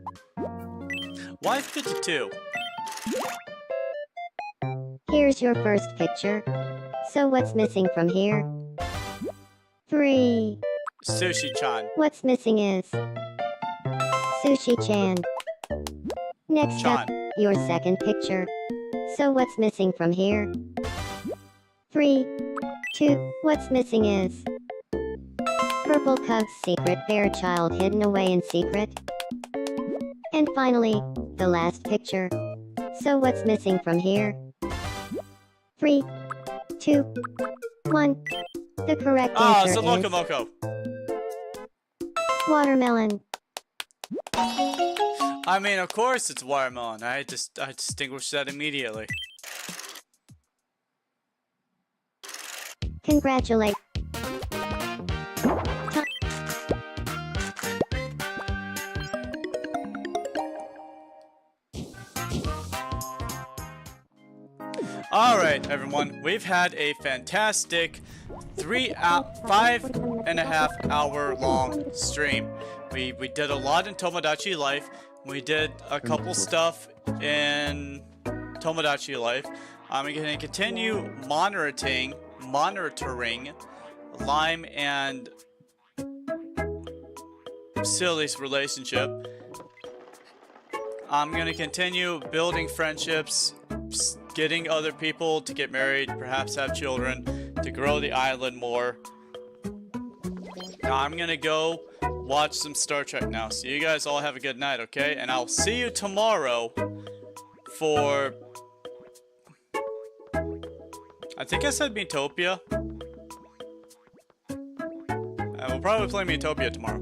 Why 52? Here's your first picture. So what's missing from here? 3. Sushi-chan. What's missing is Sushi-chan. Next up, Chan. your second picture. So what's missing from here? 3, 2. What's missing is Purple Cub's secret bear child hidden away in secret. And finally, the last picture. So what's missing from here? 3, 2, 1. The correct Ah, answer so is Loco. watermelon. I mean, of course it's watermelon. I distinguished that immediately. Congratulate. Alright, everyone. We've had a fantastic 5.5 hour long stream. We did a lot in Tomodachi Life. We did a couple stuff in Tomodachi Life. I'm going to continue monitoring Lime and Silly's relationship. I'm going to continue building friendships, getting other people to get married, perhaps have children, to grow the island more. Now I'm going to go watch some Star Trek now. So you guys all have a good night, okay? And I'll see you tomorrow for... I think I said Metopia. We'll probably play Metopia tomorrow.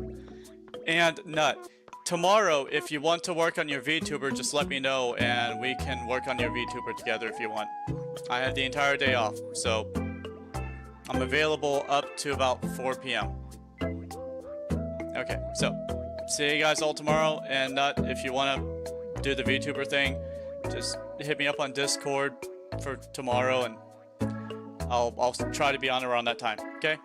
And Nut. Tomorrow, if you want to work on your VTuber, just let me know and we can work on your VTuber together if you want. I have the entire day off, so I'm available up to about 4 p.m. Okay, so see you guys all tomorrow. And Nut, if you want to do the VTuber thing, just hit me up on Discord for tomorrow and I'll try to be on around that time, okay?